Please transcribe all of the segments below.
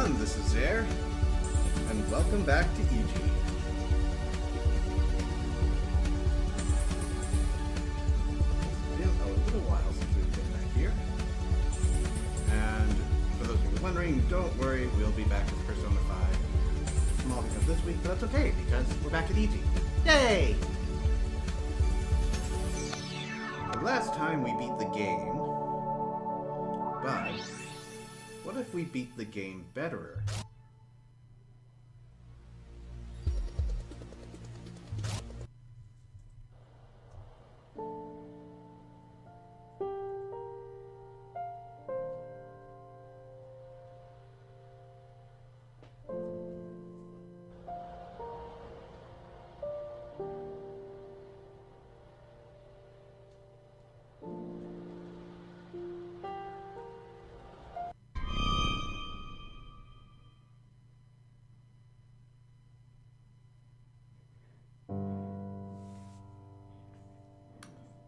everyone, this is Air, and welcome back to EG. It's been a little while since we've been back here, and for those of you wondering, don't worry, we'll be back with Persona 5. Small hiccup this week, but that's okay, because we're back at EG. Yay! The last time we beat the game, but what if we beat the game betterer?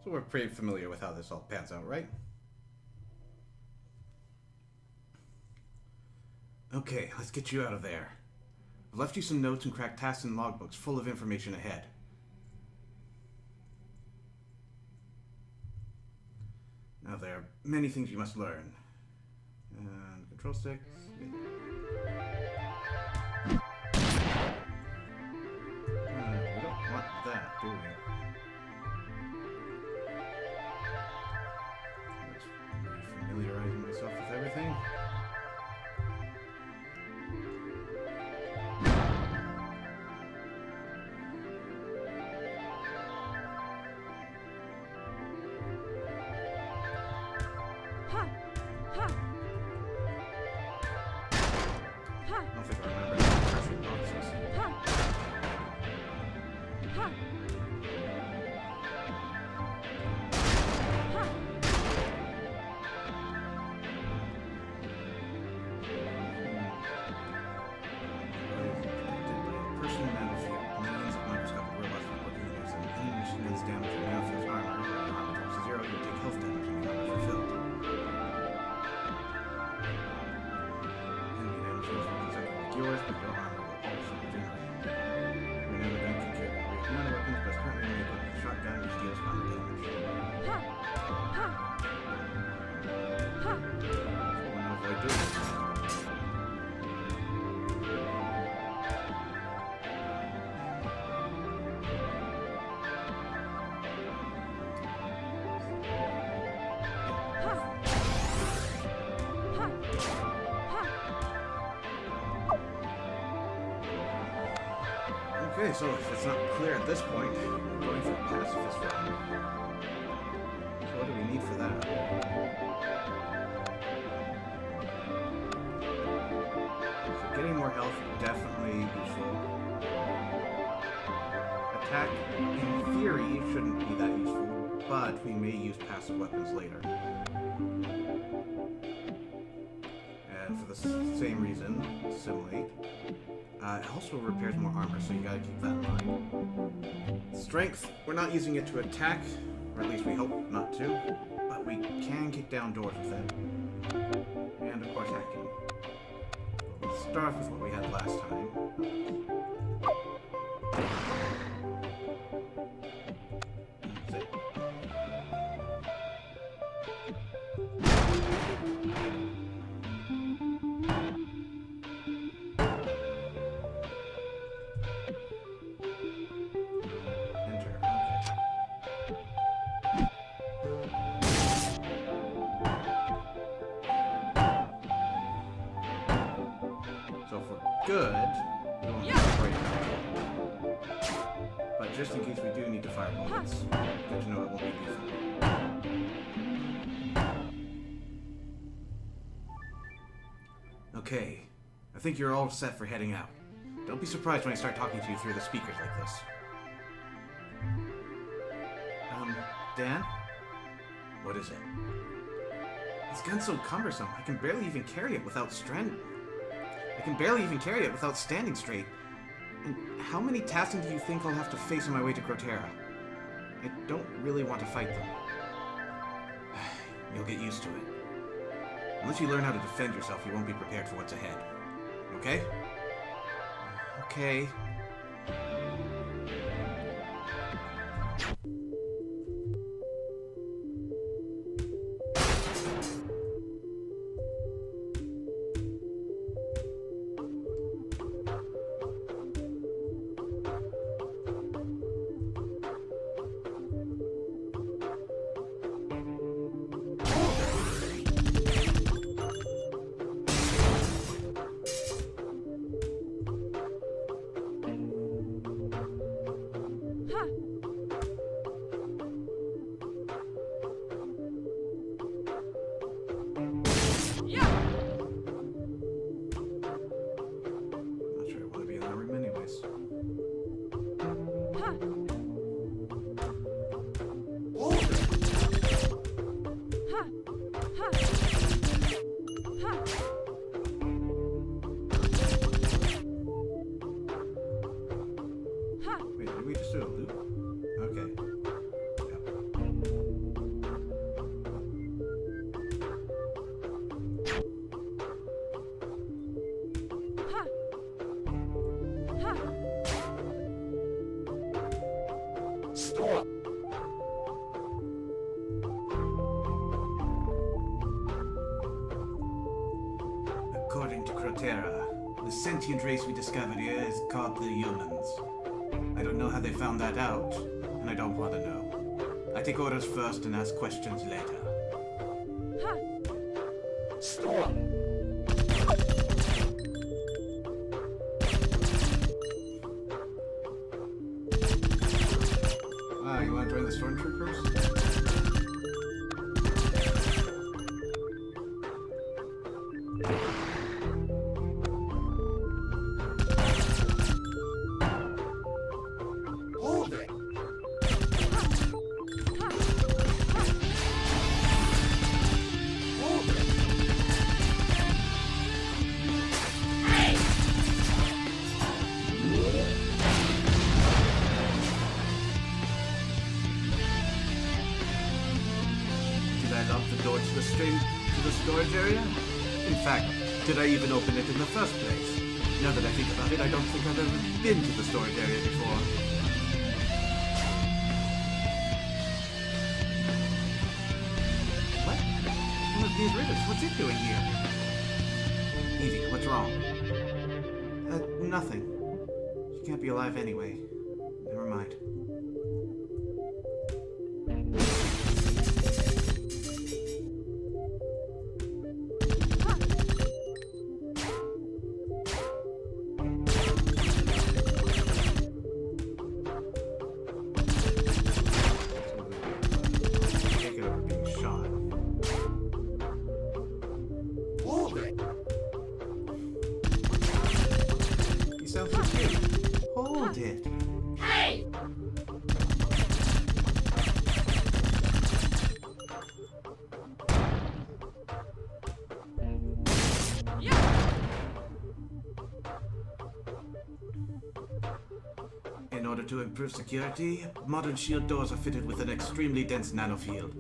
So we're pretty familiar with how this all pans out, right? Okay, let's get you out of there. I've left you some notes and cracked tasks and logbooks full of information ahead. Now there are many things you must learn. And control sticks. Yeah. We don't want that, do we? Familiarizing myself with everything. I don't think I remember any pressure boxes. Yours, but your armor will also regenerate. Your name gun can carry great amount of weapons, but currently only equipped with shotgun, which deals armor damage. So I want to avoid doing this. Okay, so if it's not clear at this point, we're going for a pacifist run. So what do we need for that? So getting more health, definitely useful. Attack, in theory, shouldn't be that useful, but we may use passive weapons later. And for the same reason, assimilate. It also repairs more armor, so you gotta keep that in mind. Strength, we're not using it to attack, or at least we hope not to, but we can kick down doors with it. And of course hacking. But we'll start off with what we had last time. That's it. Good. We won't be afraid of it. But just in case we do need to fire bullets, good to know it won't be lethal. Okay, I think you're all set for heading out. Don't be surprised when I start talking to you through the speakers like this. Dan? What is it? This gun's so cumbersome, I can barely even carry it without standing straight. And how many Tassin do you think I'll have to face on my way to Grotera? I don't really want to fight them. You'll get used to it. Unless you learn how to defend yourself, you won't be prepared for what's ahead. okay? Okay. Wait, did we just do a loop? Okay. Stop! According to Crotera, the sentient race we discovered here is called the humans. I don't know how they found that out, and I don't want to know. I take orders first and ask questions later. Stop! Ah, you want to join the stormtroopers? Hold it! Hold it! Hey! Did I lock the door to the storage area? In fact, did I even open it in the first place? Now that I think about it, I don't think I've ever been to the storage area before. What? One of these riddles, what's it doing here? Easy, what's wrong? Nothing. She can't be alive anyway. Never mind. Take it over being shot. Hold it! You sound so cute. Hold it. Hey! In order to improve security, modern shield doors are fitted with an extremely dense nanofield.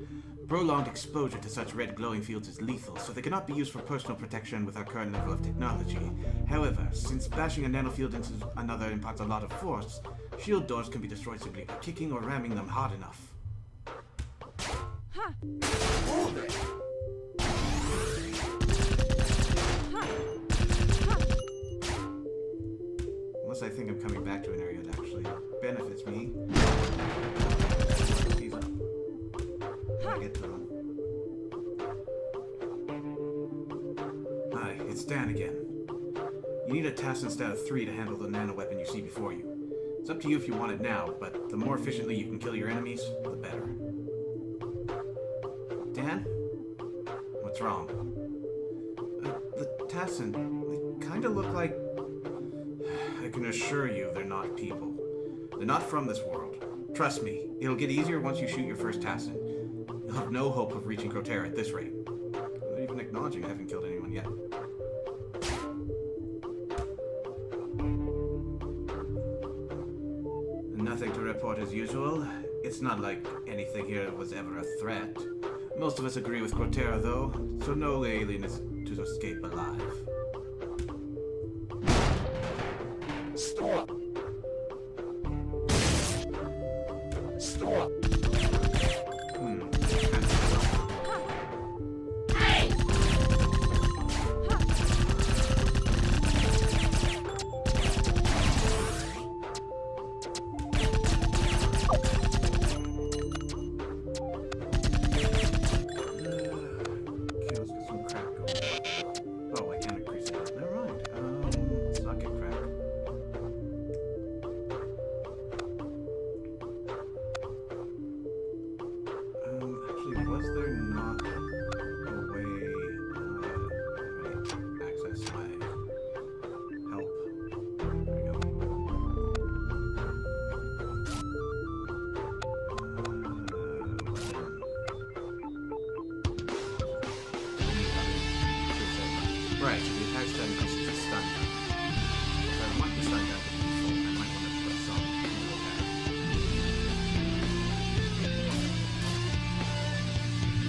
Prolonged exposure to such red glowing fields is lethal, so they cannot be used for personal protection with our current level of technology. However, since bashing a nanofield into another imparts a lot of force, shield doors can be destroyed simply by kicking or ramming them hard enough. Hold it! Unless I think I'm coming back to an area that actually benefits me. These up. I get to them. Hi, it's Dan again. You need a task instead of 3 to handle the nano-weapon you see before you. It's up to you if you want it now, but the more efficiently you can kill your enemies, the better. Dan? What's wrong? The Tassin, they kinda look like... I can assure you they're not people. They're not from this world. Trust me, it'll get easier once you shoot your first Tassin. You'll have no hope of reaching Crotera at this rate. I'm not even acknowledging I haven't killed anyone yet. Nothing to report as usual. It's not like anything here was ever a threat. Most of us agree with Crotera, though, so no alien is to escape alive.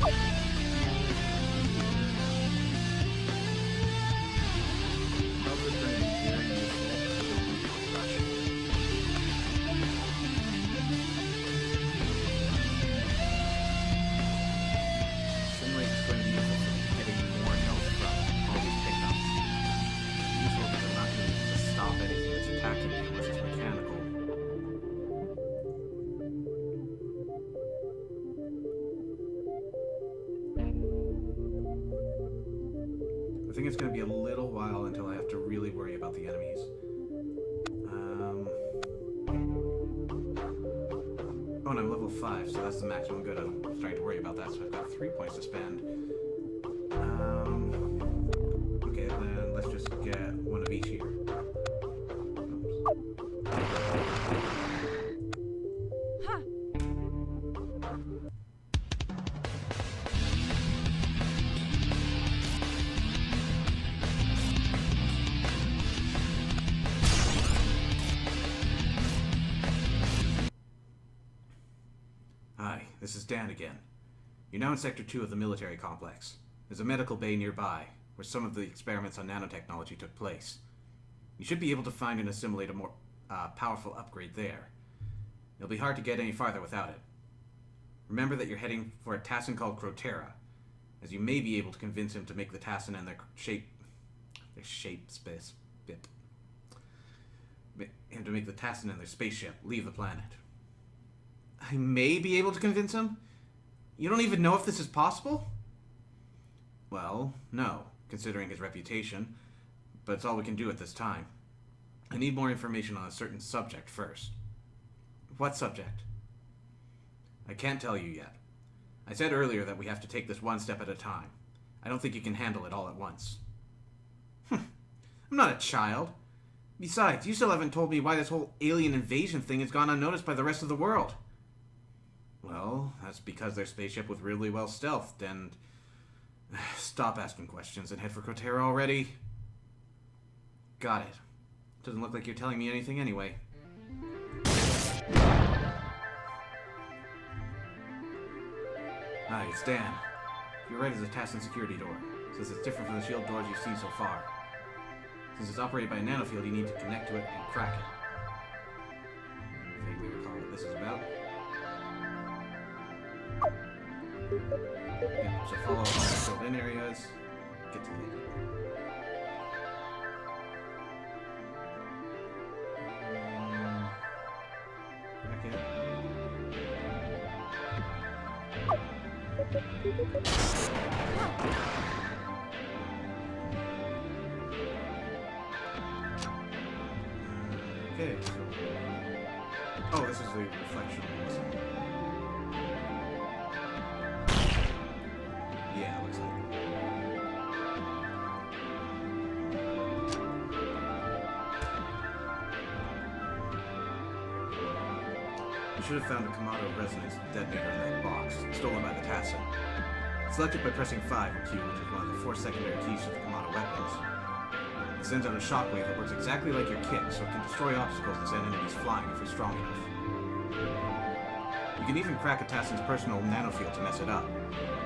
I think it's going to be a little while until I have to really worry about the enemies. Oh, and I'm level 5, so that's the maximum good. I'm starting to worry about that, so I've got 3 points to spend. Okay, then let's just get one of each here. Hi, this is Dan again. You're now in Sector 2 of the military complex. There's a medical bay nearby, where some of the experiments on nanotechnology took place. You should be able to find and assimilate a more powerful upgrade there. It'll be hard to get any farther without it. Remember that you're heading for a Tassin called Crotera, as you may be able to convince him to make the Tassin and their spaceship leave the planet. I may be able to convince him? You don't even know if this is possible? Well, no, considering his reputation, but it's all we can do at this time. I need more information on a certain subject first. What subject? I can't tell you yet. I said earlier that we have to take this one step at a time. I don't think you can handle it all at once. I'm not a child. Besides, you still haven't told me why this whole alien invasion thing has gone unnoticed by the rest of the world. Well, that's because their spaceship was really well stealthed, and... Stop asking questions and head for Crotera already. Got it. Doesn't look like you're telling me anything anyway. Hi, it's Dan. You're right as a Tassin security door, since it's different from the shield doors you've seen so far. Since it's operated by a nanofield, you need to connect to it and crack it. I vaguely recall what this is about. Yeah, so follow all the filled in areas, get to the crack it. Okay, so... Oh, this is the reflection. Yeah, it looks like it. You should have found a Kamado resonance detonator in that box, stolen by the Tassin. Select it by pressing 5 or Q, which is one of the 4 secondary keys to the Kamado weapons. It sends out a shockwave that works exactly like your kick, so it can destroy obstacles and send enemies flying if you're strong enough. You can even crack a Tassin's personal nanofield to mess it up.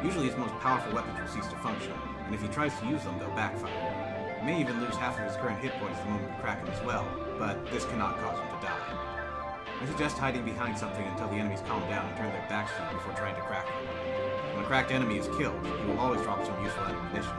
Usually his most powerful weapons will cease to function, and if he tries to use them, they'll backfire. He may even lose half of his current hit points the moment you crack him as well, but this cannot cause him to die. I suggest hiding behind something until the enemies calm down and turn their backs to you before trying to crack him. When a cracked enemy is killed, he will always drop some useful ammunition.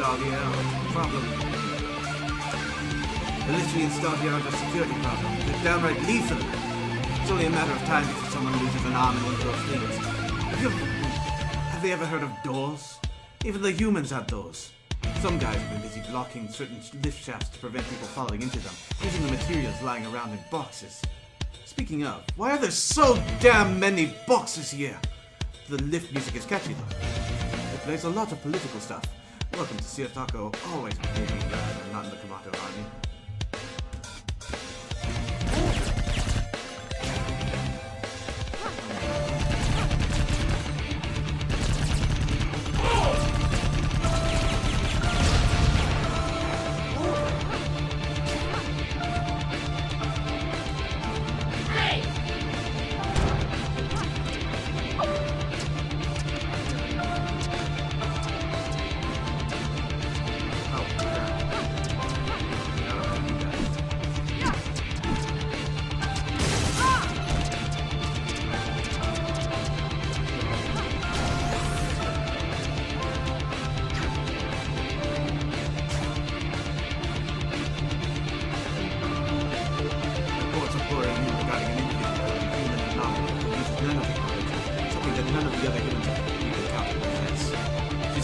installed here. What's the problem? They're literally installed here under security problem. They're downright lethal. It's only a matter of time before someone loses an arm in one of those things. Have they ever heard of doors? Even the humans have doors. Some guys have been busy blocking certain lift shafts to prevent people falling into them, using the materials lying around in boxes. Speaking of, why are there so damn many boxes here? The lift music is catchy though. It plays a lot of political stuff. Welcome to Sir Taco, always making me glad I'm not in the Kamato army.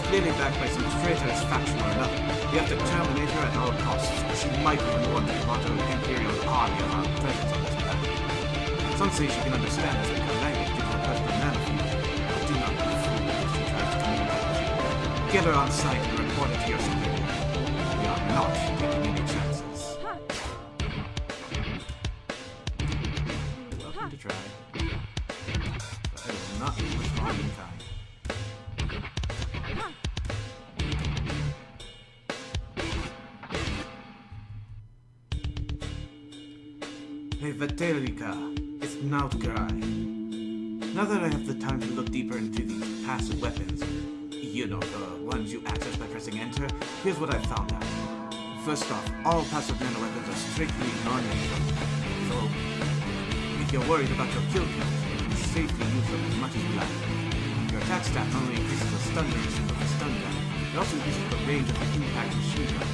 Clearly backed by some traitorous faction or another. We have to terminate her at all costs, or she might even warn the Kamato Imperial Army of our presence on this planet. Some say she can understand us because language due to her personal nanofield. But do not be fooled if she tries to communicate with you. Get her on site and report it to your superior. We are not taking any chances. Welcome to try. But I will not be responding in kind. Hey, Vetelika, it's Nautgarai. Now that I have the time to look deeper into these passive weapons, you know, the ones you access by pressing enter, here's what I found out. First off, all passive nanoweapons are strictly non-lethal. So, if you're worried about your kill count, you can safely use them as much as you like. Your attack stat not only increases the stun duration of the stun gun, it also increases the range of the impact machine gun.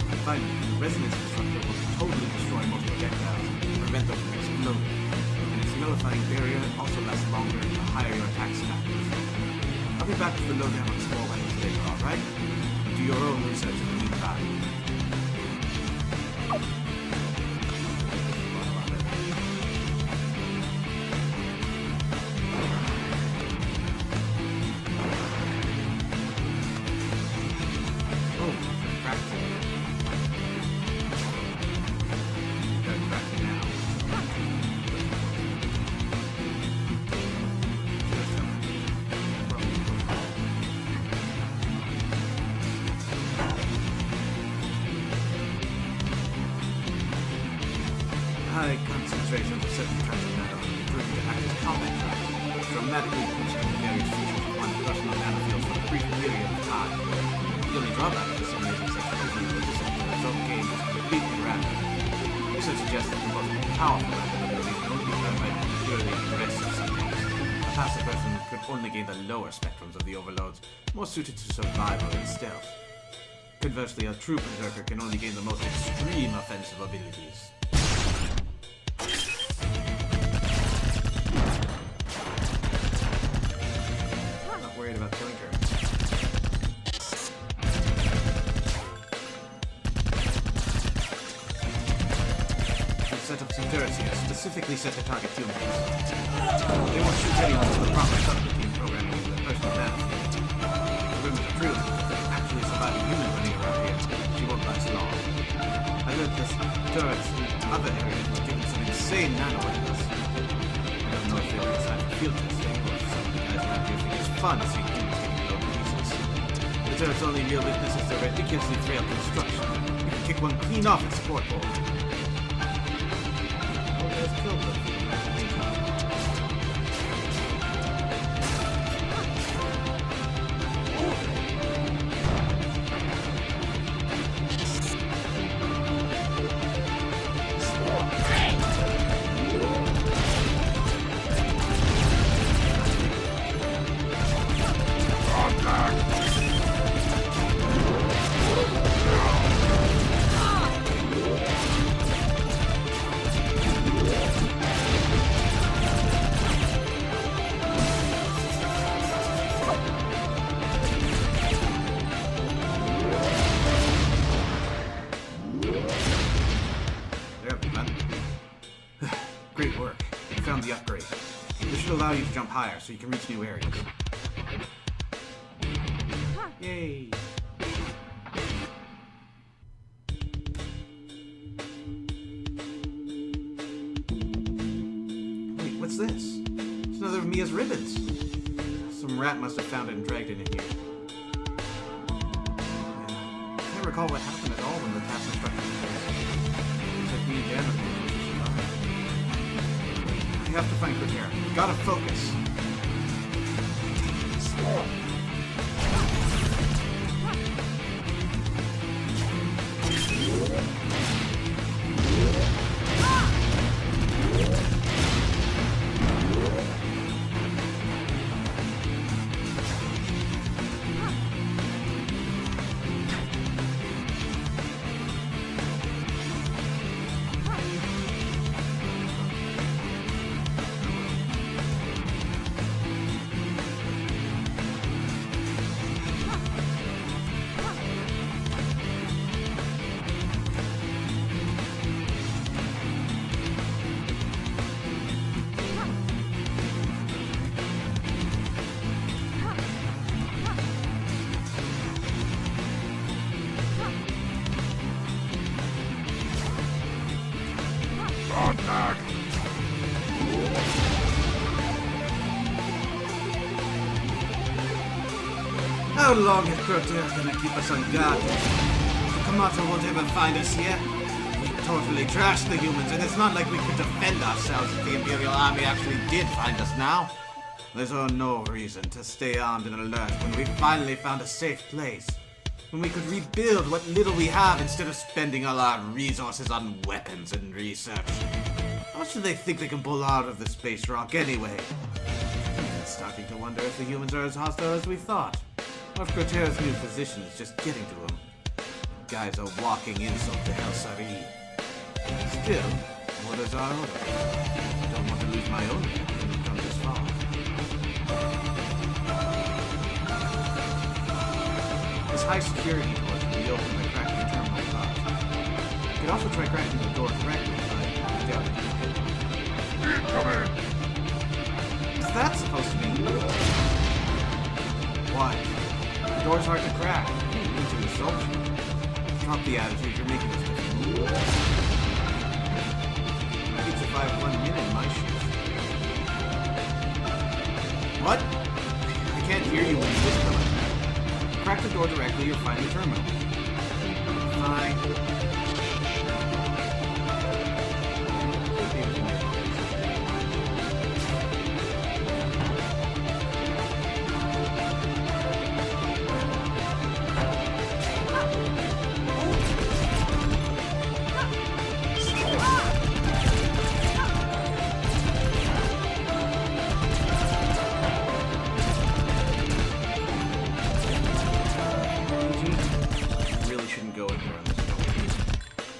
And finally, the resonance disruptor will totally destroy most projectiles. Prevent them from exploding, and its nullifying barrier also lasts longer the higher your attack stat is. I'll be back with the lowdown on small weapons later, alright? Do your own research in the meantime. High concentrations of certain kinds of matter proving to act as combat traps, dramatically boosting the various features of one's personal nanofield for a brief period of time. The only drawback to simulating such movement was that the result gained was completely random. This would suggest that the most powerful weapon ability can only be done by purely aggressive subjects. A passive person could only gain the lower spectrums of the overloads, more suited to survival and stealth. Conversely, a true berserker can only gain the most extreme offensive abilities. Worried about killing her. We've set up some turrets here, specifically set to target humans. They won't shoot anyone until the proper subroutine programming in the personal nanofield. The rumors are true, but there's actually surviving human running around here. She won't last long. I heard this turrets in other areas were given some insane nano-weapons. I don't know if they were designed for field testing, or if some of the guys around here think it's fun to see humans getting blown to pieces. The turret's only real weakness is their ridiculously frail construction. You can kick one clean off its support pole. Oh, there's killed them. I found the upgrade. This should allow you to jump higher so you can reach new areas. Yay! Wait, what's this? It's another of Mia's ribbons. Some rat must have found it and dragged it in here. Yeah. I can't recall what happened at all when the task instructions were placed. Looks like me and Dan are the ones who survived. We have to find Cortera. We gotta focus. How long is Cortera gonna keep us on guard? Kamata won't ever find us here. We totally trashed the humans, and it's not like we could defend ourselves if the Imperial Army actually did find us now. There's no reason to stay armed and alert when we finally found a safe place. When we could rebuild what little we have instead of spending all our resources on weapons and research. How much do they think they can pull out of the space rock anyway? I'm starting to wonder if the humans are as hostile as we thought. Or if Cortera's new position is just getting to him. Guys are walking insult to El Sari. Still, orders are orders. I don't want to lose my own head when we've come this far. This high security door can be opened by cracking the terminal above. You could also try cracking the door directly, but I doubt it. Incoming! What's that supposed to mean? Why? The door's hard to crack. I didn't mean to insult you. Drop the attitude, you're making us difficult. I could survive 1 minute in my shoes. What? I can't hear you when you whisper like that. Crack the door directly, you'll find the terminal. Fine.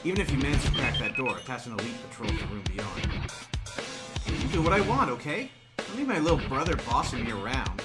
Even if you manage to crack that door, pass an elite patrol to the room beyond. I'll do what I want, okay? Don't leave my little brother bossing me around.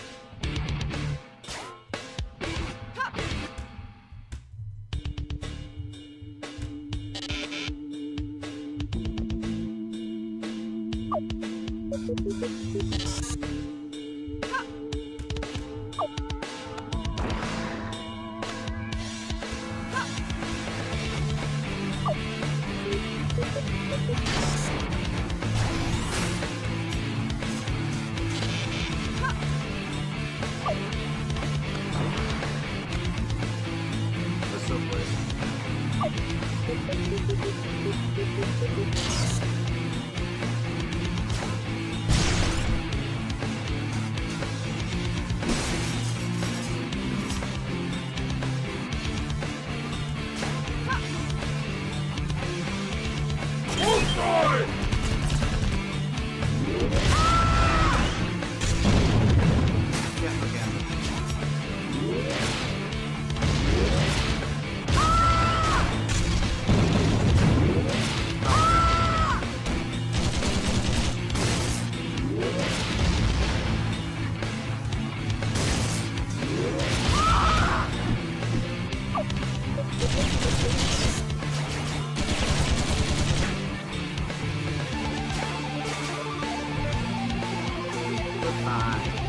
Incoming!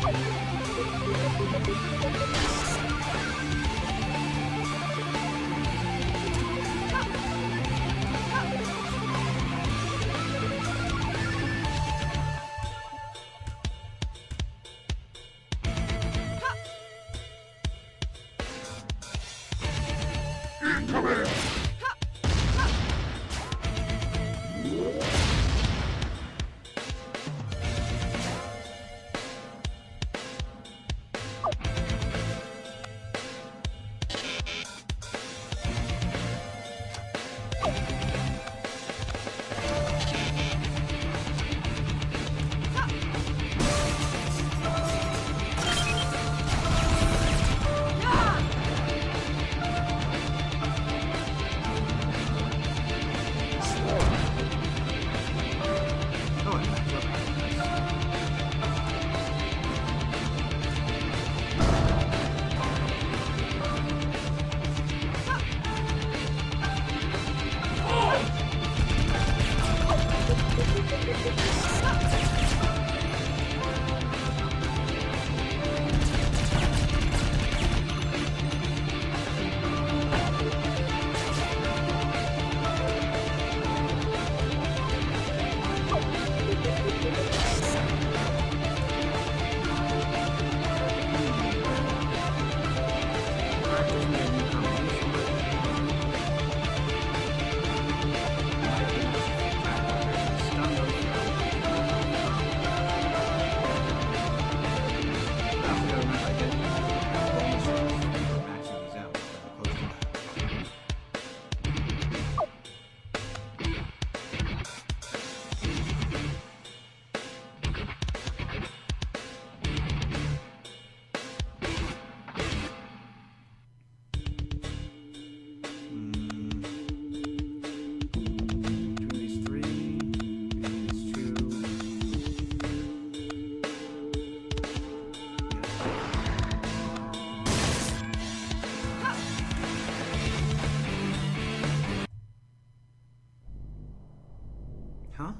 Huh?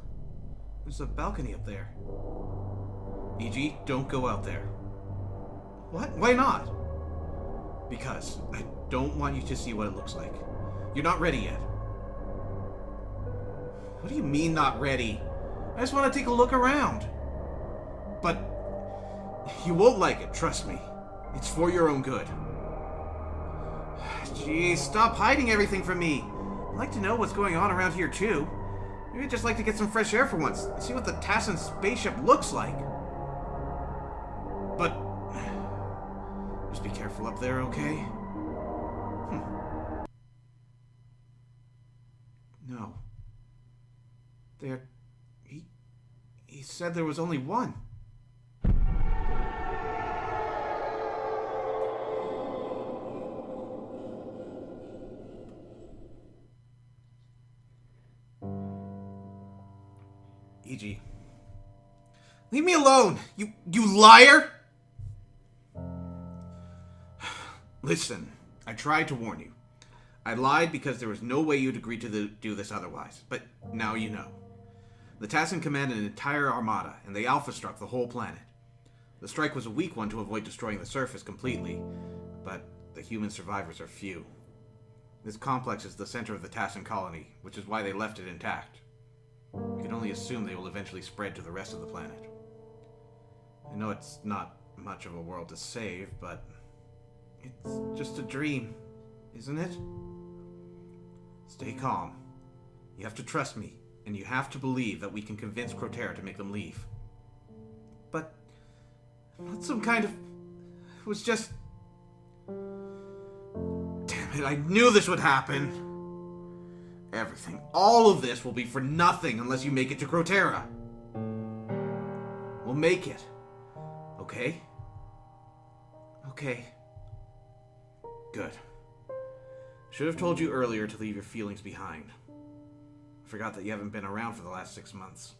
There's a balcony up there. E.G., don't go out there. What? Why not? Because I don't want you to see what it looks like. You're not ready yet. What do you mean, not ready? I just want to take a look around. But you won't like it, trust me. It's for your own good. Jeez, stop hiding everything from me. I'd like to know what's going on around here, too. Maybe I'd just like to get some fresh air for once. See what the Tassin spaceship looks like. But just be careful up there, okay? No. He said there was only one. E.G. Leave me alone, you liar! Listen, I tried to warn you. I lied because there was no way you'd agree to do this otherwise, but now you know. The Tassin commanded an entire armada, and they alpha-struck the whole planet. The strike was a weak one to avoid destroying the surface completely, but the human survivors are few. This complex is the center of the Tassin colony, which is why they left it intact. We can only assume they will eventually spread to the rest of the planet. I know it's not much of a world to save, but it's just a dream, isn't it? Stay calm. You have to trust me, and you have to believe that we can convince Crotera to make them leave. But not some kind of... It was just... Damn it, I knew this would happen! Everything, all of this will be for nothing unless you make it to Crotera. We'll make it. Okay? Okay. Good. Should have told you earlier to leave your feelings behind. I forgot that you haven't been around for the last 6 months.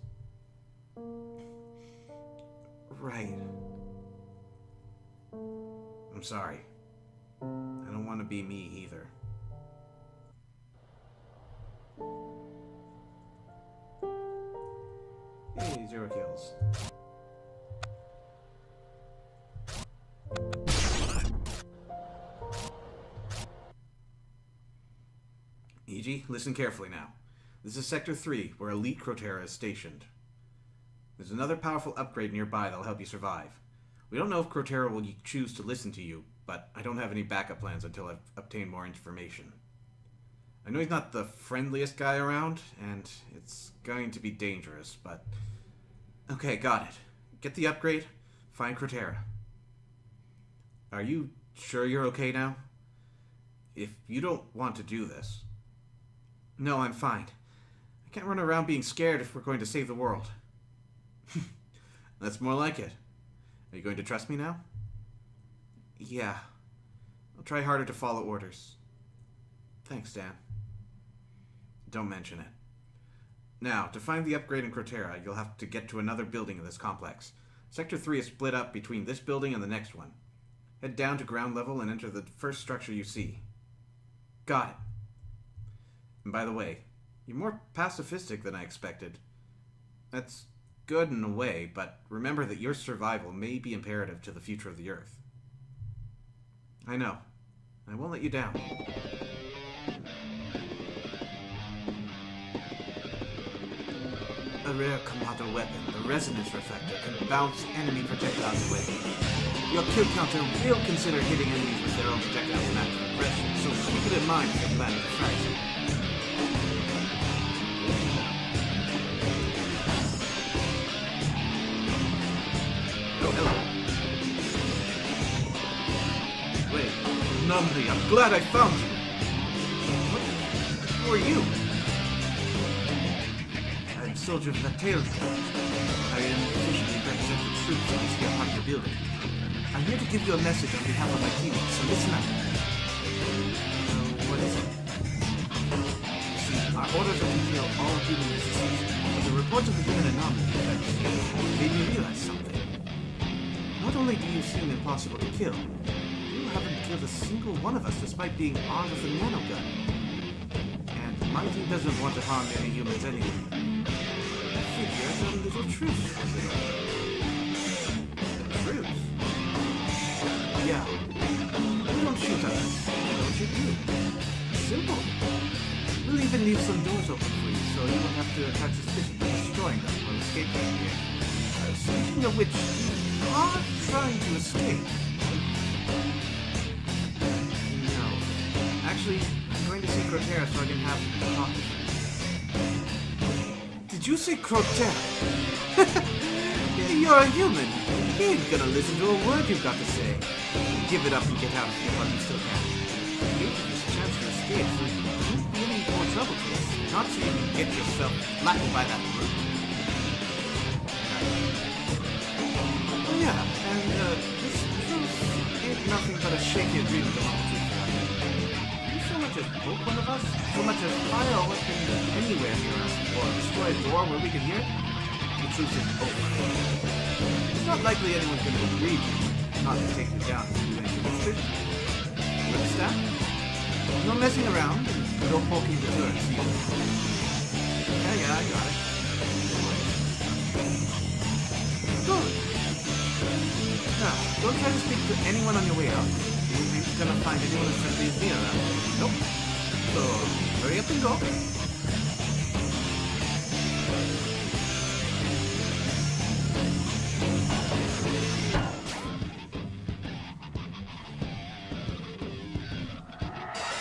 Right. I'm sorry. I don't want to be me either. Hey, 0 kills. Fiji, listen carefully now. This is Sector 3, where Elite Crotera is stationed. There's another powerful upgrade nearby that'll help you survive. We don't know if Crotera will choose to listen to you, but I don't have any backup plans until I've obtained more information. I know he's not the friendliest guy around, and it's going to be dangerous, but... Okay, got it. Get the upgrade, find Crotera. Are you sure you're okay now? If you don't want to do this... No, I'm fine. I can't run around being scared if we're going to save the world. That's more like it. Are you going to trust me now? Yeah. I'll try harder to follow orders. Thanks, Dan. Don't mention it. Now, to find the upgrade in Crotera, you'll have to get to another building in this complex. Sector 3 is split up between this building and the next one. Head down to ground level and enter the first structure you see. Got it. And by the way, you're more pacifistic than I expected. That's good in a way, but remember that your survival may be imperative to the future of the Earth. I know. I won't let you down. A rare commando weapon, the resonance reflector, can bounce enemy projectiles away. Your kill counter will consider hitting enemies with their own projectiles in active aggression, so keep it in mind if you're planning to fight. Oh, hello. Wait, Numri, I'm glad I found you. Who are you? I'm Soldier Vatelka. I am officially represent the troops in this here part of the building. I'm here to give you a message on behalf of my teammates, so listen up. What is it? You see, our orders are to kill all human disease, but the reports of the human anomaly made me realize something. Not only do you seem impossible to kill, you haven't killed a single one of us despite being armed with a nanogun. And my team doesn't want to harm any humans anyway. I figured a little truce was in order. A truce? Yeah. You don't shoot at us. We don't shoot you. Simple. We'll even leave some doors open for you so you won't have to attract suspicion by destroying them or escaping from here. Speaking of which, you are trying to escape. No. Actually, I'm going to see Crotera so I can have a talk with him. Did you say Crotera? You're a human. He ain't gonna listen to a word you've got to say. Give it up and get out of here while you still can. Give this a chance to escape so you won't be any more trouble to us. Not so you can get yourself flattened by that brute. Oh yeah, and this truth ain't nothing but a shaky agreement among the two families. You so much as poke one of us, so much as fire a weapon anywhere near us, or destroy a door where we can hear it, the truth is over. It's not likely anyone's going to agree to you, not to take you down if you do anything suspicious. You understand? No messing around, and no poking the turrets either. Yeah, I got it. Good. Now, don't try to speak to anyone on your way out. You ain't gonna find anyone as friendly as me around. Nope. So, hurry up and go.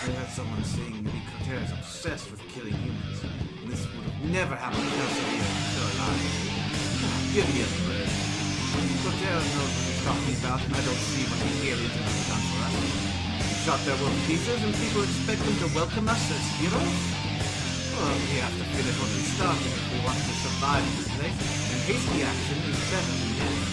I heard someone saying that Crotera is obsessed with killing humans. And this would have never happened if Elsevier was still alive. Give me a break. Crotera knows what he's talking about, and I don't see what these aliens have done for us. We shot their world to pieces, and people expect them to welcome us as heroes? Well, we have to finish what we started if we want to survive in this place, and hasty action is better than death.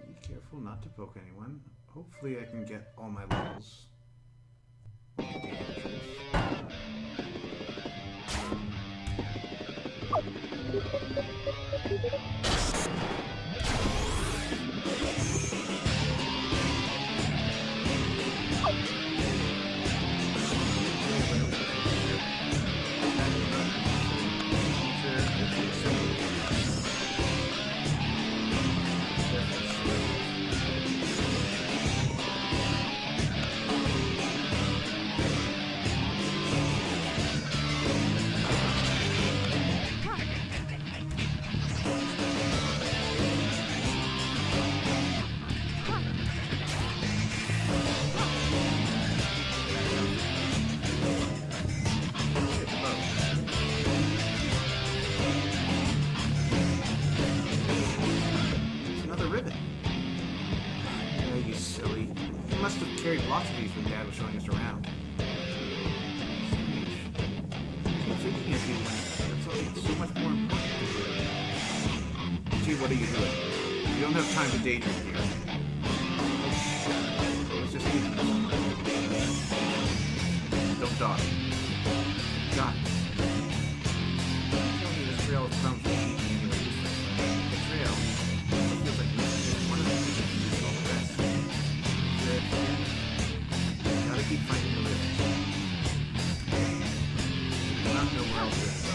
Be careful not to poke anyone. Hopefully I can get all my levels. carried lots of these when Dad was showing us around. Strange. I'm thinking of you when there's something so much more important to do. Gee, what are you doing? You don't have time to daydream here. I was just thinking of someone. Don't dawdle. Got it. Tell me this trail of crumbs will keep me anywhere useful. The trail also feels like this is one of the things that can use all the rest. Gotta keep finding the lyrics. I don't know where else this goes.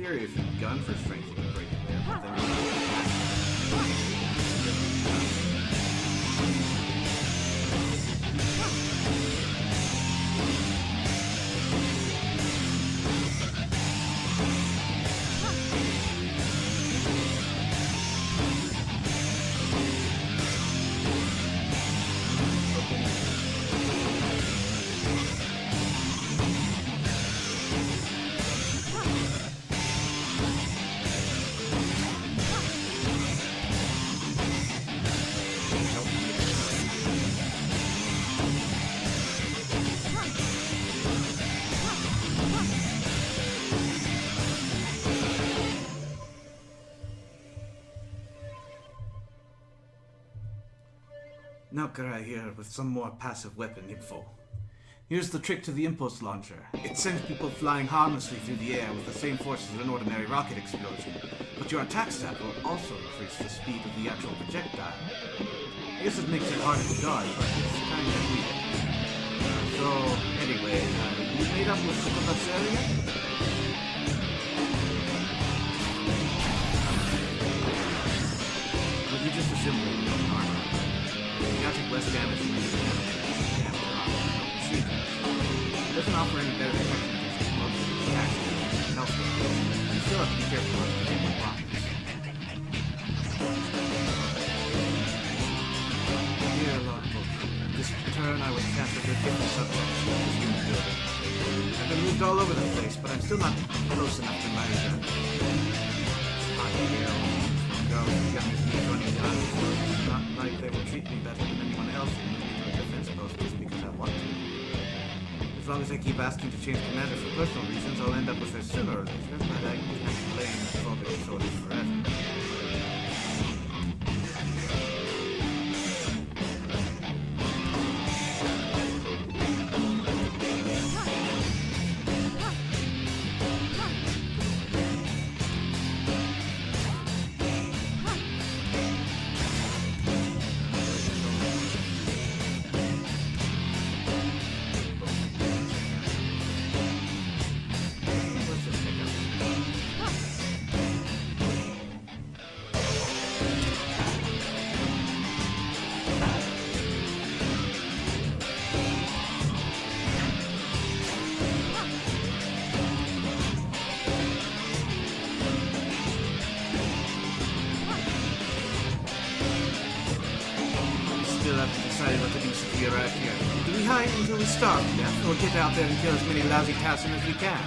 If you've gun for strength, you can break it there, but then now Karai here with some more passive weapon info. Here's the trick to the impulse launcher. It sends people flying harmlessly through the air with the same force as an ordinary rocket explosion, but your attack stat will also increase the speed of the actual projectile. I guess it makes it harder to dodge, but it's kind of weird. So, anyway, you made up with this area? Would you just assume that you don't armor? You gotta take less damage when you do damage. It doesn't offer any better protection against explosives, accidents, and health damage. You still have to be careful not to take with rockets. Dear Logbook, this turn I was transferred to a different subject, as human building. I've been moved all over the place, but I'm still not close enough to my gun. It's hot here, girls as young as me running down, so it's not like they will treat me better than anyone else and move me to a defense post just because I want to. As long as I keep asking to change commander for personal reasons, I'll end up with her sooner or later, but I can't blame the phobic shortage forever. Do we hide until we starve to death, or get out there and kill as many lousy Tassin as we can?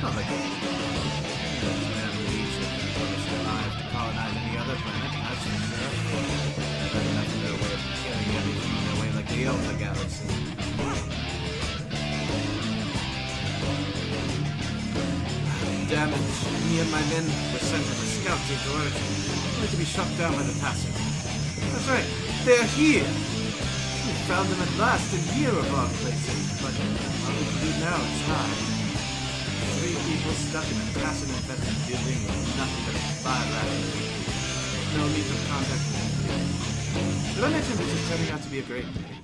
Not like it. Never leaves it alive to colonize any other planet, that's for sure. But enough of their way of killing everything in their way like they own the galaxy. Me and my men were sent as a scout team to Origin, only to be shot down by the Pacifist. That's right, they're here! We found them at last in here of all places, but all we can do now is hide. 3 people stuck in a Pacifist-infested building with nothing but expired rations. No means of contact with the police. Did I mention this is turning out to be a great day?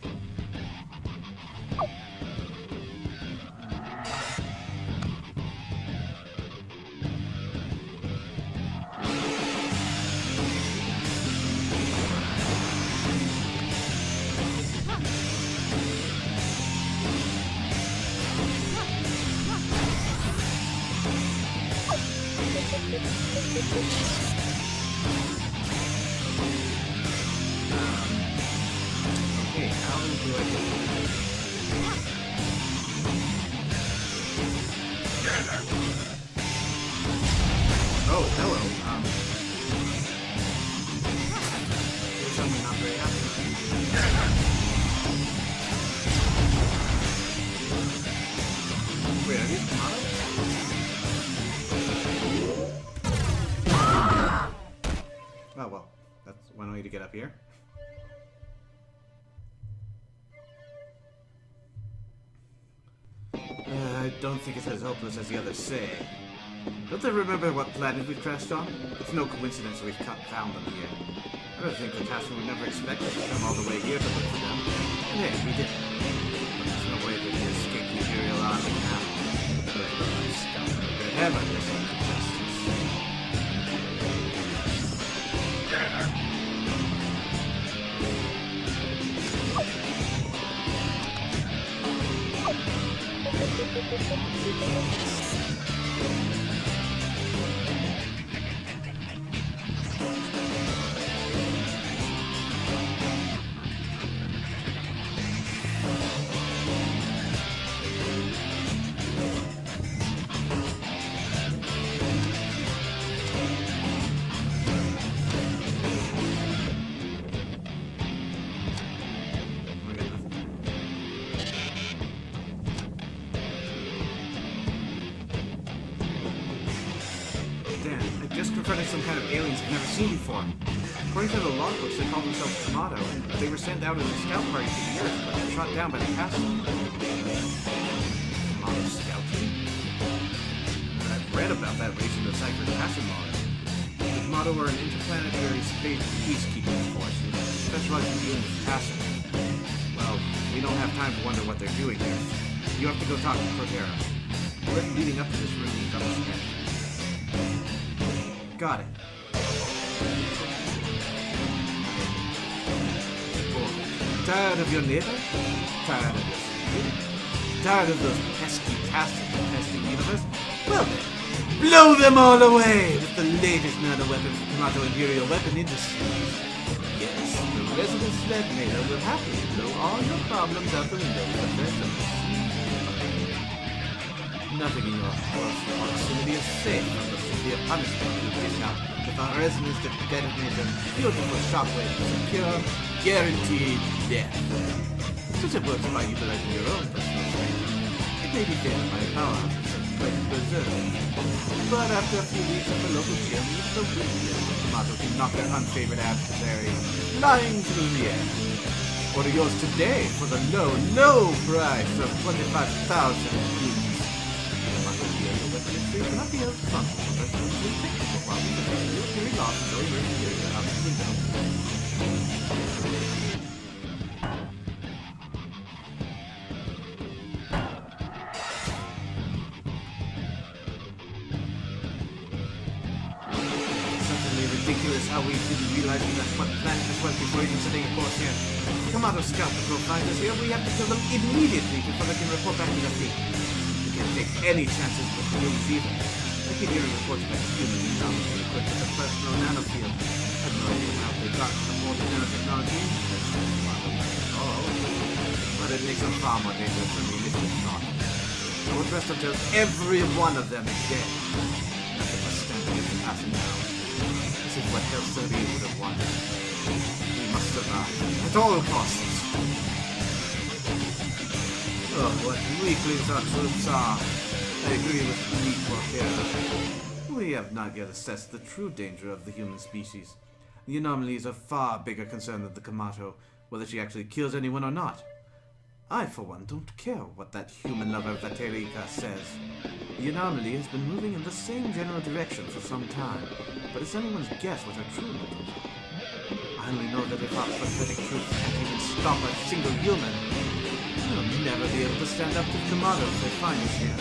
Okay, how do I get Oh, hello. There's something not very happy. Wait, are these models? Oh well, that's one way to get up here. I don't think it's as hopeless as the others say. Don't they remember what planet we crashed on? It's no coincidence we've found them here. I don't think the Tasman would never expect us to come all the way here to look for them. And hey, we did. But there's no way that we escaped the Imperial Army now. Good heaven, this is justice. Confronted some kind of aliens I've never seen before. According to the logbooks, they call themselves Tomato, and they were sent out as a scout party to the Earth, but shot down by the castle. Tomato scout team? I've read about that race in the Cypher Castle Mars. The Tomato were an interplanetary space peacekeeping force who specialize in dealing with castle. Well, we don't have time to wonder what they're doing here. You have to go talk to Cordera. The lift leading up to this room is upstairs. Got it. Tired of your neighbor? Tired of your security? Tired of those pesky task-infesting universe? Well then, blow them all away with the latest nano-weapon from Tomato Imperial Weapon Industries. Yes, the resident sled maker will happily blow all your problems out the window with their service. Nothing in your close proximity is safe from the severe punishment you dish out with our resonance to detonate a beautiful shockwave to secure, guaranteed death. Since it works by utilizing your own personal strength, it may be favored by powerhouses such as Berserk. But after a few weeks at the local gym, it's so weakness that Tomato can knock their unfavored adversary flying through the air. Order yours today for the low, low price of 25,000 rupees. Cannot be held responsible for residential technical problems that face military loss and very area out the window. It's certainly ridiculous how we didn't realize what planet this was before even setting a course here. To come out of Scout Patrol find us here, we have to kill them immediately before they can report back to the fleet. Can't take any chances with the moves either. I keep hearing reports about humans nominally equipped with a personal nanofield. I have no idea how they got some more nanotechnology. That's just why I'm not at all. But it makes them far more dangerous than the initial thought. I would rest until every one of them is dead. Nothing must stand against the passing now. This is what Hell 38 would have wanted. We must survive at all costs. Oh, what weaklings our troops are. I agree with Lee Qualquera. We have not yet assessed the true danger of the human species. The anomaly is a far bigger concern than the Kamato, whether she actually kills anyone or not. I, for one, don't care what that human lover Vaterika says. The anomaly has been moving in the same general direction for some time, but it's anyone's guess what her true motives are. I only know that if our pathetic truth can't even stop a single human, we'll never be able to stand up to the Kamato if they find us here.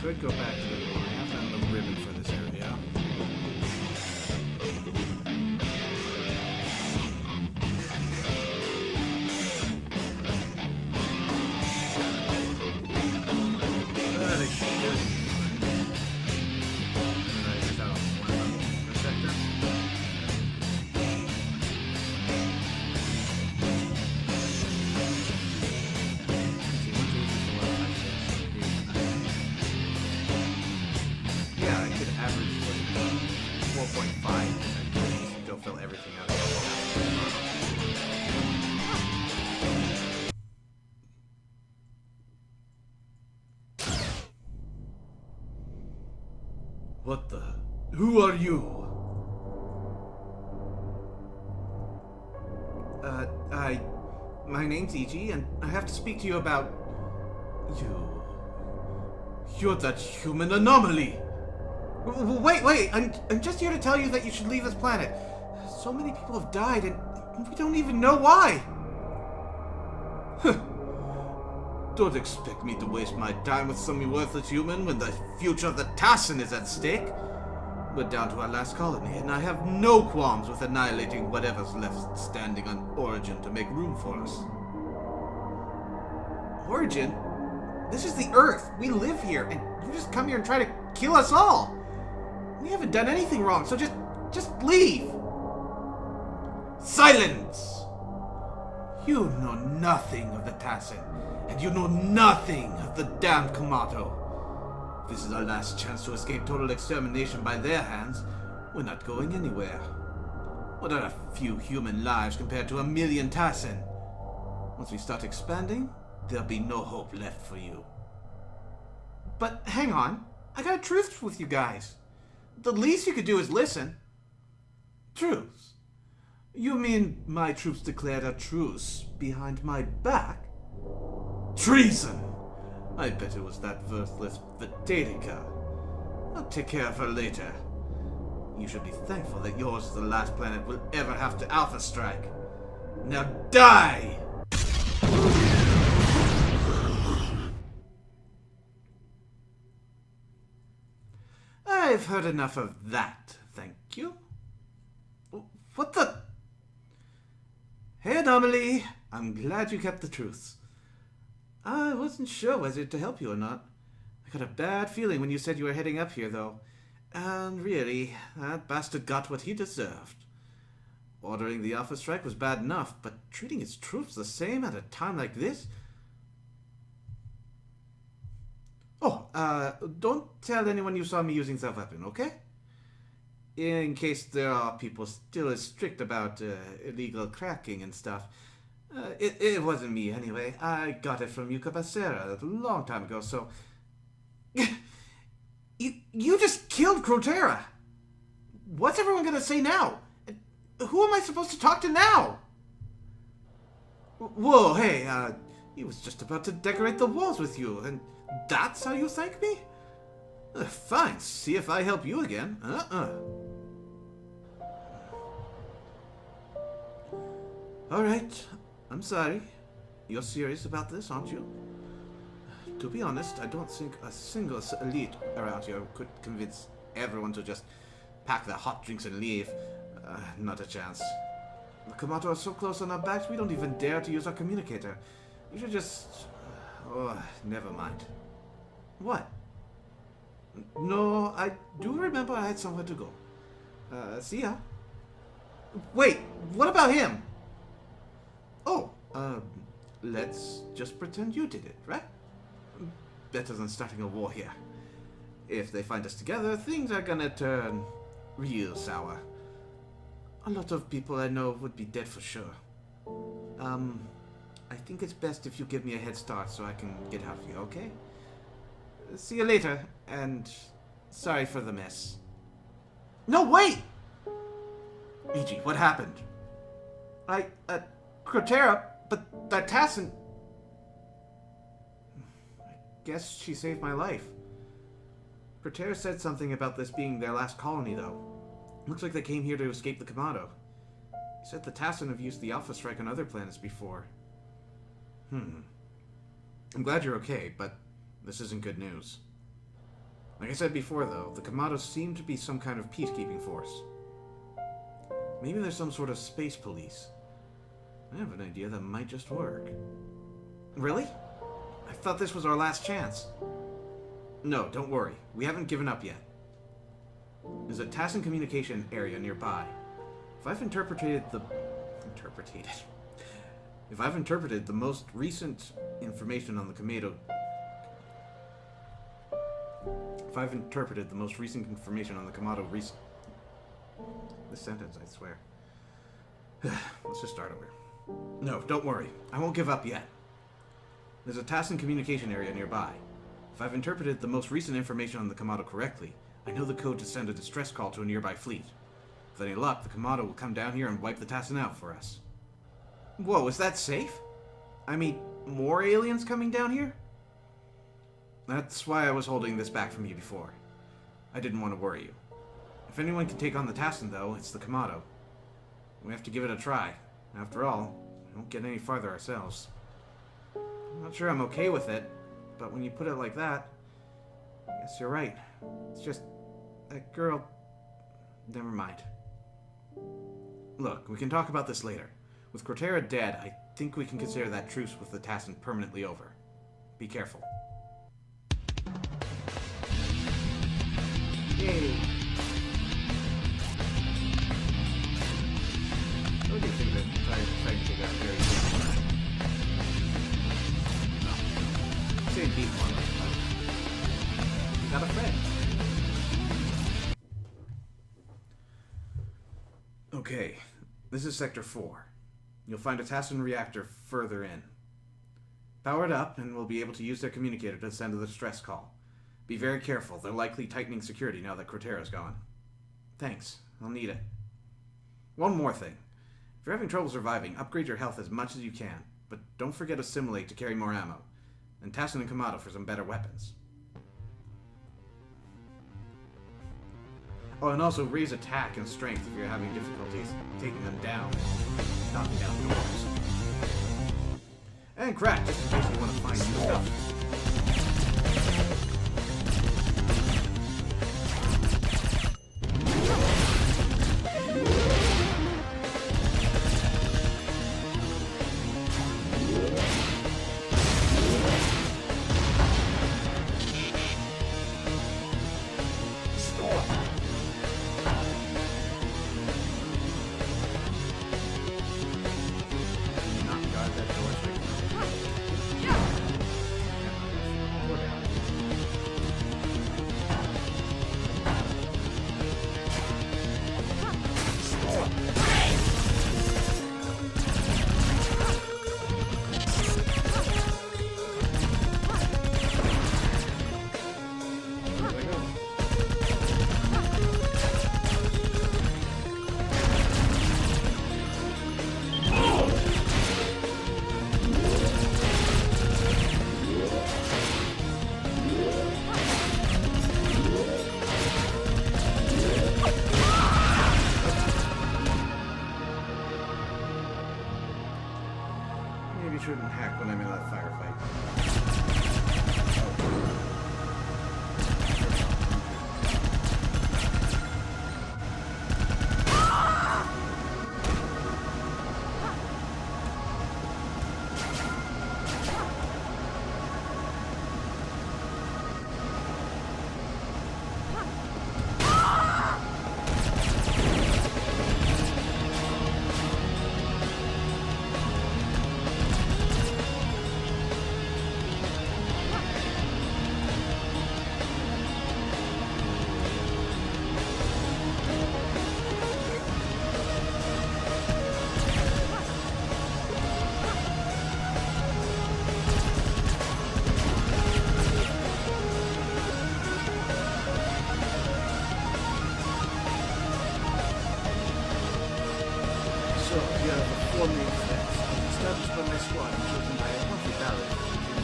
Could go back to the door. I have to have a ribbon for this area. They should. Is that a sector? Yeah, I could average like 4.5 and still fill everything out. What the? Who are you? My name's Ichi, and I have to speak to you about... You're that human anomaly! Wait, I'm just here to tell you that you should leave this planet. So many people have died, and we don't even know why! Don't expect me to waste my time with some worthless human when the future of the Tassin is at stake. We're down to our last colony, and I have no qualms with annihilating whatever's left standing on Origin to make room for us. Origin? This is the Earth. We live here, and you just come here and try to kill us all. We haven't done anything wrong, so just leave. Silence! You know nothing of the Tassin, and you know nothing of the damned Kamato. This is our last chance to escape total extermination by their hands. We're not going anywhere. What are a few human lives compared to 1,000,000 Tassin? Once we start expanding, there'll be no hope left for you. But hang on, I got a truce with you guys. The least you could do is listen. Truce? You mean my troops declared a truce behind my back? Treason! I bet it was that worthless Vaterika. I'll take care of her later. You should be thankful that yours is the last planet we'll ever have to Alpha Strike. Now die! I've heard enough of that, thank you. What the? Hey, Anomaly. I'm glad you kept the truth. I wasn't sure whether to help you or not. I got a bad feeling when you said you were heading up here, though. And really, that bastard got what he deserved. Ordering the Alpha Strike was bad enough, but treating his troops the same at a time like this? Oh, don't tell anyone you saw me using self-weapon, okay? In case there are people still as strict about illegal cracking and stuff. It wasn't me, anyway. I got it from Yuka Basera a long time ago, so... You just killed Crotera! What's everyone gonna say now? Who am I supposed to talk to now? Whoa, hey, he was just about to decorate the walls with you, and that's how you thank me? Fine, see if I help you again. Alright, I'm sorry. You're serious about this, aren't you? To be honest, I don't think a single elite around here could convince everyone to just pack the hot drinks and leave. Not a chance. The Komodo are so close on our backs, we don't even dare to use our communicator. You should just... Oh, never mind. What? No, I do remember I had somewhere to go. See ya. Wait, what about him? Oh, let's just pretend you did it, right? Better than starting a war here. If they find us together, things are gonna turn real sour. A lot of people I know would be dead for sure. I think it's best if you give me a head start so I can get out of here, okay? See you later, and sorry for the mess. No, wait! E.G., what happened? Crotera, but that Tassin... I guess she saved my life. Crotera said something about this being their last colony, though. Looks like they came here to escape the Komodo. He said the Tassin have used the Alpha Strike on other planets before. I'm glad you're okay, but this isn't good news. Like I said before, though, the Komodo seem to be some kind of peacekeeping force. Maybe there's some sort of space police. I have an idea that might just work. Really? I thought this was our last chance. No, don't worry. We haven't given up yet. There's a Tassin communication area nearby. If I've interpreted the most recent information on the Komodo... This sentence, I swear. Let's just start over. No, don't worry. I won't give up yet. There's a Tassin communication area nearby. If I've interpreted the most recent information on the Komodo correctly, I know the code to send a distress call to a nearby fleet. With any luck, the Komodo will come down here and wipe the Tassin out for us. Whoa, is that safe? I mean, more aliens coming down here? That's why I was holding this back from you before. I didn't want to worry you. If anyone can take on the Tassin, though, it's the Komodo. We have to give it a try. After all, we won't get any farther ourselves. I'm not sure I'm okay with it, but when you put it like that, I guess you're right. It's just... that girl... Never mind. Look, we can talk about this later. With Crotera dead, I think we can consider that truce with the Tassin permanently over. Be careful. Yay! What do you think that trying to take out very easy? No. Say beat one of them. You got a friend. Okay, this is Sector 4. You'll find a Tassin reactor further in. Power it up, and we'll be able to use their communicator to send the distress call. Be very careful. They're likely tightening security now that Crotera's gone. Thanks. I'll need it. One more thing. If you're having trouble surviving, upgrade your health as much as you can, but don't forget to assimilate to carry more ammo, and Tassin and Komodo for some better weapons. Oh, and also raise attack and strength if you're having difficulties taking them down, knocking down doors. And crack, just in case you want to find new stuff.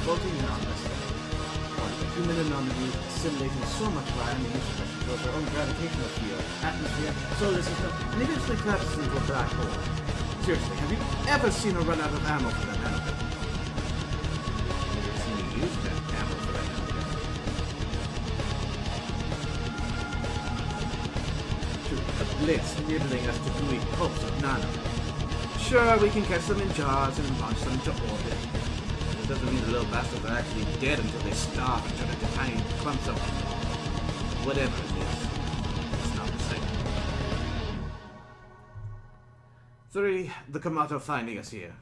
floating in on this thing. The human anomalies assimilating so much iron and use to build their own gravitational field, atmosphere, solar system, and eventually collapses into a black hole. Seriously, have you ever seen a run out of ammo for that nanogun? Have you ever seen me use that ammo for that nanogun? The Blitz nibbling us to gooey pulps of nano. Sure, we can catch them in jars and launch them to orbit. It doesn't mean the little bastards are actually dead until they starve and turn into tiny clumps of whatever it is. It's not the same. 3. The Kamato finding us here.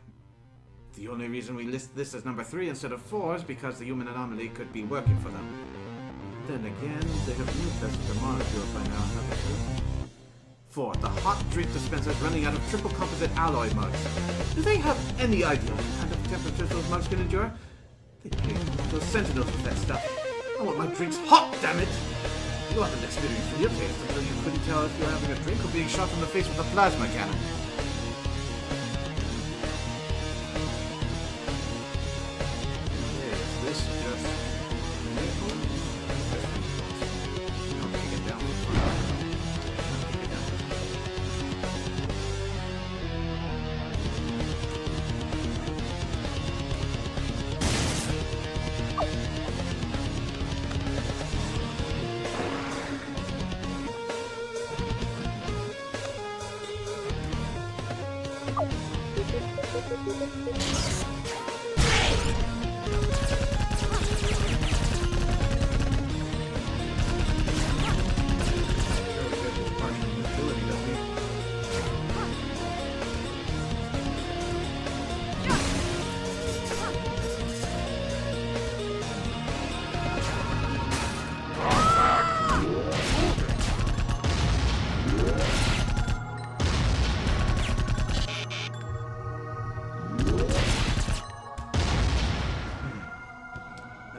The only reason we list this as number 3 instead of 4 is because the human anomaly could be working for them. Then again, they have new tests the molecule by now, haven't they? 4. The hot drink dispensers running out of triple composite alloy mugs. Do they have any idea what kind of temperatures those mugs can endure? They paid those sentinels with that stuff. I want my drinks hot, damn it! You haven't experienced real taste until you couldn't tell if you're having a drink or being shot in the face with a plasma cannon. Okay, is this just vehicles? I'll take it down.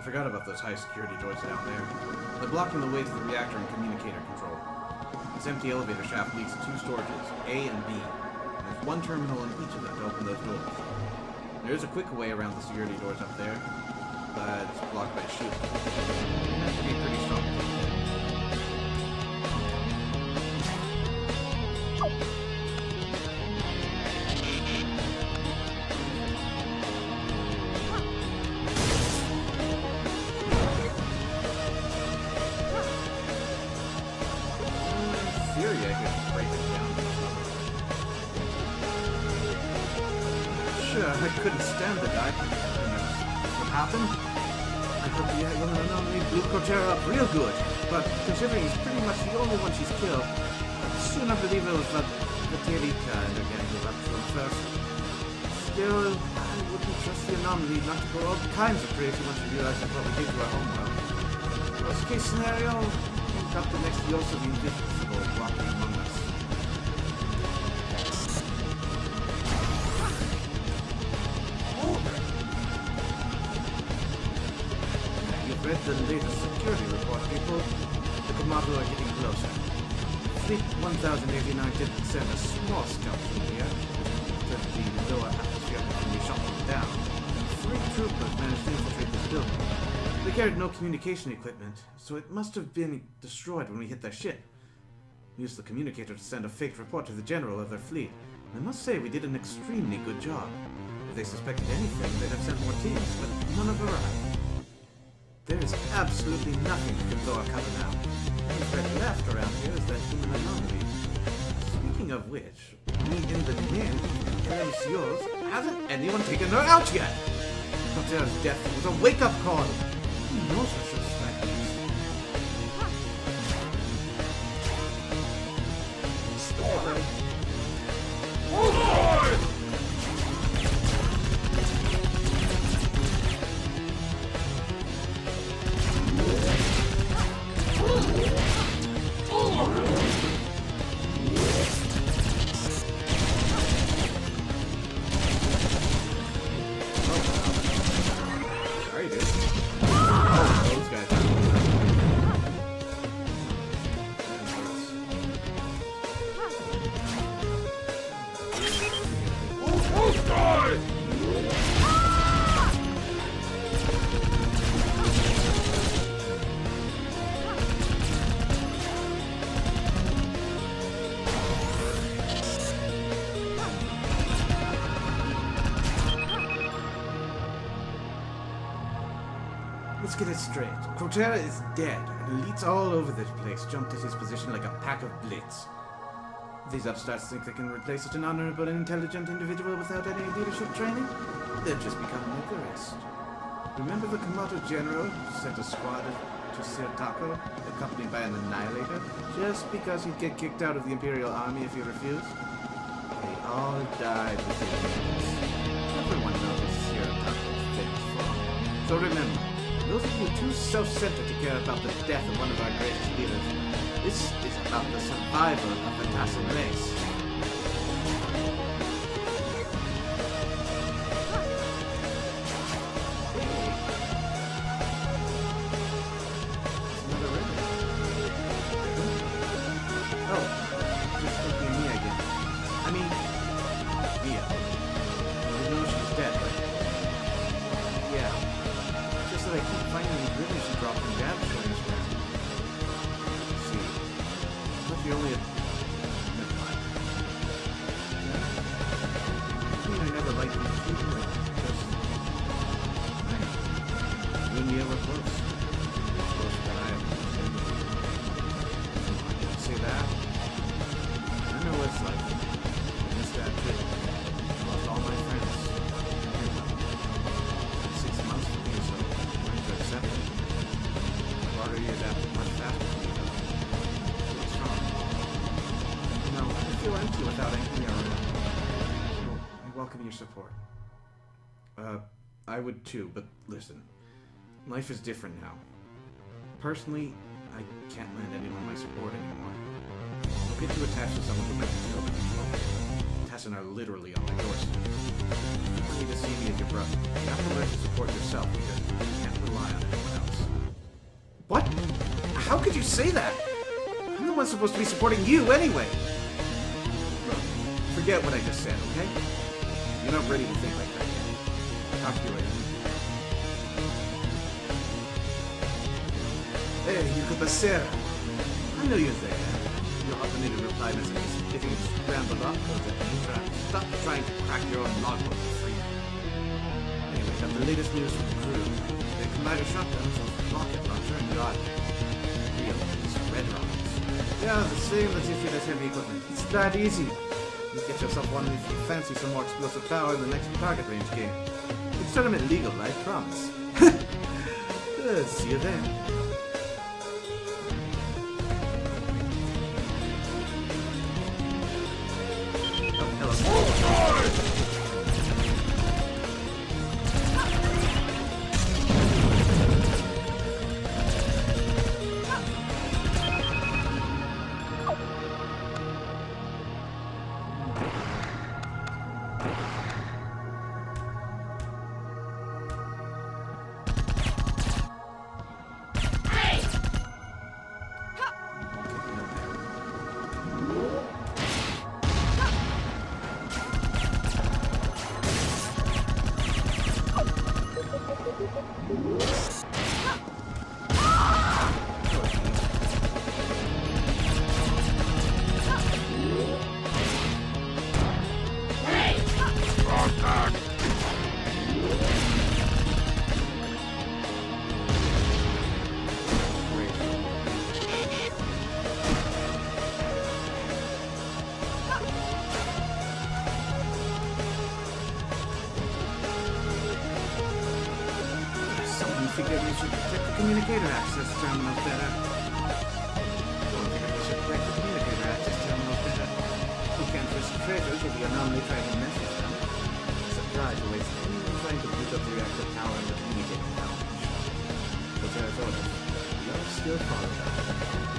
Forgot about those high security doors down there. They're blocking the way to the reactor and communicator control. This empty elevator shaft leads to 2 storages, A and B. And there's one terminal in each of them to open those doors. There is a quick way around the security doors up there, but it's blocked by a chute. You have to be pretty strong. I couldn't stand the guy. What happened? I thought the woman anomaly blew Cortera up real good, but considering he's pretty much the only one she's killed, I'd sooner believe it was the Terika and her gang who got to him first. Still, I wouldn't trust the anomaly not to go all kinds of crazy once you realize what we did to our homeworld. Worst case scenario, we've got the next use of the invisible walking among us. Read the latest security report, people. The Kamato are getting closer. Fleet 1089 did send a small scout team here to the lower atmosphere before we shot them down. 3 troopers managed to infiltrate this building. They carried no communication equipment, so it must have been destroyed when we hit their ship. We used the communicator to send a faked report to the general of their fleet. And I must say we did an extremely good job. If they suspected anything, they'd have sent more teams, but none have arrived. There is absolutely nothing that can blow our cover now. The threat left around here is that human anomaly. Speaking of which, we in the name of yours, hasn't anyone taken her out yet? Cortera's death was a wake-up call. Who knows what she'll strike us? Let's get it straight. Crotera is dead, and elites all over this place jumped at his position like a pack of blitz. These upstarts think they can replace such an honorable and intelligent individual without any leadership training? They'll just become like the rest. Remember the Komodo general who sent a squad to Sirtaco, accompanied by an annihilator, just because he'd get kicked out of the Imperial Army if he refused? They all died within minutes. Everyone knows what Sirtaco is famous for. So remember, those of you too self-centered to care about the death of one of our greatest leaders, this is about the survival of the Tassan race. Your support. I would too, but listen. Life is different now. Personally, I can't lend anyone my support anymore. Don't get too attached to someone who might be killed anymore. Tassan are literally on my doorstep. You need to see me as your brother. You have to learn to support yourself because you can't rely on anyone else. What? How could you say that? I'm the one supposed to be supporting you anyway! Look, forget what I just said, okay? You're not ready to think like that yet. Talk to you later. Hey, Yuka. I know you're there. Your automated reply messages getting scrambled up so that you stop trying to crack your own logbook for free. Anyway, got the latest news from the crew. They combined shotguns with rocket launcher and got real red rockets. Yeah, the same that's issued as heavy equipment. It's that easy. You get yourself one if you fancy some more explosive power in the next target range game. It's tournament legal, I promise. See you then. Oh, hello. figured we should check the communicator access terminals better. We can't risk traitors if the anomaly tries to mess with them. Surprise awaits anyone trying to boot up the reactor tower and the communicator tower. But there's orders. You're still following.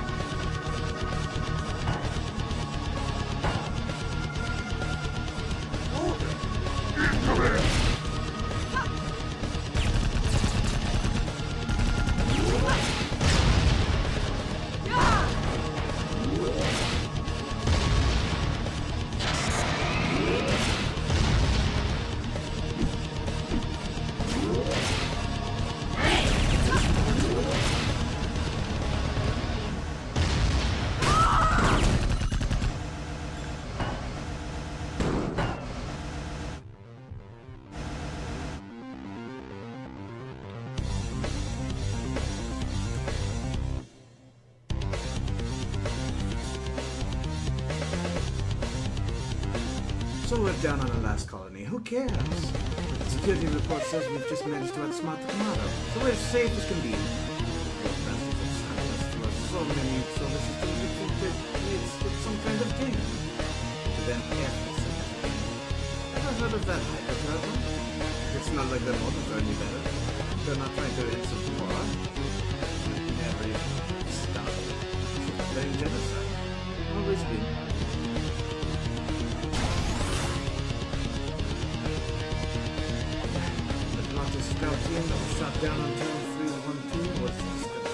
So we're down on the last colony. Who cares? The security report says we've just managed to outsmart the Commando, so we're as safe as can be. Those bastards have signed us through so many services that we think that it's some kind of game. To them, everything is a game. Ever heard of that hyper-terror? It's not like their motives are any better. They're not trying to end some war. Never even started. Playing genocide. Always been. The scout team that was shot down on Channel 312 was discovered.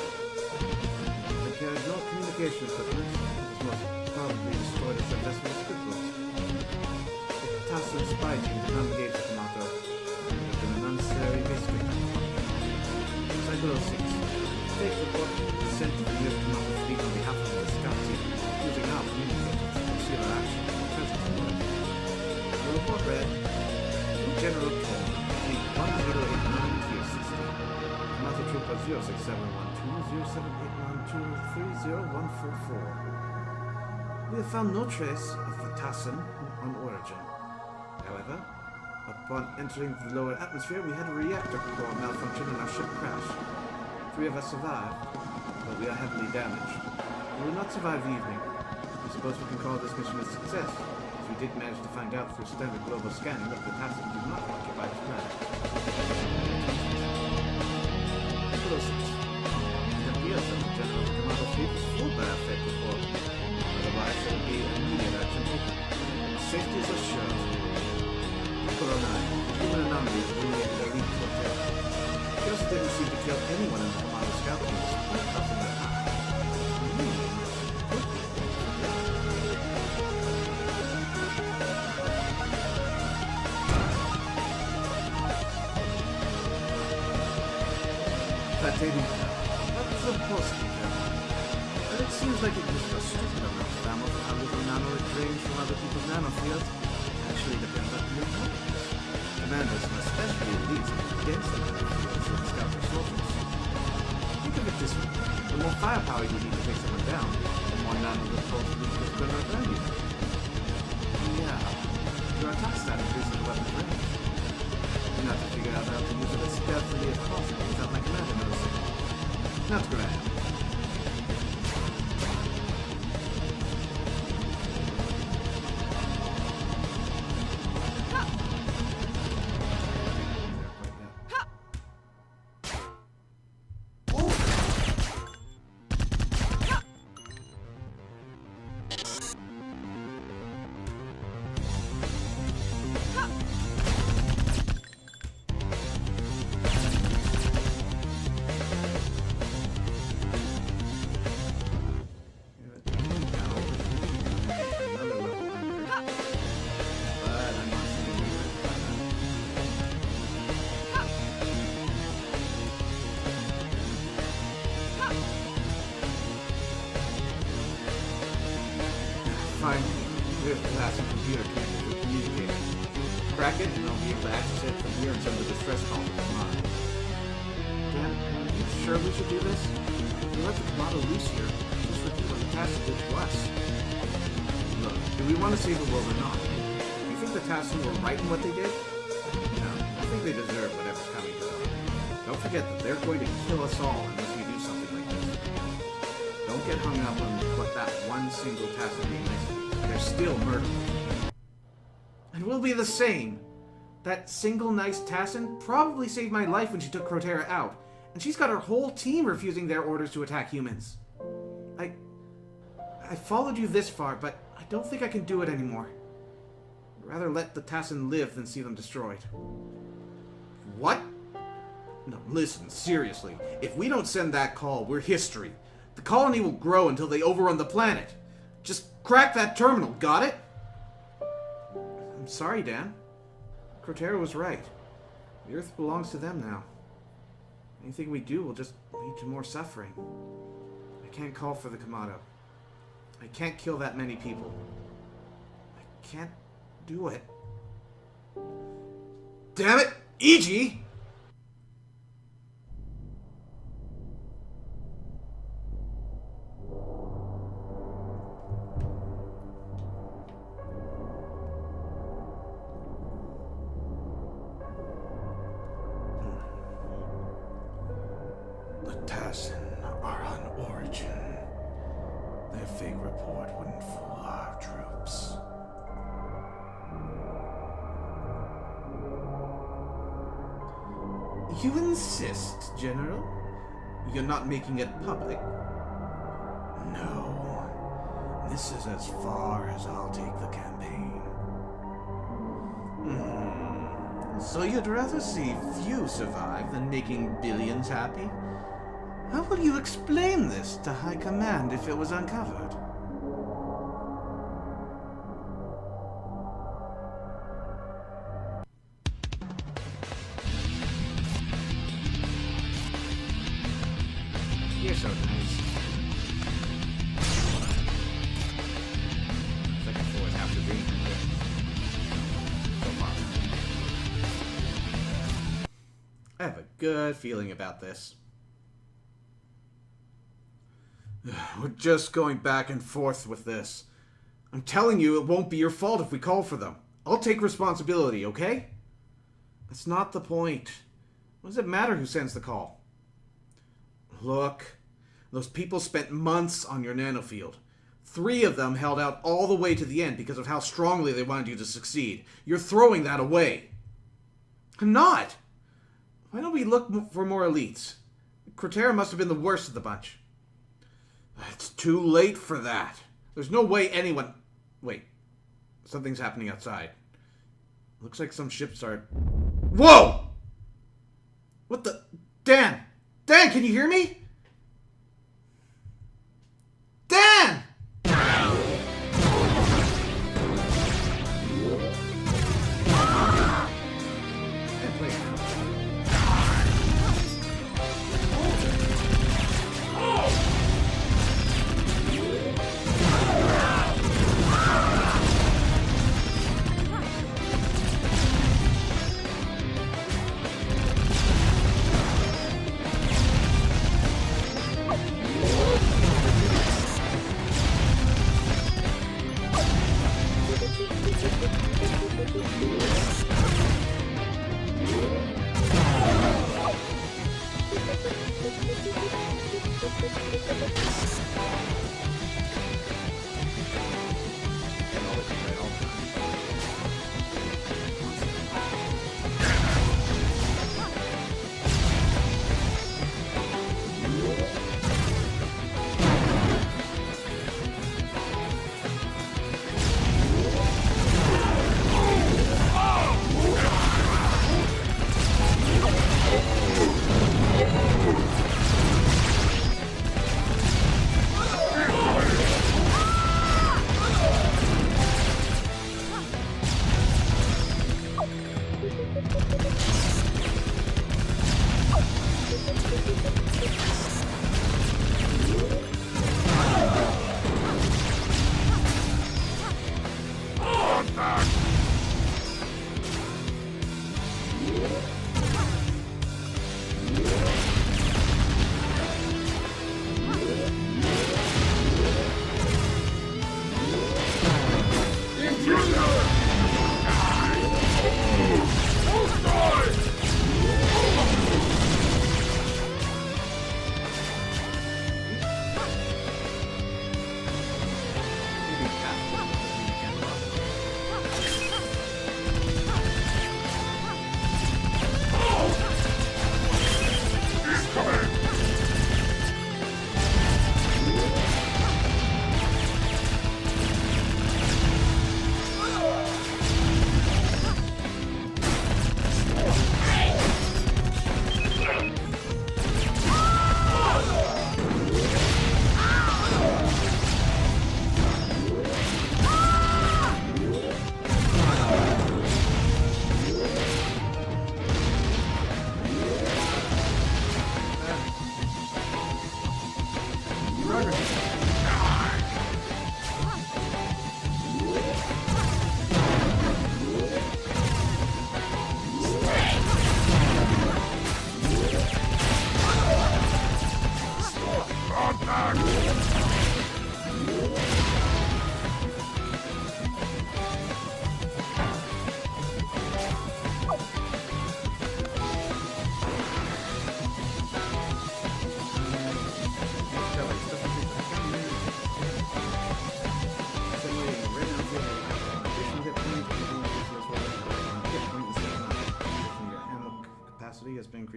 They carried no communication equipment. It was most probably destroyed as their vessel was crippled. The Tassin spy team did not engage the Commando. It would have been an unnecessary mistake. Cycle 06. Take report sent to the U.S. Commando fleet on behalf of the scout team, using our communicators to conceal our actions from presence of Earth. The report read, General Paul. 1089 Tier 16. Commando Trooper 06712-07812-30144. We have found no trace of the Tassin on origin. However, upon entering the lower atmosphere, we had a reactor core malfunction and our ship crashed. 3 of us survived, but we are heavily damaged. We will not survive the evening. I suppose we can call this mission a success. We did manage to find out through standard global scanning that the Tassin do not occupy this planet. It appears that the General of the Commando fleet was fooled by our fake report. Otherwise, there would be immediate action taken. Safety is assured. Piccolo 9, human anomalies eliminated elite Cortez. He also didn't seem to kill anyone in the Commando scout team despite crossing their path. That's a postal but it seems like it was a stupid amount of ammo for how little nano it drains from other people's nanofields. It actually depends on the intelligence. Commanders, and especially elites, have dense nanofields that scout for soldiers. Think of it this way. The more firepower you need to take someone down, the more nano reports you need to put around you. Yeah, your attack stat increases the weapon's range. You have to figure out how to use it as stealthily as possible without my commander noticing. Not grand. Finally, we have the Tassin computer connected to the communicator. Crack it, and I'll be able to access it from here and send the distress call to the Command. Dan, are you sure we should do this? If we let the Commando loose here, just repeat what the Tassin did to us. Look, do we want to save the world or not? Do you think the Tassin were right in what they did? No, I think they deserve whatever's coming to them. Don't forget that they're going to kill us all unless we do something like this. Don't get hung up on what that one single Tassin being nice to you. They're still murderers. And we'll be the same. That single nice Tassin probably saved my life when she took Crotera out, and she's got her whole team refusing their orders to attack humans. I followed you this far, but I don't think I can do it anymore. I'd rather let the Tassin live than see them destroyed. What? No, listen, seriously. If we don't send that call, we're history. The colony will grow until they overrun the planet. Just crack that terminal, got it? I'm sorry, Dan. Crotera was right. The Earth belongs to them now. Anything we do will just lead to more suffering. I can't call for the Commando. I can't kill that many people. I can't do it. Damn it! E.G.! fake report wouldn't fool our troops. You insist, General? You're not making it public? No. This is as far as I'll take the campaign. So you'd rather see few survive than making billions happy? How will you explain this to High Command if it was uncovered? You're so nice. Second floor is half the dream. So far. I have a good feeling about this. We're just going back and forth with this. I'm telling you, it won't be your fault if we call for them. I'll take responsibility, okay? That's not the point. What does it matter who sends the call? Look, those people spent months on your nanofield. 3 of them held out all the way to the end because of how strongly they wanted you to succeed. You're throwing that away. I'm not! Why don't we look for more elites? Cratera must have been the worst of the bunch. It's too late for that. There's no way anyone... Wait. Something's happening outside. Looks like some ships are... Whoa! What the... Dan! Dan, can you hear me? Dan!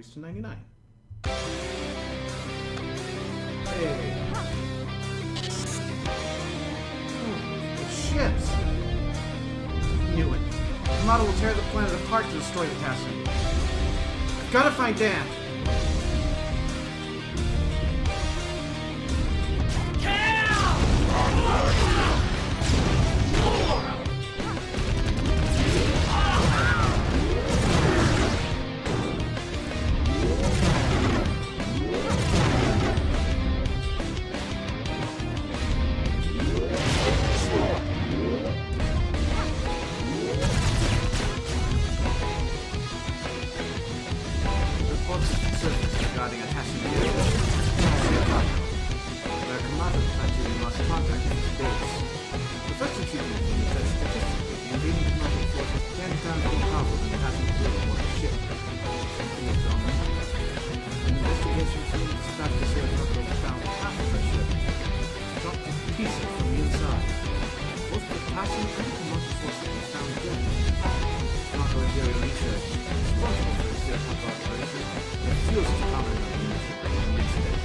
increased to 99. Hey. Oh, shit! Knew it. The model will tear the planet apart to destroy the Tassin. I've gotta find Dan! Regarding a Tassin vehicle. Where Commander Platinum lost contact with his base. The first achievement is that statistically, the invading Commander force is 10 times more powerful than the Tassin crew aboard the ship. An investigation team dispatched to Sailor Buckle found half of the ship dropped to pieces from the inside. Both the Tassin and Commander forces were found dead. Marco Imperial Research, responsible for the Sailor Buckle operation, refused to comment on the incident.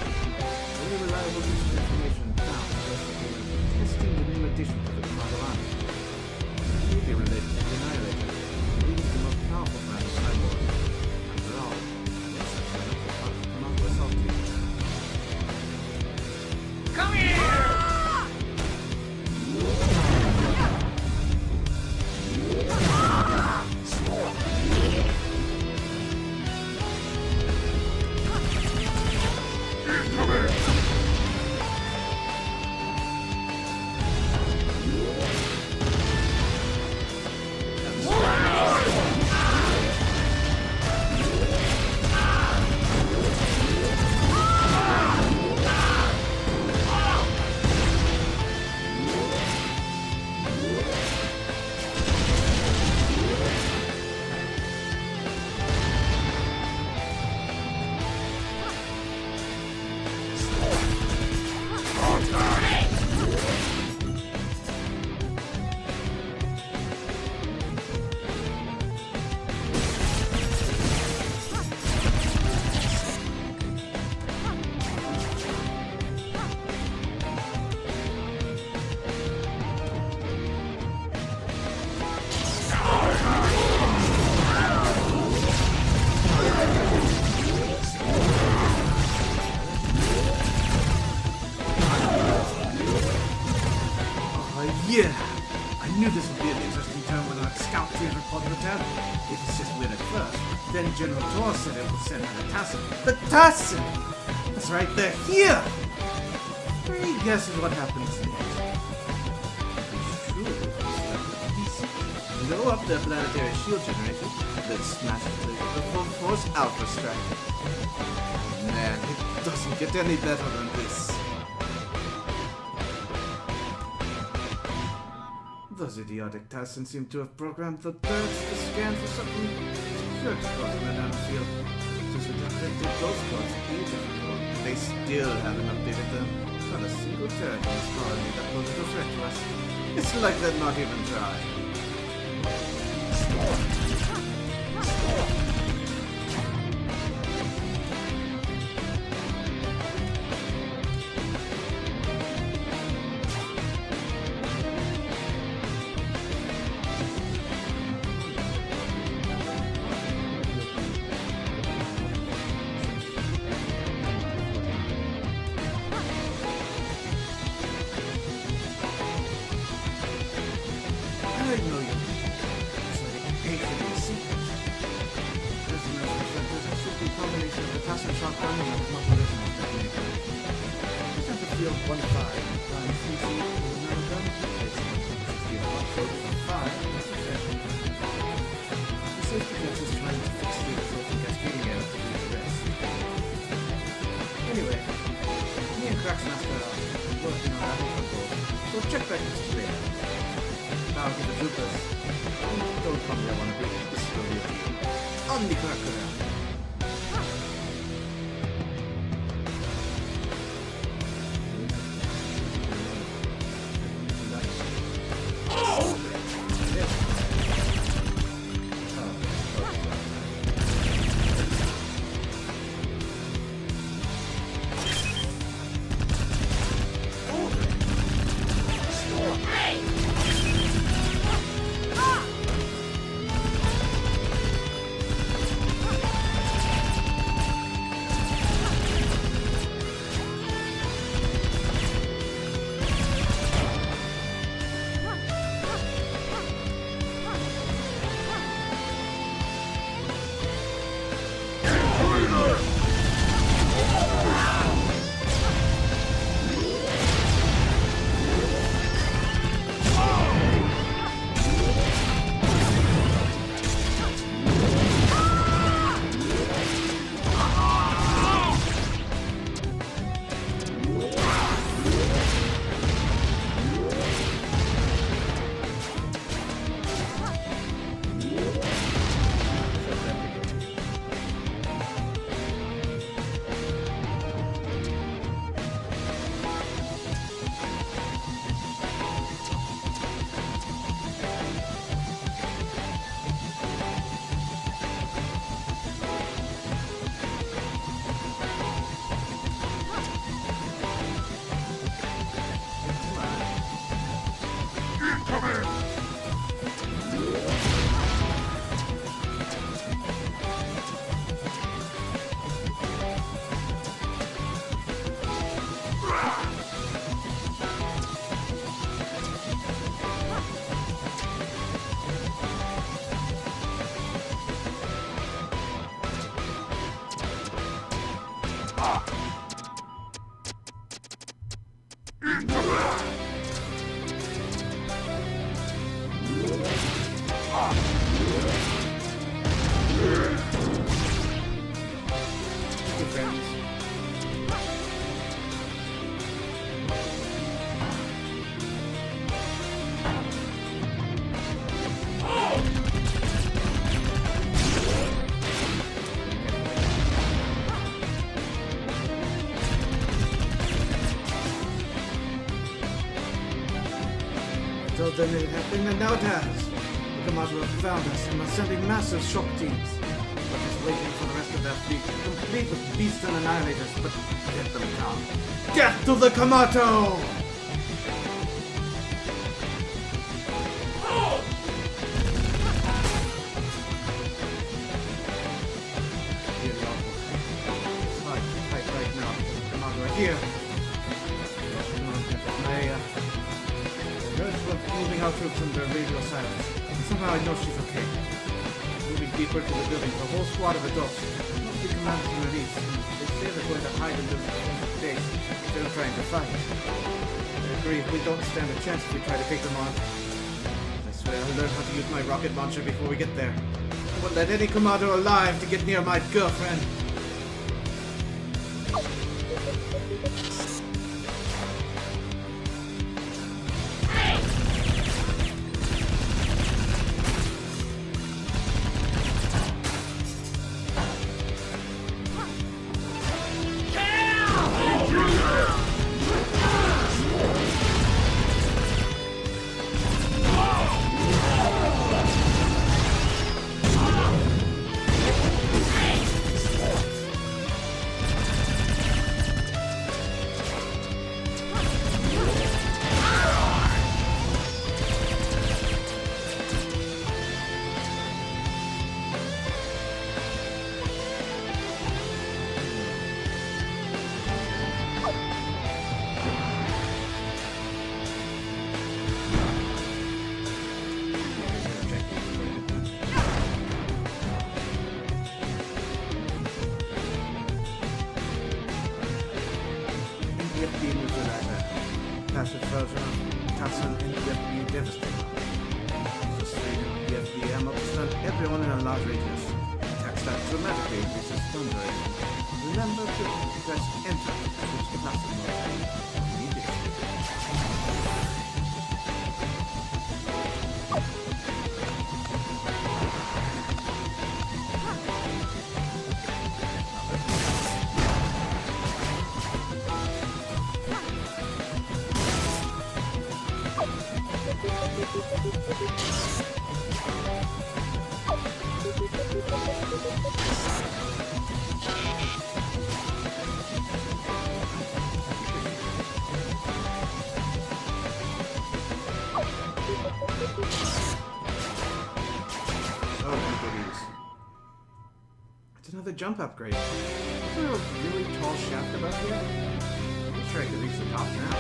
Only reliable pieces of information found suggests that they were testing the new addition to the Commando Army. It may be related to the Annihilator, leading to the most powerful brand of cyborg. After all, this is the part of the Commando Assault Team. Come here! Yeah! I knew this would be an interesting turn when our scout team reported the town. It was just weird at first. Then General Tor said it would send the Tassin. The Tassin! That's right, they're here! Three guesses what happens next. Blow up their planetary shield generator, then smash it with the full force Alpha Strike. Man, it doesn't get any better than this. Those idiotic Tassin seem to have programmed the birds to scan for something security codes in the nanofield. Since we detected those codes ages ago, they still haven't updated them. Not a single turret in this colony that poses a threat to us. It's like they're not even trying. I know you. It's like a patron secret. Prisoners reflectors are simply a combination of the Tassin shotgun and the multi-resonance technique. Present the field 1-5, applying CC to the nanogun, placing the field code for 5 as a set. The safety judge is trying to fix the resulting cascading error to do the rest. Anyway, me and Cracksmaster are working on that control, so check back this later. Now to the troopers. Don't come here, wannabe. This is gonna be a only cracker. Then it happened, and now it has. The Komodo have found us and are sending massive shock teams. We're just waiting for the rest of their fleet, complete with beasts and annihilators, but get them down. Death to the Komodo! Fight right now. The Komodo are here. Moving our troops under radio silence. And somehow I know she's okay. Moving deeper to the building, a whole squad of adults, mostly commanders and elites. They say they're going to hide in the base instead of trying to fight. I agree, we don't stand a chance if we try to take them on. I swear I'll learn how to use my rocket launcher before we get there. I won't let any Komodo alive to get near my girlfriend. Pacifist Castle in DFB devastated. Jesus DFB ammo to stun everyone in a large radius. Attacks that dramatically increases stun duration. Remember to press enter to switch classic mode immediately. Another jump upgrade. Is there a really tall shaft above here? I'm sure I could reach the top now.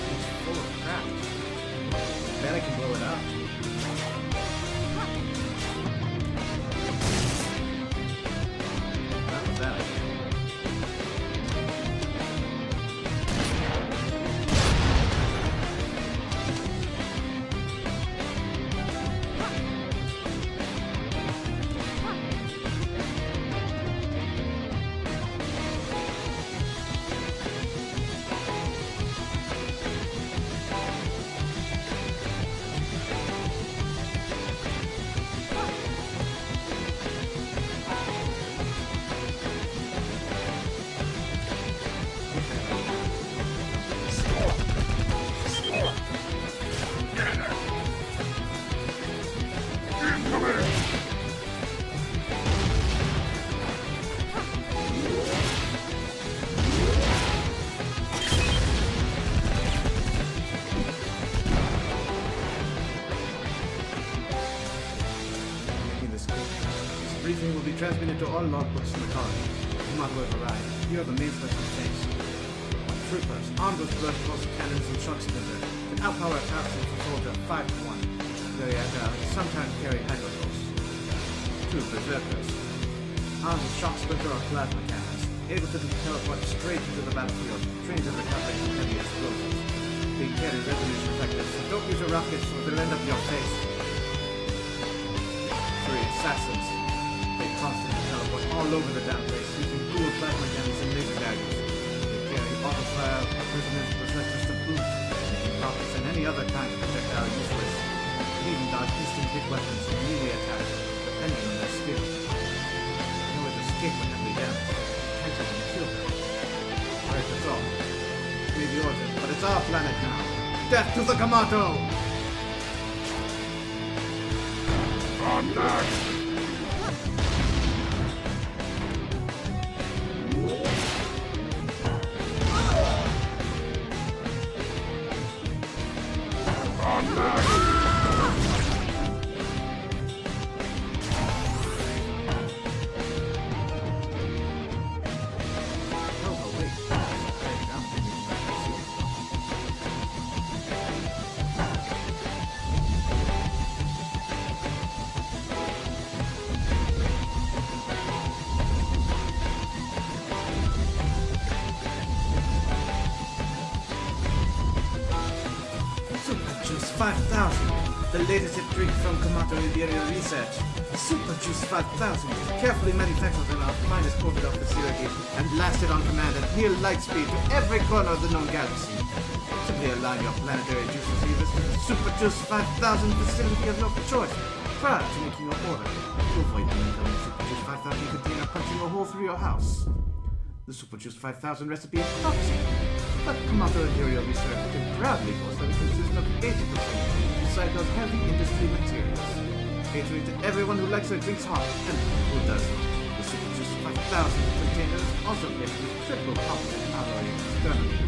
It's full of crap. I bet I can blow it up. That was that idea. Briefing will be transmitted to all logbooks in the colony. Do not have arrived. Here are the main threats we face. Troopers, armed with blood-close cannons and shock splitter, can outpower a task force soldier 5 to 1. There agile and sometimes carry hyperdose. 2 berserkers. Armed with shock splinter or plasma cannons, able to teleport straight into the battlefield, trained to recover from heavy explosives. They carry resonance effectors, so don't use your rockets or they'll end up your face. 3 assassins. They constantly teleport all over the damn place, using dual plasma cannons and laser daggers. They carry auto-fire, resonance reflectors to boot, making rockets and any other kind of projectile useless. They even dodge instant hit weapons and melee attacks, depending on their skill. They always escape when heavily damaged. You can't even kill them. Alright, that's all. Maybe yours, but it's our planet now. Death to the Kamato! Contact! Juice 5000, the latest hit drink from Kamato Imperial Research. Super Juice 5000 is carefully manufactured in our finest orbital facility and blasted on command at near light speed to every corner of the known galaxy. Simply align your planetary juice receivers to the Super Juice 5000 facility of your choice prior to making your order to avoid the incoming Super Juice 5000 container punching a hole through your house. The Super Juice 5000 recipe is toxic, but Kamato Imperial Research can proudly boast that it consists of 80% recycled heavy industry materials, catering to everyone who likes their drinks hot and who doesn't. The Super Juice 5000 container is also made with triple composite alloy externally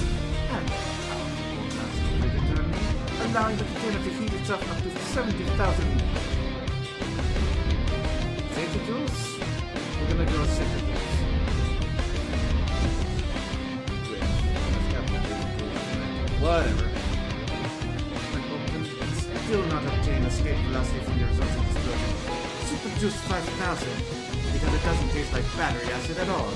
and powerful glass internally, allowing the container to heat itself up to 70,000 centijoules. We're gonna go centijoules. Whatever. When opened, still not obtain escape velocity from the resulting explosion. Super Juice 5000, because it doesn't taste like battery acid at all.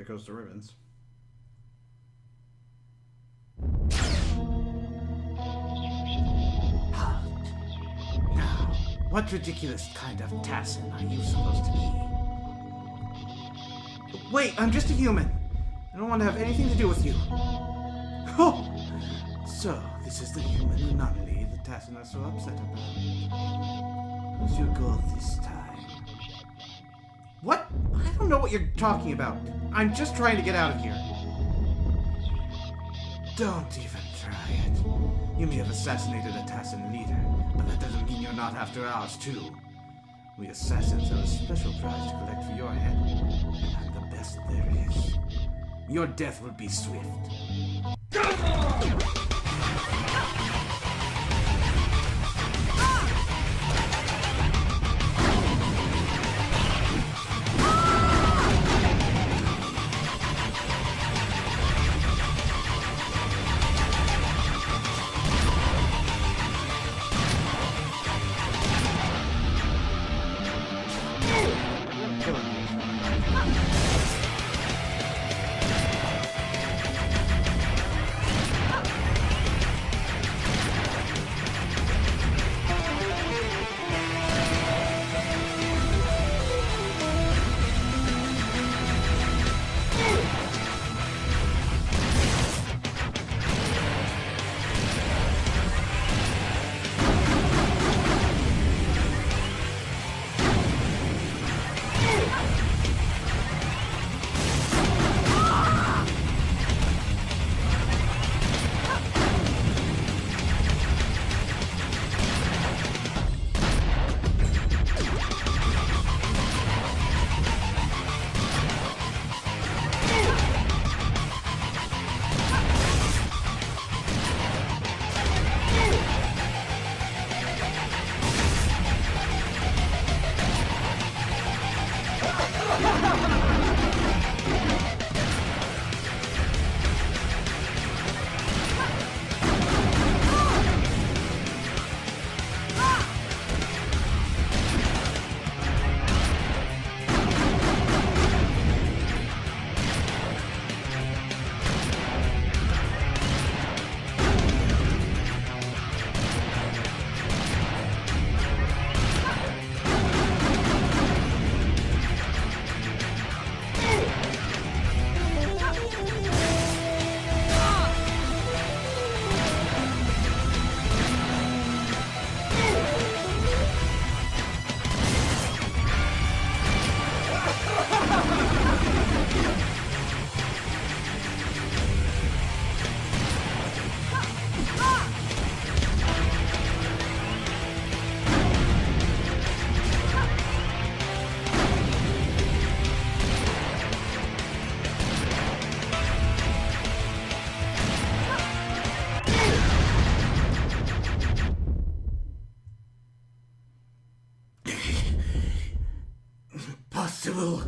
Goes the ribbons. Now, what ridiculous kind of Tassin are you supposed to be? Wait, I'm just a human. I don't want to have anything to do with you. Oh, so this is the human anomaly the Tassin are so upset about. What's your goal this time? What? I don't know what you're talking about. I'm just trying to get out of here. Don't even try it. You may have assassinated a Tassin leader, but that doesn't mean you're not after ours, too. We assassins have a special prize to collect for your head, and I'm the best there is. Your death will be swift. Impossible!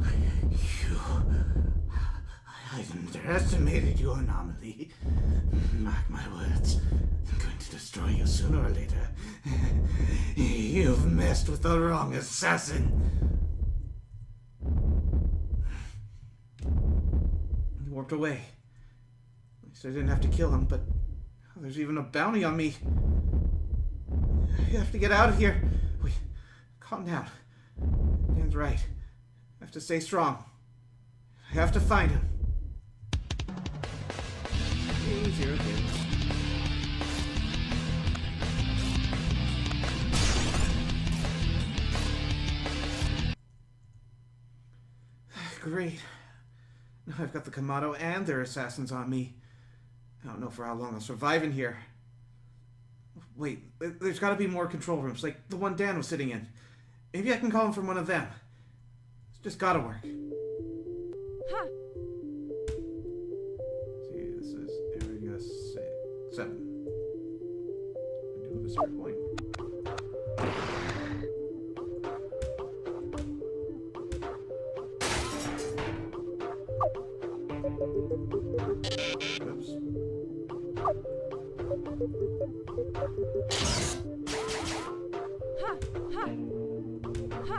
I underestimated your anomaly. Mark my words. I'm going to destroy you sooner or later. You've messed with the wrong assassin. He warped away. At least I didn't have to kill him, but there's even a bounty on me. You have to get out of here. Wait, calm down. Dan's right. I have to stay strong. I have to find him. Easier again. Great. Now I've got the Kamado and their assassins on me. I don't know for how long I'll survive in here. Wait, there's got to be more control rooms, like the one Dan was sitting in. Maybe I can call him from one of them. It's just gotta work. Huh. See, this is area 7. I do have a spare point. Oops. Ha! Ha! Ha!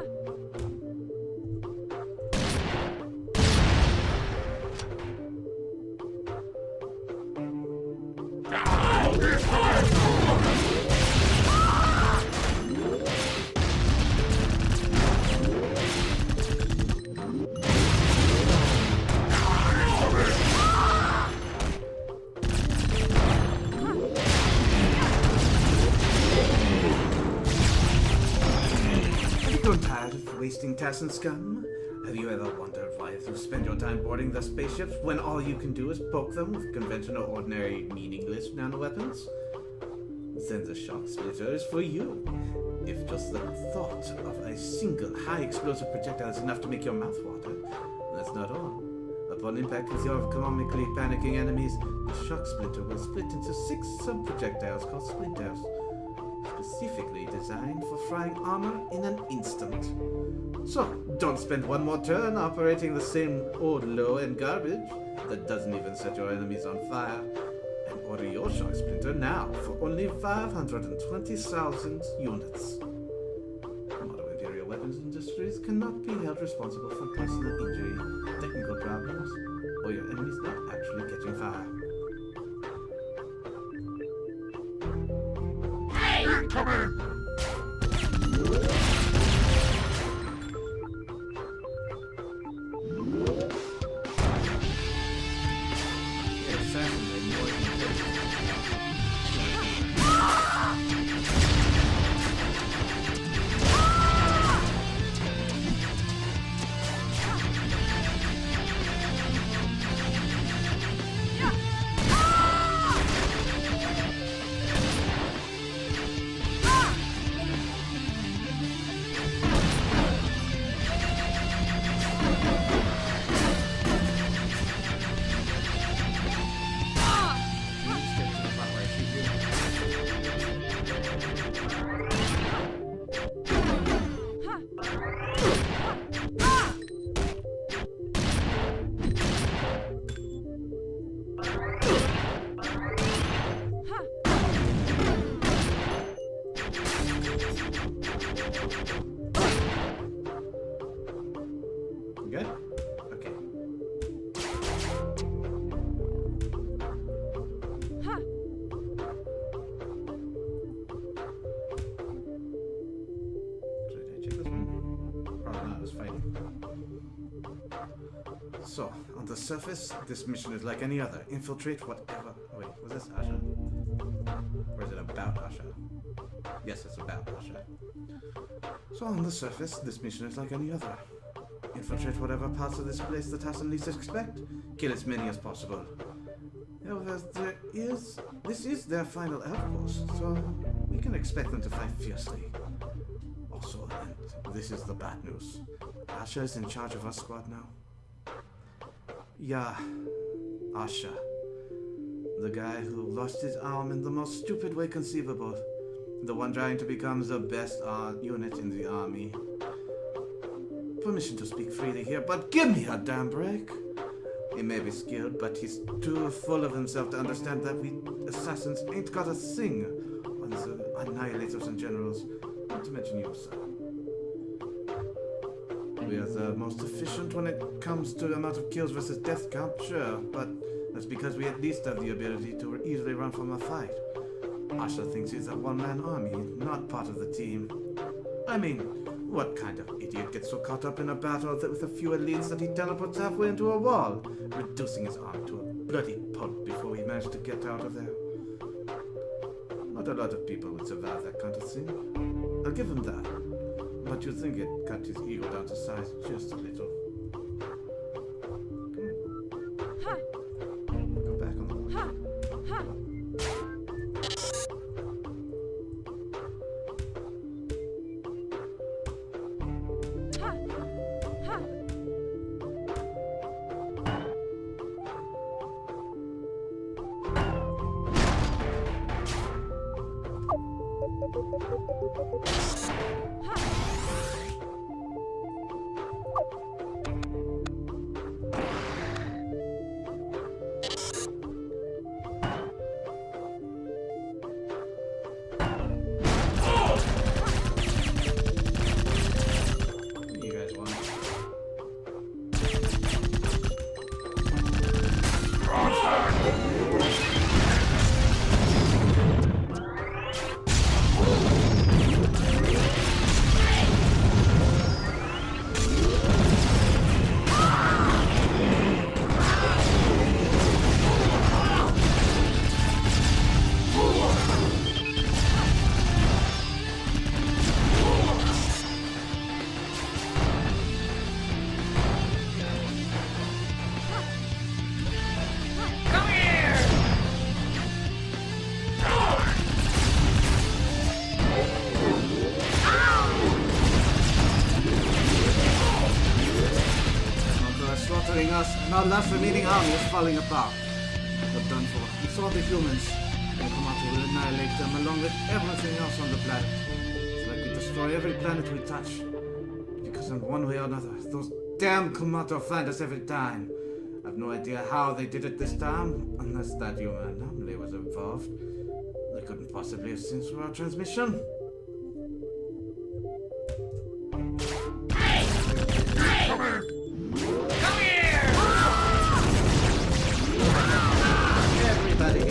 Tired of wasting Tassan scum? Have you ever wondered why you spend your time boarding the spaceships when all you can do is poke them with conventional, ordinary, meaningless nanoweapons? Then the shock splitter is for you. If just the thought of a single high explosive projectile is enough to make your mouth water, that's not all. Upon impact with your economically panicking enemies, the shock splitter will split into 6 sub-projectiles called splinters, specifically designed for frying armor in an instant. So, don't spend one more turn operating the same old low-end garbage that doesn't even set your enemies on fire, and order your shock splinter now for only 520,000 units. Modern Imperial Weapons Industries cannot be held responsible for personal injury, technical problems, or your enemies not actually catching fire. Incoming! Good? Okay. Ha! Did I check this one? Probably not, I was fighting. So, on the surface, this mission is like any other. Infiltrate whatever... Wait, was this Asha? Or is it about Asha? Yes, it's about Asha. So on the surface, this mission is like any other. Infiltrate whatever parts of this place the Tassan least expect. Kill as many as possible. However, this is their final outpost, so we can expect them to fight fiercely. Also, and this is the bad news. Asha is in charge of our squad now. Yeah, Asha. The guy who lost his arm in the most stupid way conceivable. The one trying to become the best unit in the army. permission to speak freely here, but give me a damn break. He may be skilled, but he's too full of himself to understand that we assassins ain't got a thing on the annihilators and generals, not to mention you, sir. We are the most efficient when it comes to the amount of kills versus death count, sure, but that's because we at least have the ability to easily run from a fight. Asha thinks he's a one-man army, not part of the team. I mean, what kind of idiot gets so caught up in a battle with a few elites that he teleports halfway into a wall, reducing his arm to a bloody pulp before he managed to get out of there? Not a lot of people would survive that kind of thing. I'll give him that. But you'd think it cut his ego down to size just a little. Ha! Go back on the line. Ha! Ha! Ha! Ha! You guys won. Come here! They are slaughtering us, and our last remaining army is falling apart. We're done for. We saw the humans. And Komato will annihilate them along with everything else on the planet. It's like we destroy every planet we touch. Because in one way or another, those damn Komato find us every time. I've no idea how they did it this time, unless that human anomaly was involved. They couldn't possibly have seen through our transmission. Come here! Come here! Everybody.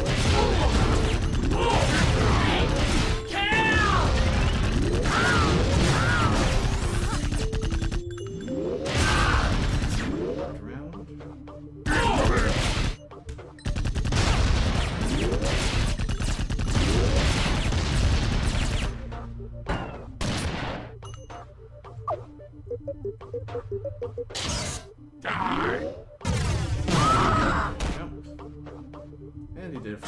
Die! Yep. And he did it for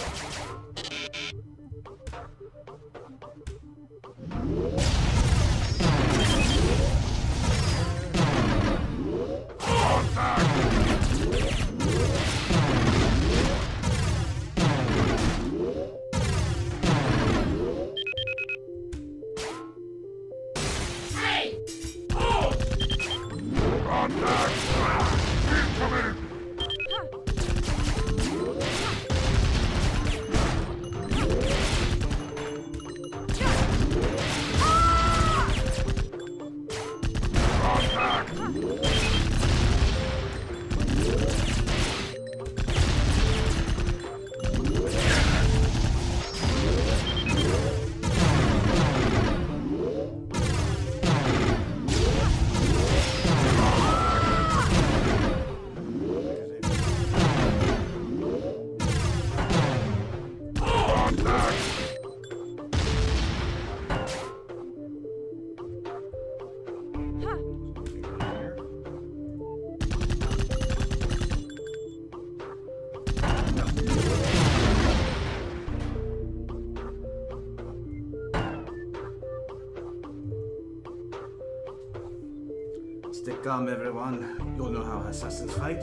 Stay calm, everyone. You'll know how assassins fight.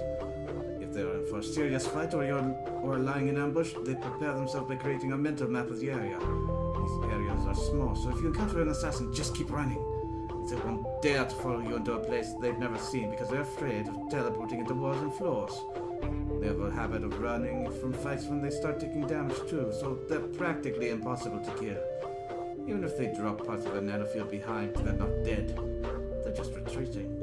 If they are in for a serious fight or lying in ambush, they prepare themselves by creating a mental map of the area. These areas are small, so if you encounter an assassin, just keep running. They won't dare to follow you into a place they've never seen because they're afraid of teleporting into walls and floors. They have a habit of running from fights when they start taking damage too, so they're practically impossible to kill. Even if they drop parts of the nanofield behind, they're not dead. They're just retreating.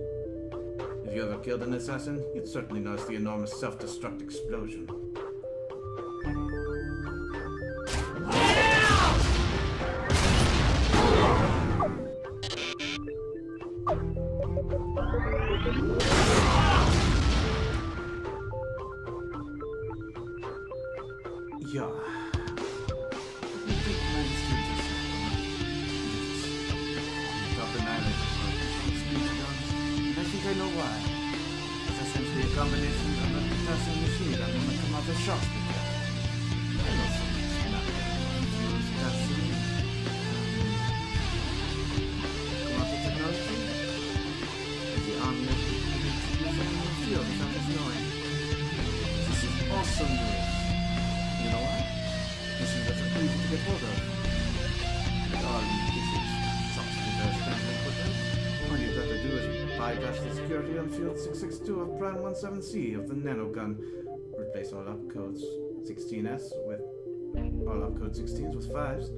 If you ever killed an assassin, you'd certainly notice the enormous self-destruct explosion. Yeah. I think I know why. It's essentially a combination of a potassium machine gun and a Kamado shock speaker. I know something's not potassium. Kamado technology? The army of people who use it in the field without us knowing. This is awesome news. You know why? Machine guns are easy to get hold of. All this is something that's standing equipment. All you've got to do is bypass the security on field 662 of Prime 17C of the nanogun. Replace all opcodes 16S with all opcode 16s with 5s,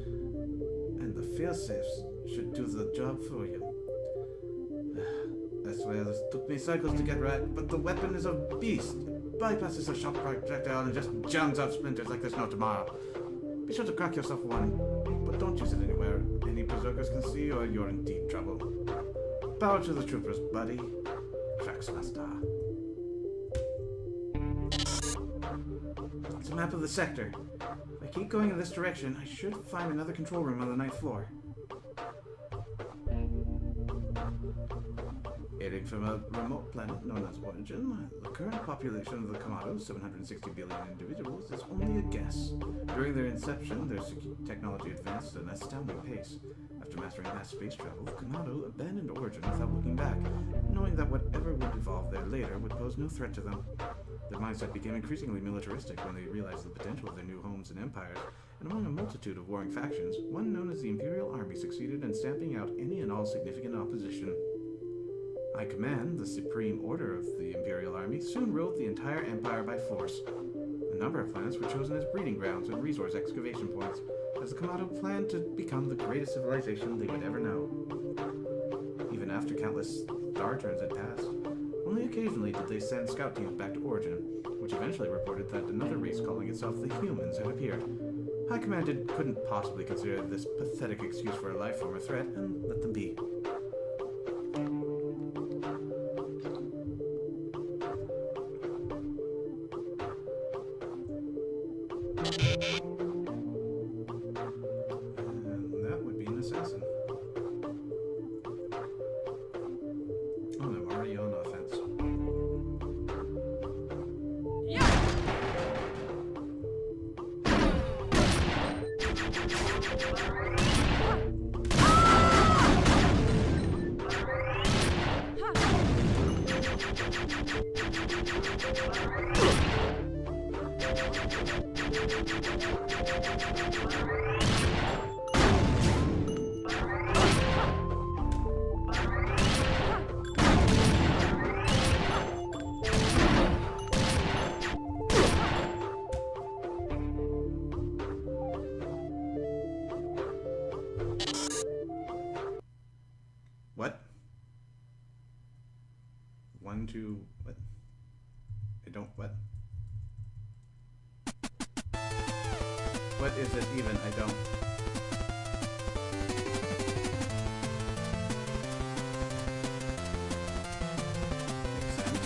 and the failsafes should do the job for you. I swear this took me cycles to get right, but the weapon is a beast. Bypasses a shock projectile and just jams out splinters like there's no tomorrow. Be sure to crack yourself one, but don't use it anywhere any berserkers can see or you're in deep trouble. Power to the troopers, buddy. Tracksmaster. It's a map of the sector. If I keep going in this direction, I should find another control room on the 9th floor. Hailing from a remote planet known as Origin, the current population of the Kamado, 760 billion individuals, is only a guess. During their inception, their technology advanced at an astounding pace. After mastering mass space travel, Kamado abandoned Origin without looking back, knowing that whatever would evolve there later would pose no threat to them. Their mindset became increasingly militaristic when they realized the potential of their new homes and empires, and among a multitude of warring factions, one known as the Imperial Army succeeded in stamping out any and all significant opposition. High Command, the supreme order of the Imperial Army, soon ruled the entire empire by force. A number of planets were chosen as breeding grounds and resource excavation points, as the Kamado planned to become the greatest civilization they would ever know. Even after countless star turns had passed, only occasionally did they send scout teams back to Origin, which eventually reported that another race calling itself the Humans had appeared. High Command couldn't possibly consider this pathetic excuse for a life form a threat, and let them be. What? 1, 2, what? I don't, what? What is it even? I don't. Makes sense.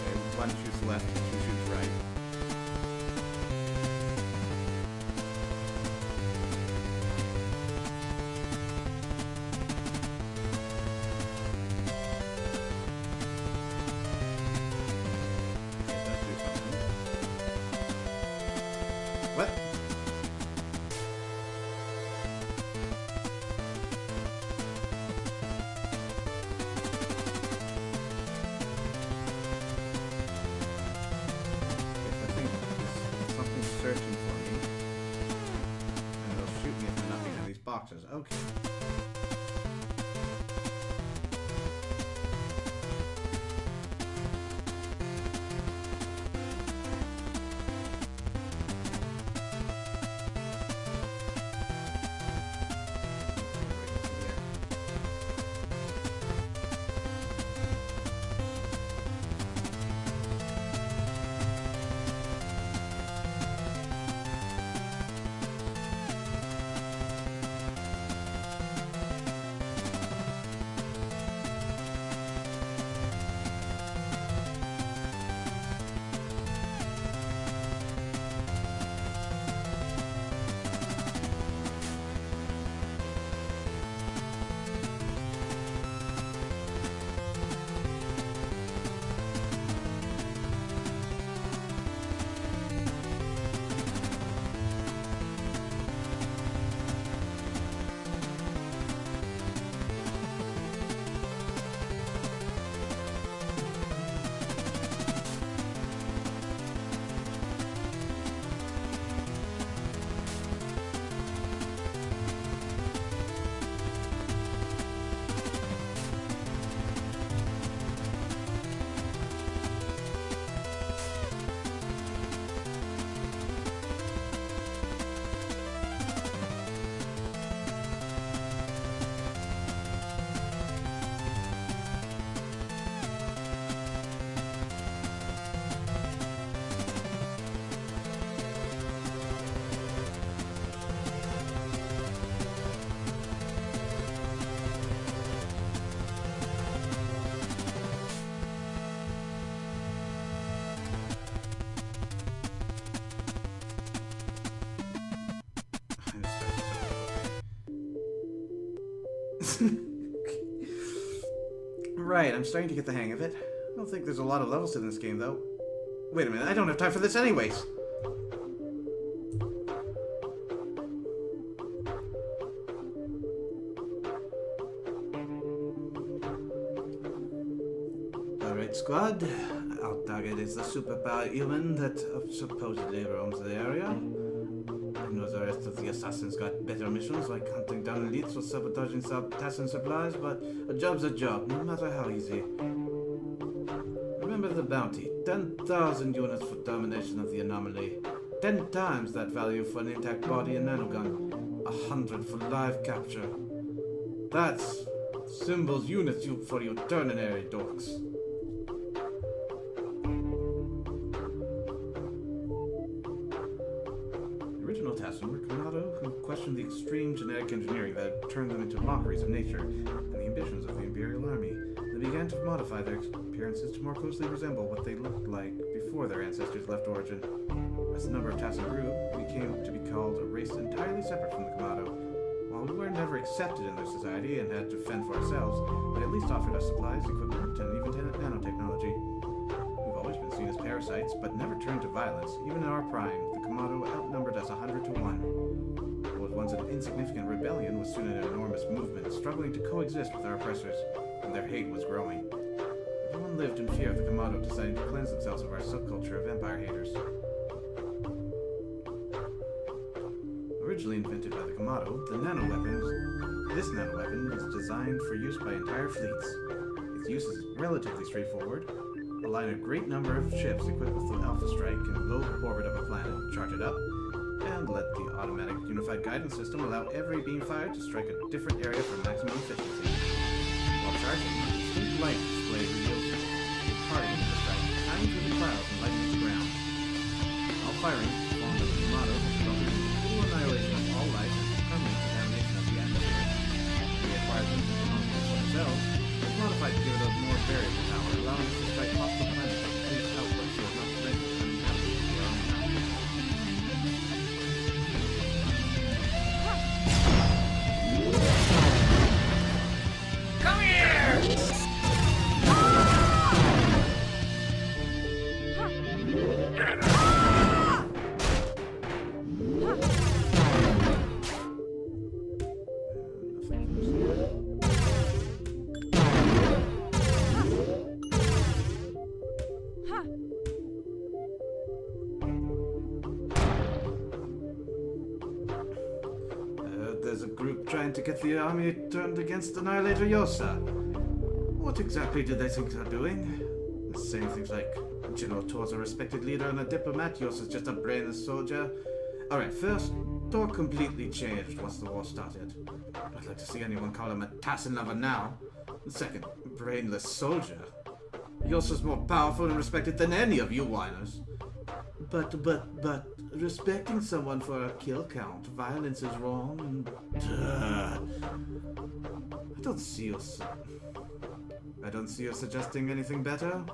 Okay, 1 shoots left, 2 shoots right. What? boxes. Okay. Right, I'm starting to get the hang of it. I don't think there's a lot of levels in this game, though. Wait a minute, I don't have time for this anyways! Alright, squad. Our target is the superpowered human that supposedly roams the area. I know the rest of the assassins got better missions, like hunting down elites or sabotaging Tassin supplies, but a job's a job, no matter how easy. Remember the bounty. 10,000 units for termination of the anomaly. 10 times that value for an intact body and nanogun. 100 for live capture. That's symbols units for you ternary dorks. Were Kamado, who questioned the extreme genetic engineering that turned them into mockeries of nature and the ambitions of the Imperial Army. They began to modify their appearances to more closely resemble what they looked like before their ancestors left Origin. As the number of Tassin grew, we came to be called a race entirely separate from the Kamado. While we were never accepted in their society and had to fend for ourselves, they at least offered us supplies, equipment, and even nanotechnology. We've always been seen as parasites, but never turned to violence, even in our prime. Kamado outnumbered us 100 to 1. What was once an insignificant rebellion was soon an enormous movement, struggling to coexist with our oppressors, and their hate was growing. Everyone lived in fear of the Kamado, deciding to cleanse themselves of our subculture of empire haters. Originally invented by the Kamado, this nanoweapon was designed for use by entire fleets. Its use is relatively straightforward. Align a great number of ships equipped with the Alpha Strike in the low orbit of a planet, charge it up, and let the automatic unified guidance system allow every beam fired to strike a different area for maximum efficiency. While charging, a distinct light display reveals the target of the strike, shining through the clouds and lighting the ground. All firing is performed by the Kamado, resulting in total annihilation of all life and permanent contamination of the atmosphere. We acquired them to molecules for ourselves, it's modified to give it a more variable power, allowing us to strike hostile planets with increased output so as not to render them inhabitable to our own time. Come here! Ha! Get out! there's a group trying to get the army turned against Annihilator Yosa. What exactly do they think they're doing? Saying things like, General Tor's a respected leader and a diplomat, Yosa's just a brainless soldier. Alright, first, Tor completely changed once the war started. I'd like to see anyone call him a Tassin lover now. Second, brainless soldier. Yosa's more powerful and respected than any of you whiners. But, respecting someone for a kill count, violence is wrong, and... I don't see you suggesting anything better.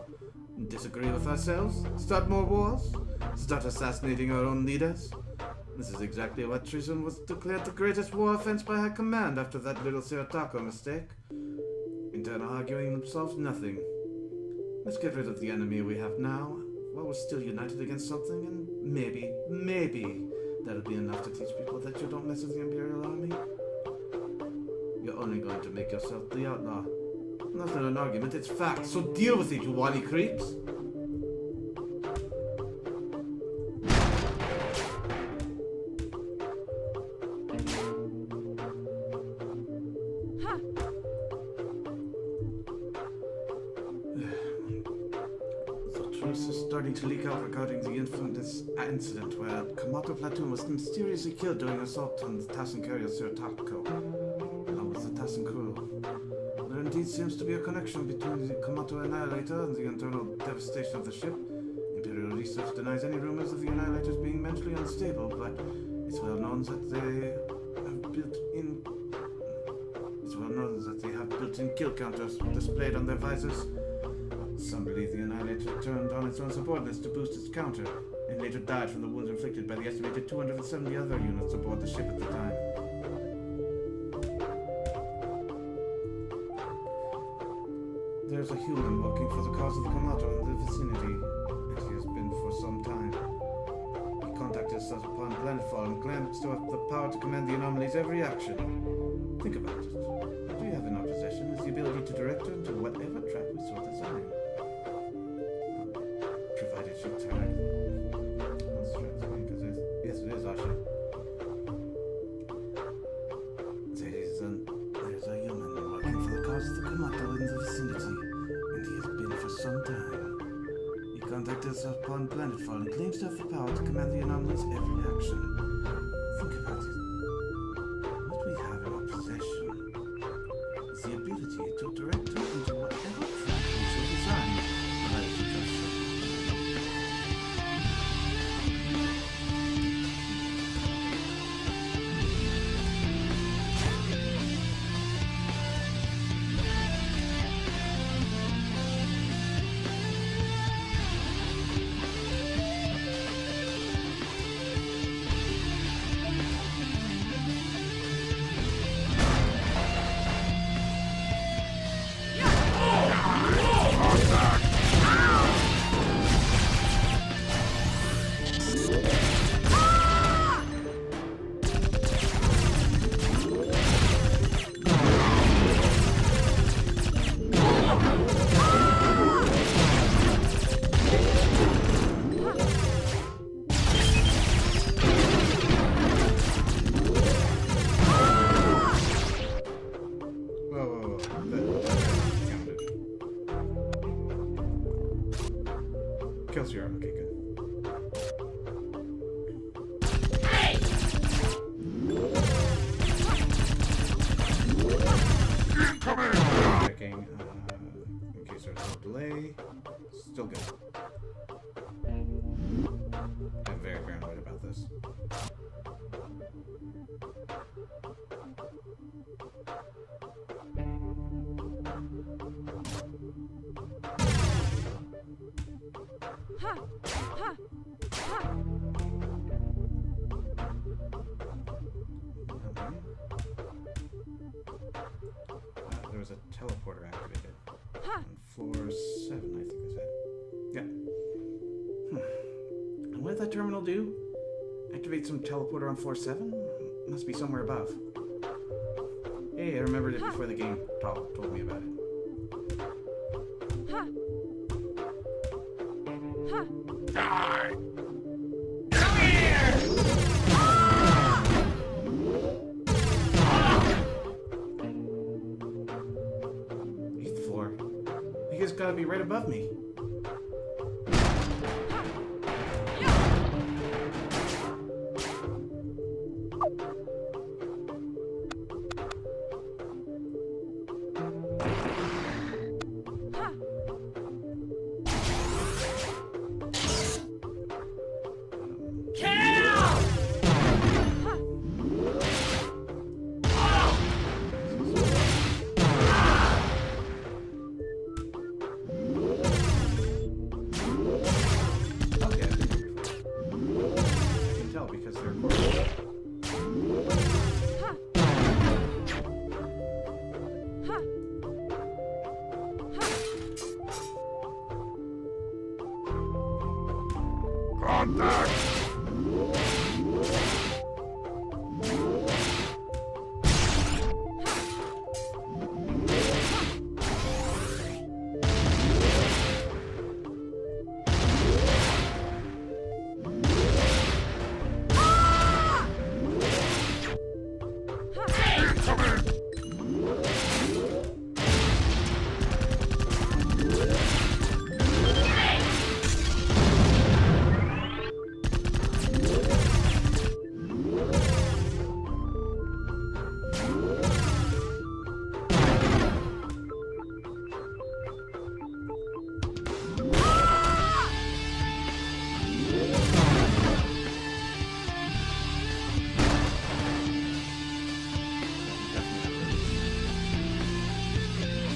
Disagree with ourselves? Start more wars? Start assassinating our own leaders? This is exactly what treason was declared the greatest war offense by High Command after that little Siratako mistake. Internal arguing solves nothing. Let's get rid of the enemy we have now, while we're still united against something, and maybe that'll be enough to teach people that you don't mess with the Imperial Army. You're only going to make yourself the outlaw. Not an argument, it's fact, so deal with it, you wily creeps! Is starting to leak out regarding the infamous incident where Kamato Platoon was mysteriously killed during assault on the Tassin carrier Siratako, along with the Tassin crew. There indeed seems to be a connection between the Kamato Annihilator and the internal devastation of the ship. Imperial research denies any rumors of the Annihilators being mentally unstable, but it's well known that they have built-in kill counters displayed on their visors. Some believe the Annihilator turned on its own subordinates to boost its counter, and later died from the wounds inflicted by the estimated 270 other units aboard the ship at the time. There's a human working for the cause of the Kamato in the vicinity, and he has been for some time. He contacted us upon planetfall and claims to have the power to command the anomaly's every action. Think about it. What we have in our possession is the ability to direct her into whatever trap we so design. Provided she tag. Let's try this one, because yes, it is Asha. There's a human working for the cause of the Kamato in the vicinity, and he has been for some time. He contacted us upon planetfall and claims to have the power to command the anomaly's every action. Think about it. What we have in our possession is the ability to direct her into whatever trap we so design, provided she trusts her. Kills your arm, okay, good. Checking, in case there's no delay. Still good. I'm very paranoid about this. Ha! Ha! Ha! There was a teleporter activated. Ha! On floor 7, I think they said. Yeah. And what did that terminal do? Activate some teleporter on floor 7? Must be somewhere above. Hey, I remembered it before the game told me about it. Ha! Ha! Die! Come here! gotta be right above me.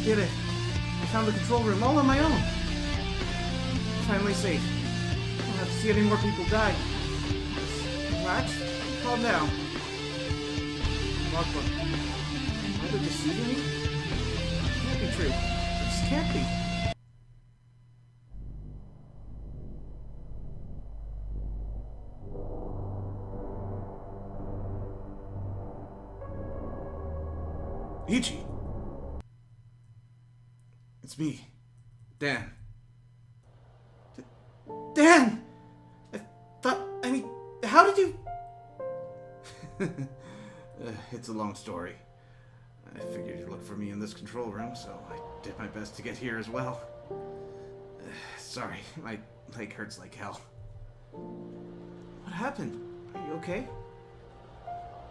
Did it. I found the control room all on my own. Finally safe. I don't have to see any more people die. Relax. Calm down. Logbook. Are they deceiving me? It can't be true. It just can't be. Ichi! It's me, Dan. Dan! How did you... It's a long story. I figured you'd look for me in this control room, so I did my best to get here as well. Sorry, my leg hurts like hell. What happened? Are you okay?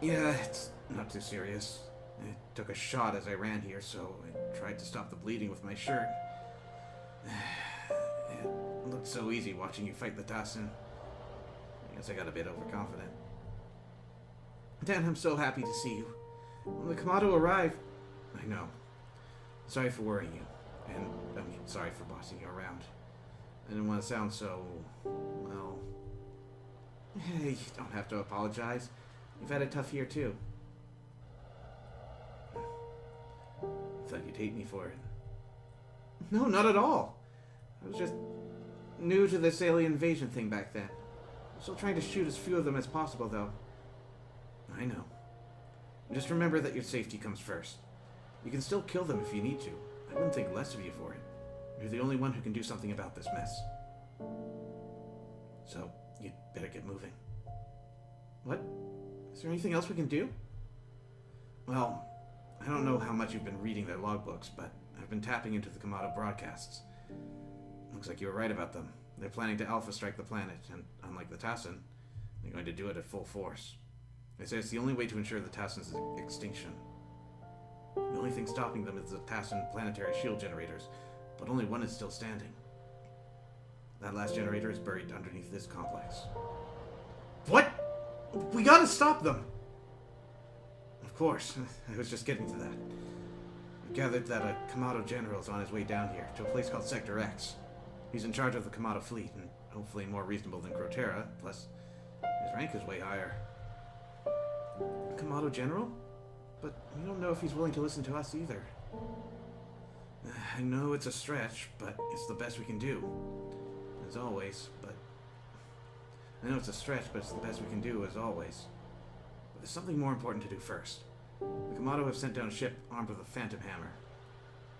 Yeah, it's not too serious. I took a shot as I ran here, so I tried to stop the bleeding with my shirt. It looked so easy watching you fight the Tassin. I guess I got a bit overconfident. Dan, I'm so happy to see you. When the Kamado arrived... I know. Sorry for worrying you. And, sorry for bossing you around. I didn't want to sound so... well... Hey, you don't have to apologize. You've had a tough year, too. Thought you'd hate me for it. No, not at all. I was just new to this alien invasion thing back then. I'm still trying to shoot as few of them as possible, though. I know. Just remember that your safety comes first. You can still kill them if you need to. I wouldn't think less of you for it. You're the only one who can do something about this mess. So, you'd better get moving. What? Is there anything else we can do? Well... I don't know how much you've been reading their logbooks, but I've been tapping into the Kamado broadcasts. Looks like you were right about them. They're planning to alpha strike the planet, and unlike the Tassin, they're going to do it at full force. They say it's the only way to ensure the Tassin's extinction. The only thing stopping them is the Tassin planetary shield generators, but only one is still standing. That last generator is buried underneath this complex. What? We gotta stop them! Of course, I was just getting to that. I gathered that a Kamado general is on his way down here, to a place called Sector X. He's in charge of the Kamado fleet, and hopefully more reasonable than Crotera, plus his rank is way higher. Kamado general? But we don't know if he's willing to listen to us either. I know it's a stretch, but it's the best we can do. As always, but... I know it's a stretch, but it's the best we can do, as always. But there's something more important to do first. The Kamado have sent down a ship armed with a phantom hammer.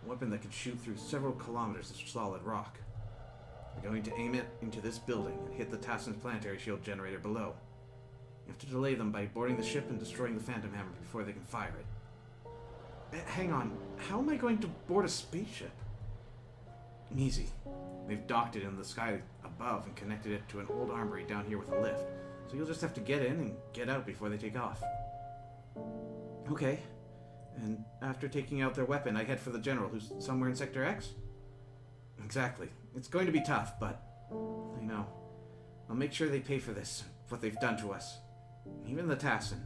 A weapon that can shoot through several kilometers of solid rock. We're going to aim it into this building and hit the Tassin's planetary shield generator below. You have to delay them by boarding the ship and destroying the phantom hammer before they can fire it. Hang on, how am I going to board a spaceship? Easy. They've docked it in the sky above and connected it to an old armory down here with a lift. So you'll just have to get in and get out before they take off. Okay. And after taking out their weapon, I head for the general, who's somewhere in Sector X? Exactly. It's going to be tough, but I know. I'll make sure they pay for this, what they've done to us. Even the Tassin.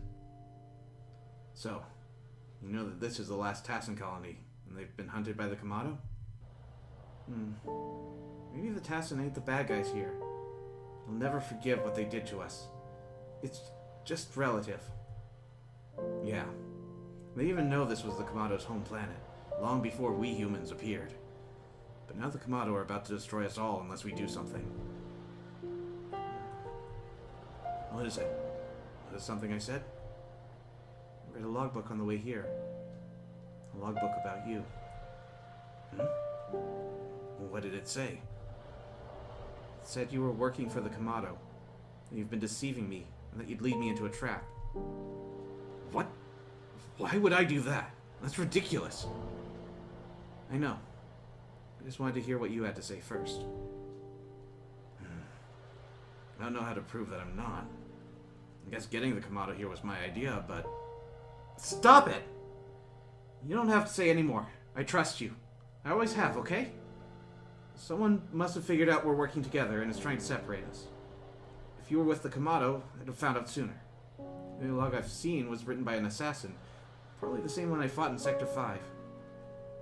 So, you know that this is the last Tassin colony, and they've been hunted by the Kamado? Maybe the Tassin ain't the bad guys here. I'll never forgive what they did to us. It's just relative. Yeah. They even know this was the Kamado's home planet, long before we humans appeared. But now the Kamado are about to destroy us all unless we do something. What is it? Was it something I said? I read a logbook on the way here. A logbook about you. What did it say? It said you were working for the Kamado, and you've been deceiving me, and that you'd lead me into a trap. What? Why would I do that? That's ridiculous. I know. I just wanted to hear what you had to say first. I don't know how to prove that I'm not. I guess getting the Kamado here was my idea, but... Stop it! You don't have to say any more. I trust you. I always have, okay? Someone must have figured out we're working together and is trying to separate us. If you were with the Kamado, I'd have found out sooner. The only log I've seen was written by an assassin. Probably the same one I fought in Sector 5.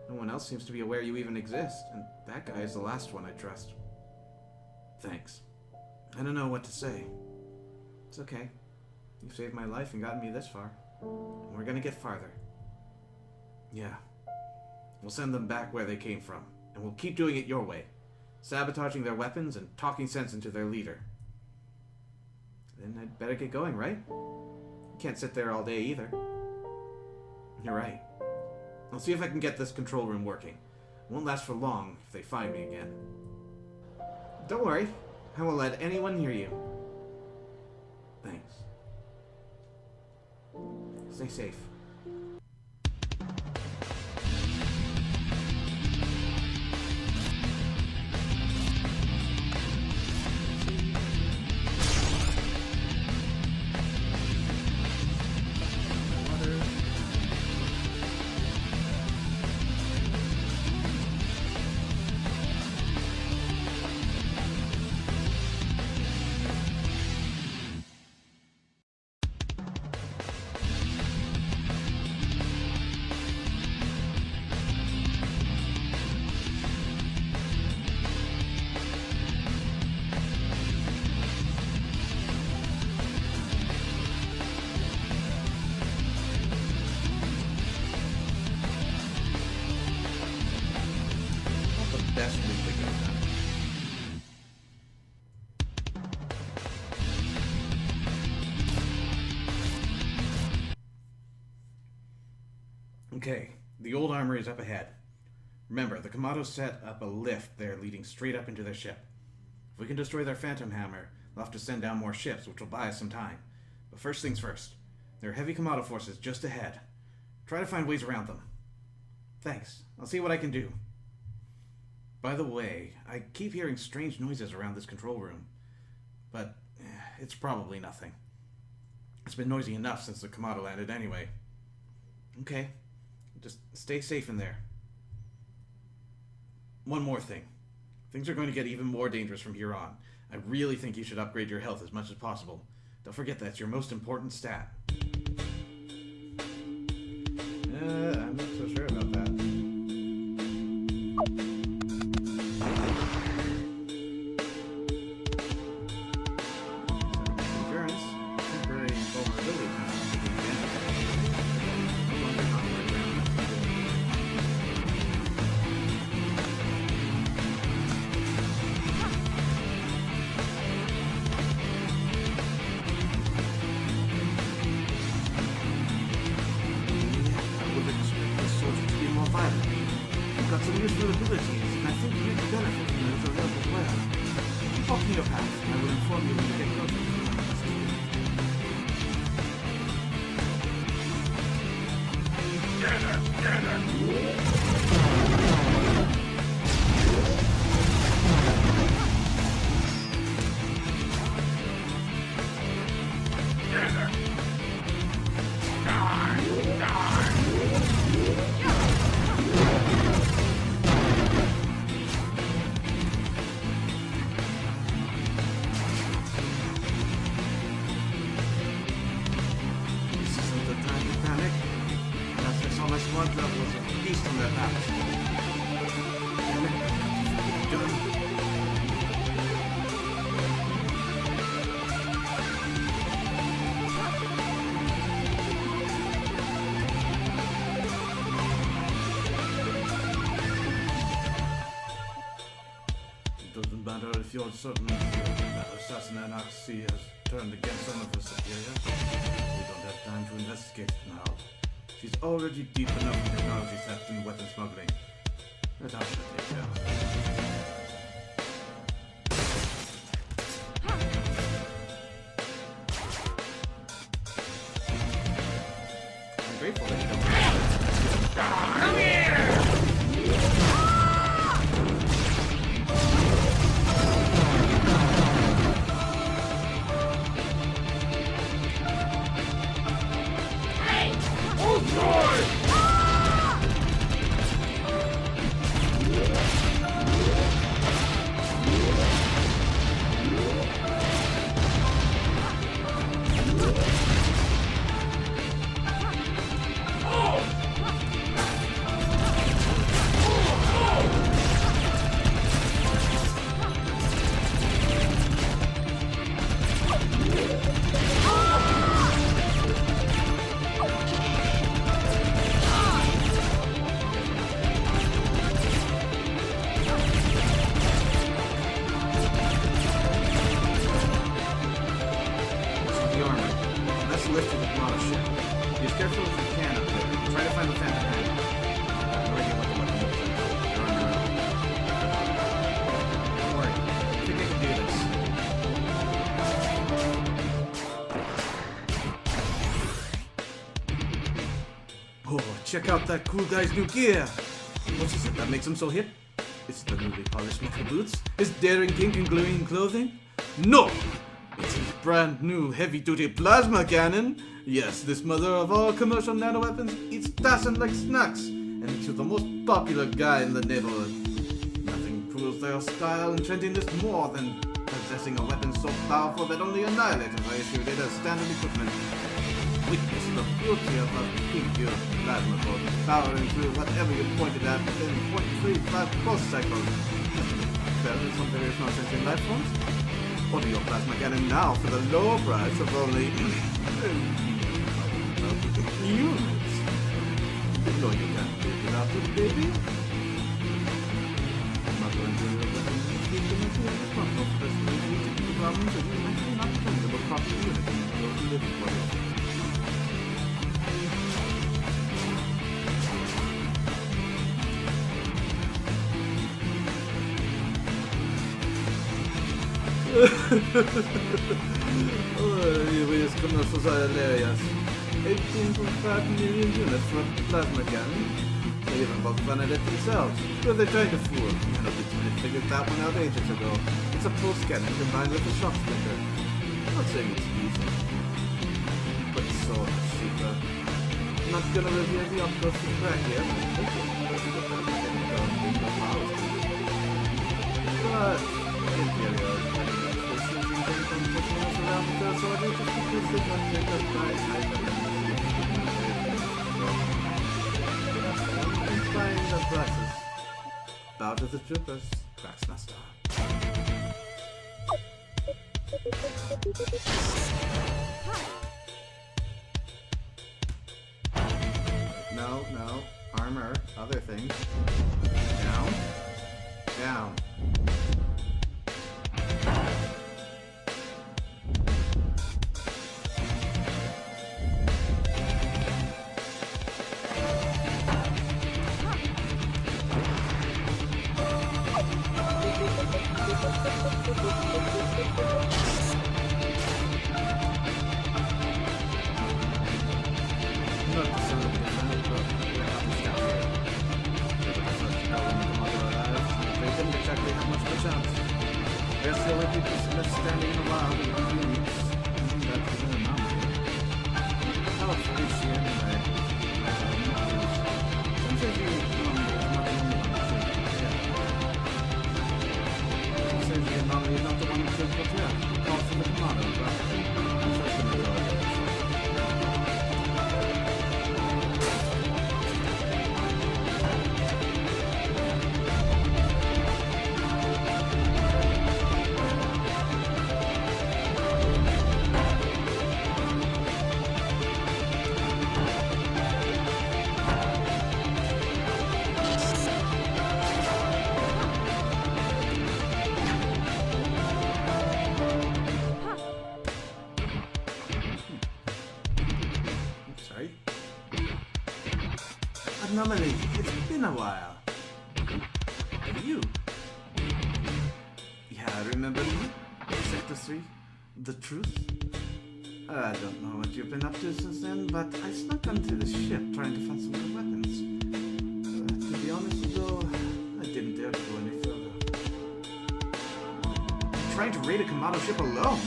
No one else seems to be aware you even exist, and that guy is the last one I trust. Thanks. I don't know what to say. It's okay. You've saved my life and gotten me this far. And we're gonna get farther. Yeah. We'll send them back where they came from, and we'll keep doing it your way. Sabotaging their weapons and talking sense into their leader. Then I'd better get going, right? You can't sit there all day either. You're right. I'll see if I can get this control room working. It won't last for long if they find me again. Don't worry. I won't let anyone hear you. Thanks. Stay safe. Best move they could have done. Okay, the old armory is up ahead. Remember, the Kamado set up a lift there leading straight up into their ship. If we can destroy their Phantom Hammer, they'll have to send down more ships, which will buy us some time. But first things first. There are heavy Kamado forces just ahead. Try to find ways around them. Thanks. I'll see what I can do. By the way, I keep hearing strange noises around this control room. But it's probably nothing. It's been noisy enough since the Kamado landed anyway. Okay. Just stay safe in there. One more thing. Things are going to get even more dangerous from here on. I really think you should upgrade your health as much as possible. Don't forget that's your most important stat. I'm not so sure about that. You've got some useful abilities, and I think you'd benefit from those available as well. Keep walking your path, and I will inform you when you get closer to the my smart club was a beast on that axe. It doesn't matter if you're certain that assassin Anaxi has turned against some of her superiors. We don't have time to investigate it now. She's already deep enough in technology theft and weapon smuggling. But I shall take care of her. I'm grateful that you don't. Come here! Check out that cool guy's new gear! What is it that makes him so hip? It's the newly polished metal boots? His daring kink and gleaming clothing? No! It's his brand new heavy-duty plasma cannon! Yes, this mother of all commercial nanoweapons eats Tassin like snacks, and makes you the most popular guy in the neighborhood. Nothing proves their style and trendiness more than possessing a weapon so powerful that only annihilators are issued it as standard equipment. Witness the beauty of a pink plasma bolt, powering through whatever you pointed at within 0.35 pulse cycles. Better than some various non-sentient life forms? Order your plasma cannon now for the low price of only units. You know you can't do it without it, baby. I'm not going to responsible for this technical problems and you're actually not the most popular unit in the world to live for it. These commercials are hilarious. 18.5 million units for a plasma cannon. They even both funded it themselves. Who are they trying to fool? I don't think they figured that one out ages ago. It's a pulse cannon combined with a shock splitter. I'm not saying it's easy, but it's so much cheaper. I'm not gonna reveal the up-close to crack yet. But in period, around the soldier just because they got picked up by and flying the brushes. Bow to the troopers, cracks master. No, armor, other things. Down, down. Normally, it's been a while. You? Yeah, remember me? Sector 3? The Truth? I don't know what you've been up to since then, but I snuck onto the ship trying to find some good weapons. To be honest, though, I didn't dare to go any further. Trying to raid a commando ship alone?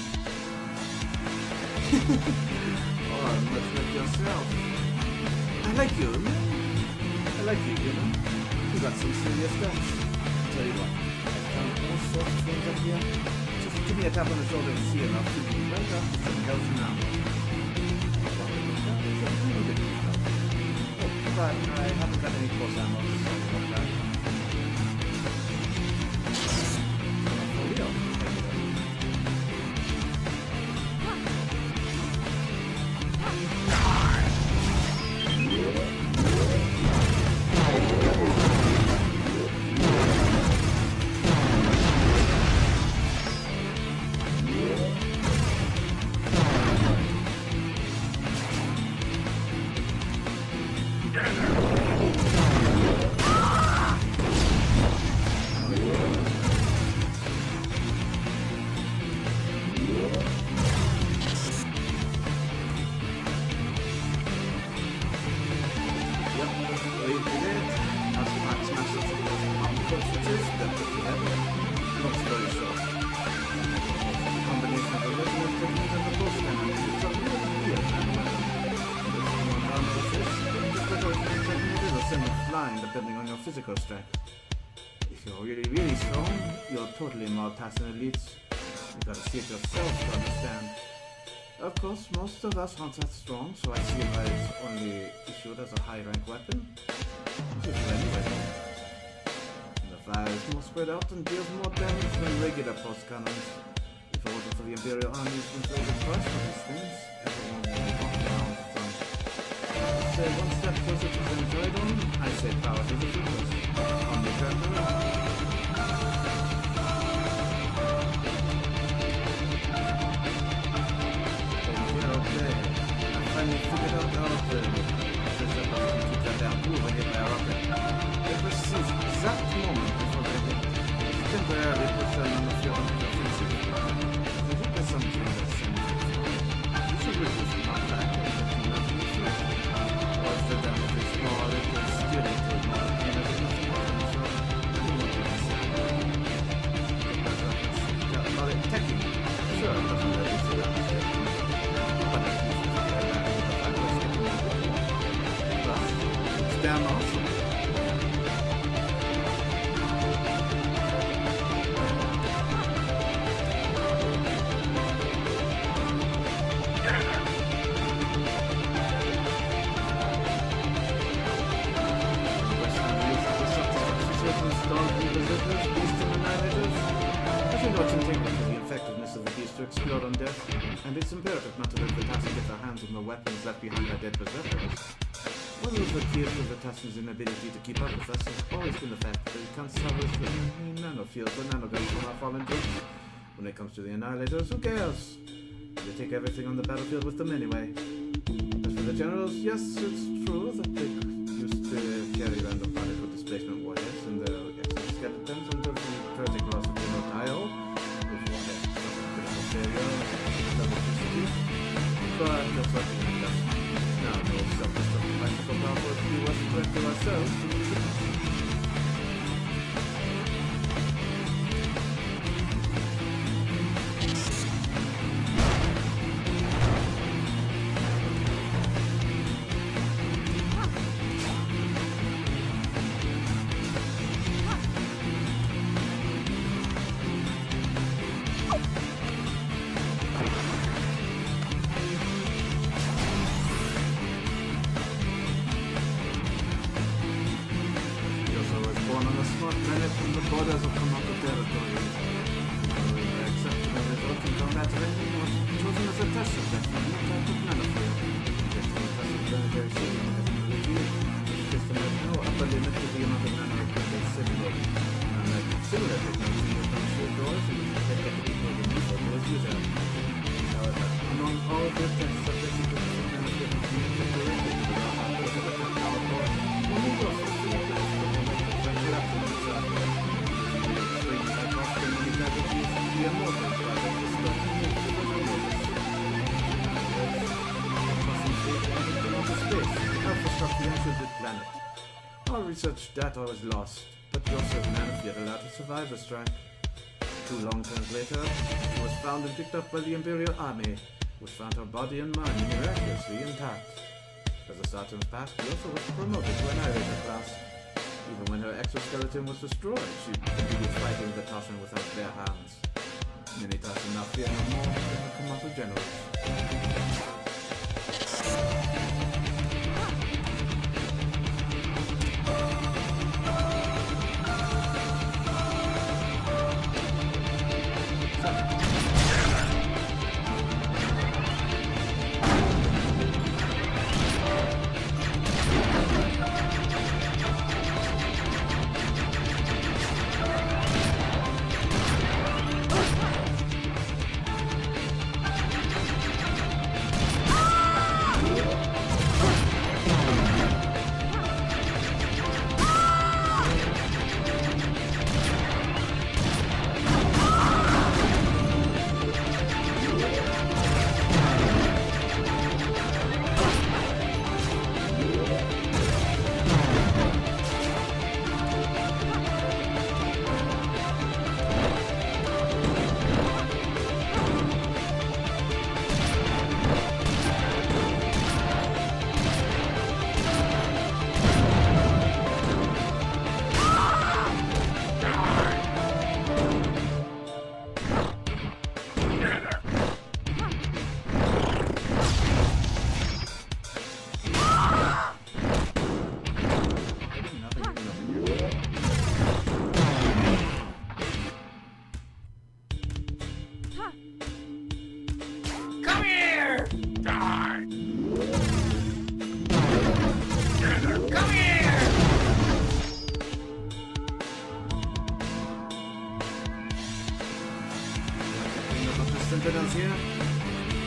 Oh, much like yourself. I like you, man. I like you, you know. You got some serious guts. Tell you what, I found all sorts of things up here. Just give me a tap on the shoulder and see enough to be right up to some health now. Oh, but I haven't got any close ammo, so I'll try. For real. Depending on your physical strength. If you're really, really strong, you're totally multi-task elites. You gotta see it yourself to understand. Of course, most of us aren't that strong, so I see why it's only issued as a high-rank weapon. Which is anyway. The fire is more spread out and deals more damage than regular pulse cannons. If it wasn't for the Imperial army's inflated price for these things, everyone would be walking around with them. Say one step closer to the Androidon, I say power to the Troopers. On the traveler. Okay. I finally figured out how to keep that down too when hit by a rocket. It was this exact moment before they hit. Temporarily puts them on the field of offensive. They hit by something that's you should reduce the knockback and continue to the field. Once the damage is small, it will still improve more than anything else. So, you won't be about it teching. Sure, it doesn't really see that mistake. But it's usually very bad with the fact that it's damn awesome. To explode on death, and it's imperative not to let the Tassin get their hands on the weapons left behind by dead berserkers. One of the keys to the Tassin's inability to keep up with us has always been the fact that we can't salvage the nanofields or nanoguns from our fallen troops. When it comes to the Annihilators, who cares? They take everything on the battlefield with them anyway. As for the generals, yes, it's true that they used to carry around the particle displacement warheads in their exoskeletons under the tragic loss of General Dio, which warheads but that's what we need us. Now, no self-destructive bicycle power if we was threat to ourselves to the troops. Borders of Commando territory. Except for the result in combat training was chosen as a test subject for new type of nanofield. Just for impressive planetary shooting technology, the system had no upper limit to the amount of nano-equipment simulated. Unlike similar technology used on shield doors, in which the head to be put in use was used. However, among all the test subjects who could see nanofield and communicate directly to the power core, only the polluted planet. Our research data was lost, but Joseph managed yet allowed to survive the strike. 2 long terms later, she was found and picked up by the Imperial Army, which found her body and mind miraculously intact. As the Saturn's passed, Yosa was promoted to Annihilator class. Even when her exoskeleton was destroyed, she continued fighting the Tassan without bare hands. Many Tassan now fear no more than the Commando generals.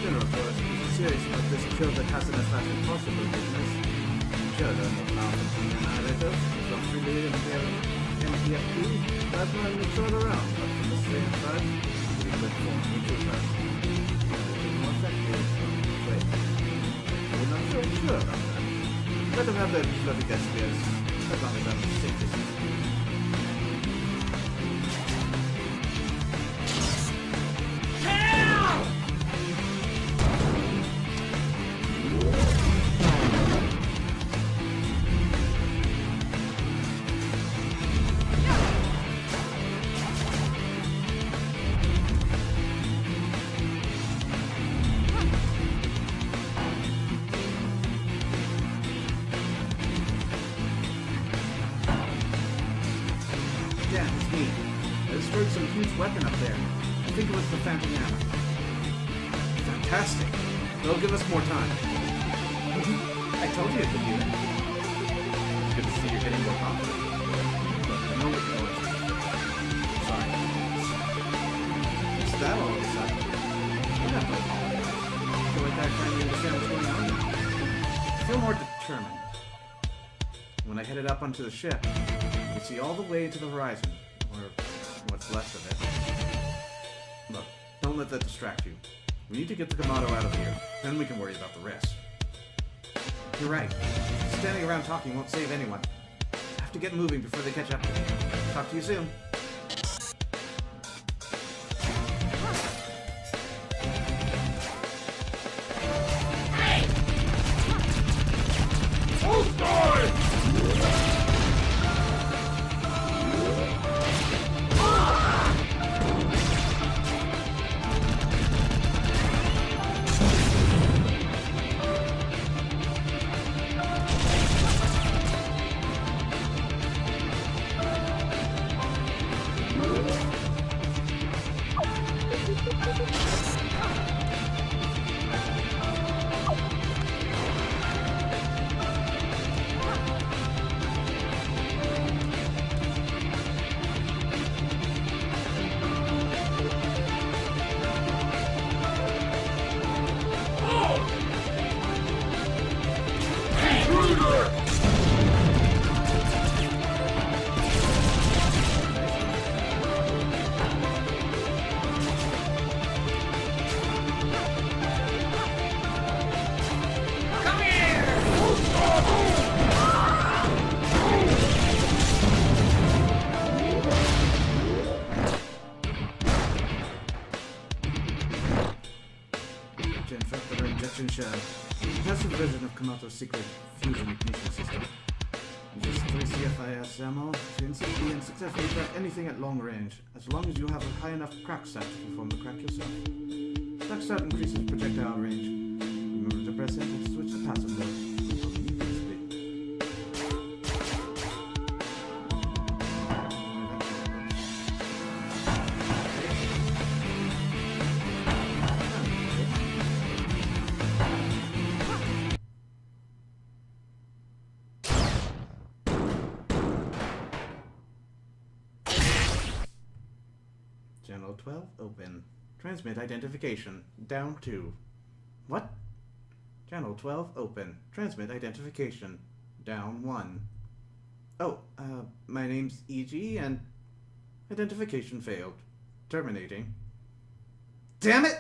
General Torres is serious about this kill that has as fast as possible business. Sure, there are no powerful team annihilators, so freely in their MPFP, that's why we throw it around, but for the same price, we could form neutral class. It's more effective. Wait, we're not so sure about that. Let them have their fluffy guest spears, as long as I'm the safest. Yeah, it's me. I destroyed some huge weapon up there. I think it was the Phantom Hammer. Fantastic. They'll give us more time. I told you it could do that. It's good to see you're getting more confident. But I know what you're doing. Sorry. It's that all of a sudden. You don't have to apologize. I feel like I finally understand what's going on now. I feel more determined. When I headed up onto the ship, you could see all the way to the horizon, or what's left of it. Look, don't let that distract you. We need to get the Kamado out of here, then we can worry about the rest. You're right. Standing around talking won't save anyone. I have to get moving before they catch up to me. Talk to you soon. come out of secret fusion ignition system. Use 3 CFIS ammo to instantly and successfully crack anything at long range, as long as you have a high enough crack stat to perform the crack yourself. Crack stat increases projectile range. Remember to press enter to switch to passive mode. Channel 12 open. Transmit identification. Down 2. What? Channel 12 open. Transmit identification. Down 1. Oh, my name's EG and identification failed. Terminating. Damn it!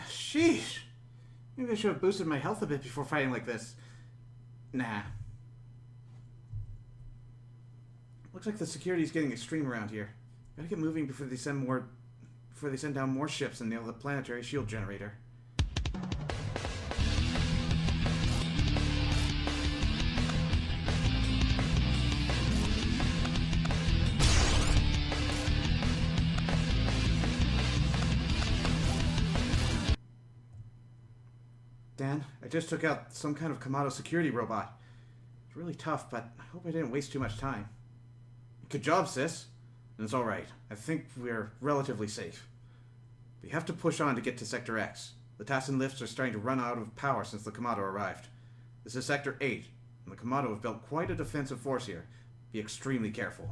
Sheesh. Maybe I should have boosted my health a bit before fighting like this. Nah. Looks like the security's getting extreme around here. Gotta get moving before they send down more ships and nail the planetary shield generator. man. I just took out some kind of Kamado security robot. It's really tough, but I hope I didn't waste too much time. Good job, sis. And it's alright. I think we're relatively safe. We have to push on to get to Sector X. The Tassin lifts are starting to run out of power since the Kamado arrived. This is Sector 8, and the Kamado have built quite a defensive force here. Be extremely careful.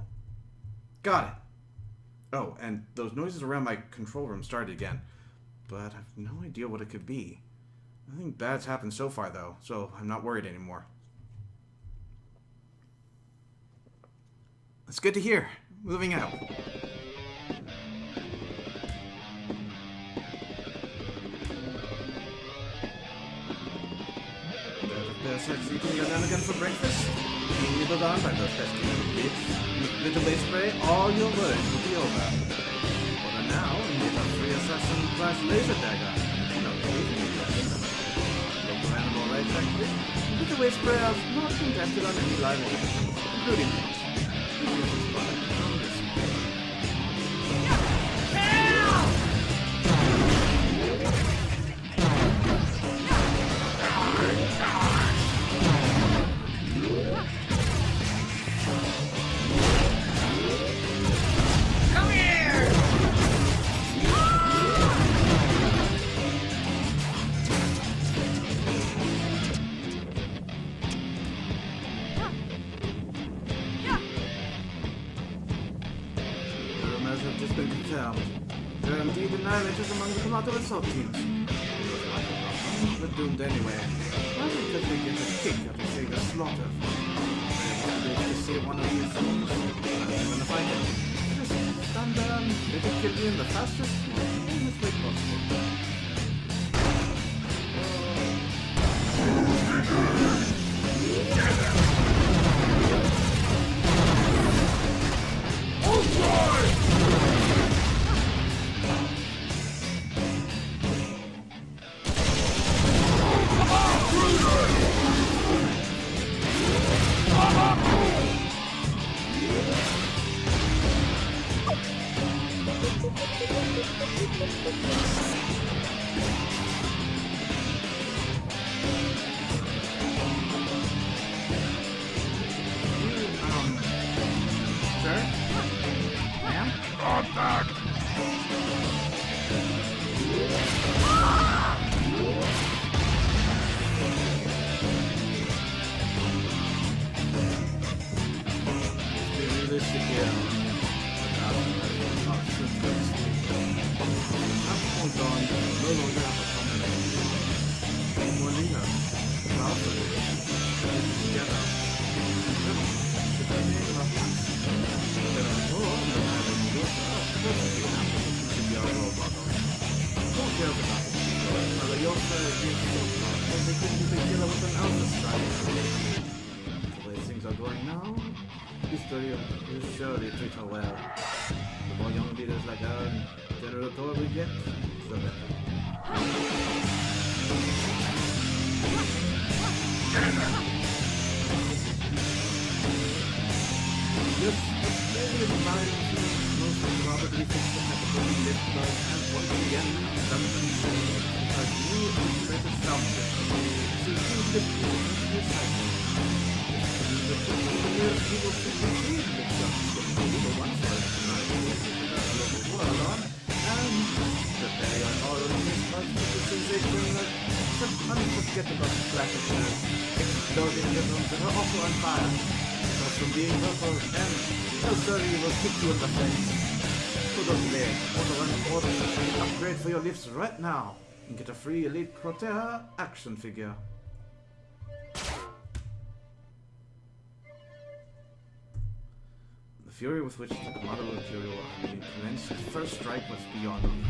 Got it! Oh, and those noises around my control room started again. But I've no idea what it could be. Nothing bad's happened so far, though, so I'm not worried anymore. That's good to hear. Moving out. Parasites eating your done again for breakfast? Being nibbled on by those pesky little bitch. Little base spray, all your worries will be over. For now, get a free assassin class laser dagger. No, local animal rights activist. Little base spray has not been tested on any live organisms, including these. We use this product from this. There are indeed annihilators among the Kamado assault teams. They're doomed anyway. Probably because they get a kick out of seeing the slaughter. They're able to see one of these things. I'm gonna find it. Just stand there and let it kill me in the fastest, most way possible. The way things are going now, history will surely treat her well. The more young leaders like her and General Thor we get, the better. Yes, maybe the violence most probably fix the capital lift by and once again, something because you are better self-fit. So you lift the cycle. You will simply see themselves the ones that global world on, and that they are all in this part of the sensation of such unforgettable flashes, exploding rhythms that are also on fire. Because from being purple and also you will kick you in the face. So don't delay. Order an upgrade for your lifts right now and get a free Elite Protea action figure. The fury with which the Kamado Imperial Army commenced its first strike was beyond belief.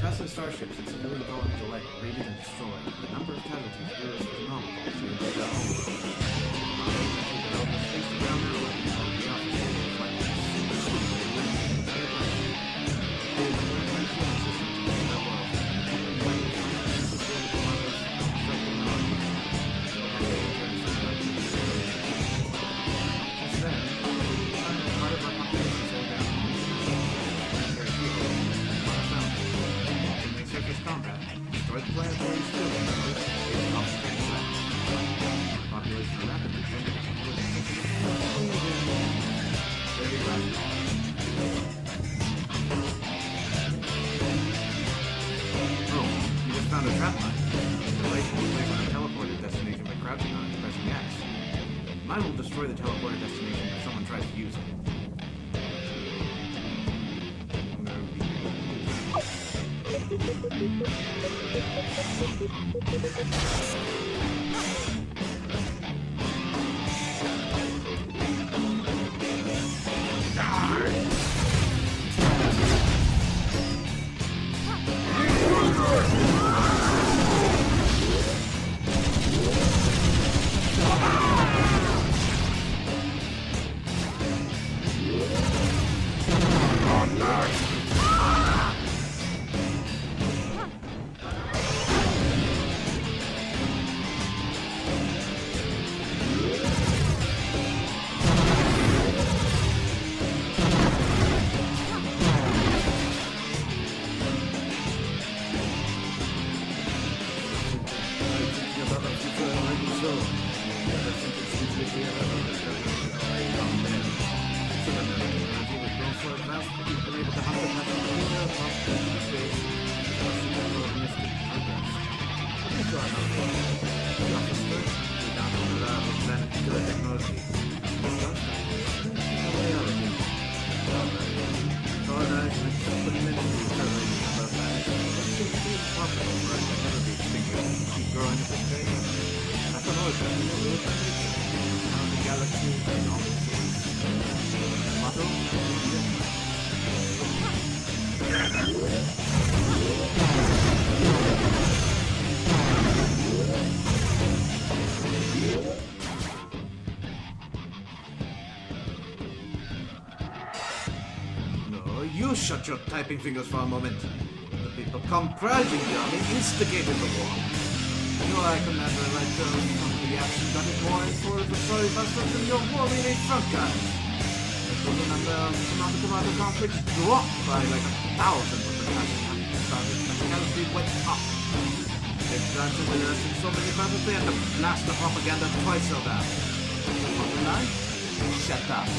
Tassin starships and civilian colonies alike raided and destroyed. The number of casualties grew as astronomical as they entered their home. The development faced the ground now and called the officer to fight the super they were the transmission systems in their world. When the Kamados strike the North, since then, part of our population sold down. Planetary fuel, on a fountain, in surface combat, destroyed planetary steel, destroy the teleporter destination if someone tries to use it. You shut your typing fingers for a moment. The people comprising the army instigated the war. You are Commander like those from the action got it more and for the sorry bastards in your war relay front guys. The number of tomato conflicts dropped by like 1,000 when the passing started and the casualty went up. They've granted the earth in so many battles they had to blast the propaganda twice so bad. Bottom line? Shut up.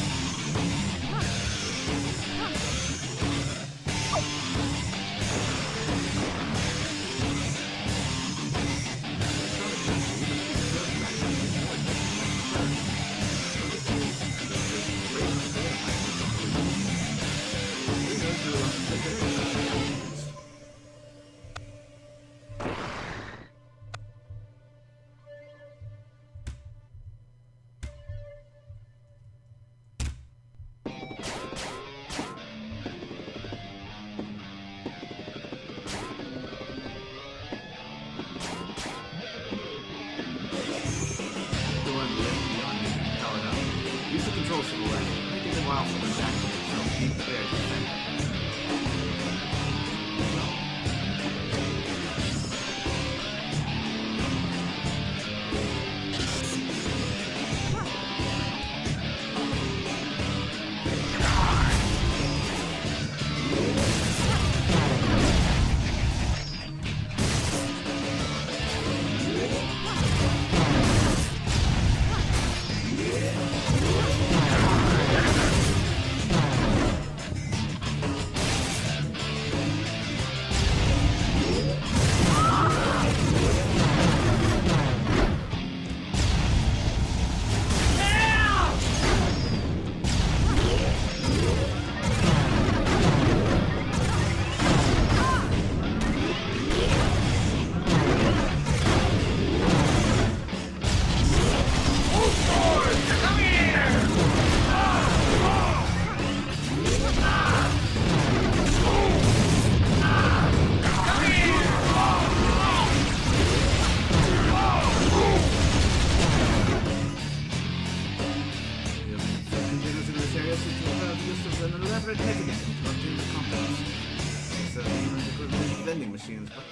Vending machines, but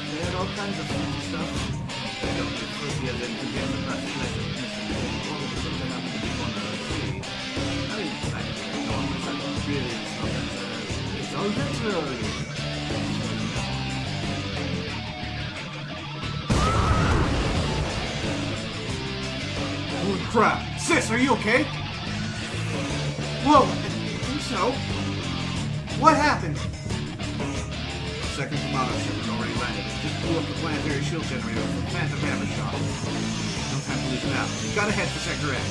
they had all kinds of funky stuff. They don't get fruity as in to get the press pleasure mission. One of the things that happened to be one of the three. I mean, actually, no one was like, really, it's all literally. Holy crap! Sis, are you okay? Whoa! I think so. What happened? second Tomato ship has already landed. Just blew up the planetary shield generator with a phantom hammer shot. No time to lose now. Gotta head for Sector X.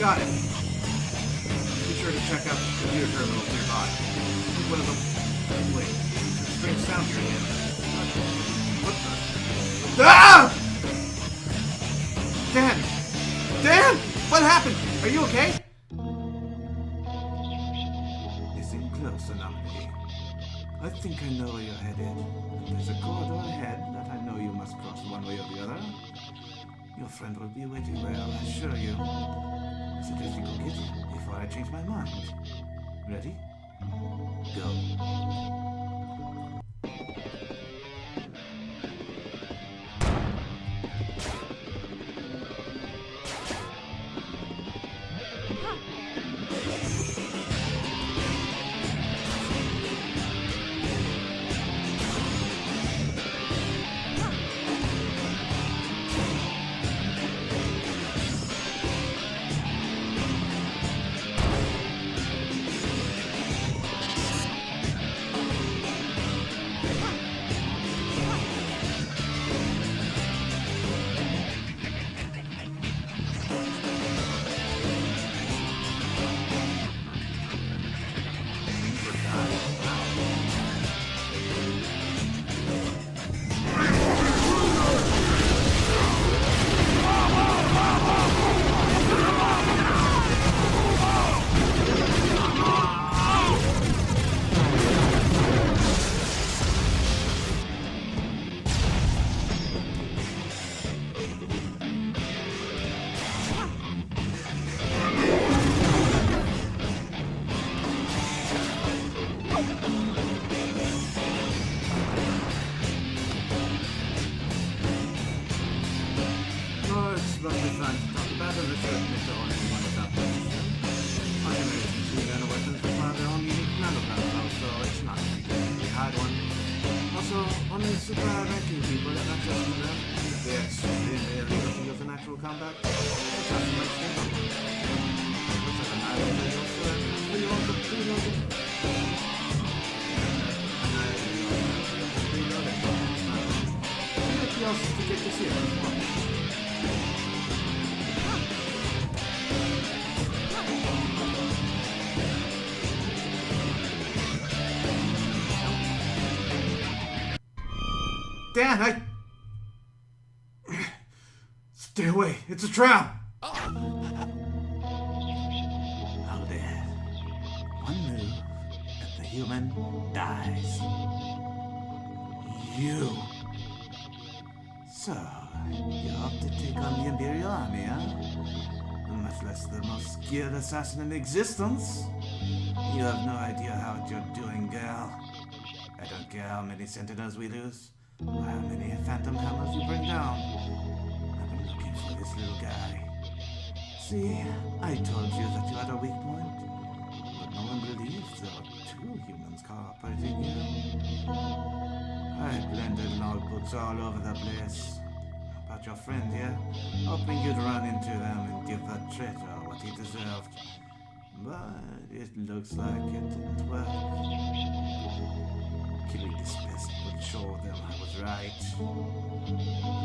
Got it. Be sure to check out the computer terminals nearby. I think one of them... Wait, there's a strange sound here again. What the... Ah! Dan! Dan! What happened? Are you okay? Listen close, Anomaly. I think I know where you're headed. There's a corridor ahead that I know you must cross one way or the other. Your friend will be waiting there, I assure you. I suggest you go get him before I change my mind. Ready? Go. Dan, Stay away. It's a trap. Oh, there. One move, and the human dies. You. So, you hope to take on the Imperial Army, huh? Much less the most skilled assassin in existence. You have no idea how you're doing, girl. I don't care how many Sentinels we lose, or how many Phantom Hammers you bring down. I've been looking for this little guy. See, I told you that you had a weak point, but no one believed there were two humans cooperating here. I blended logbooks all over the place. About your friend here, hoping you'd run into them and give that traitor what he deserved. But it looks like it didn't work. Killing this pest would show them I was right. And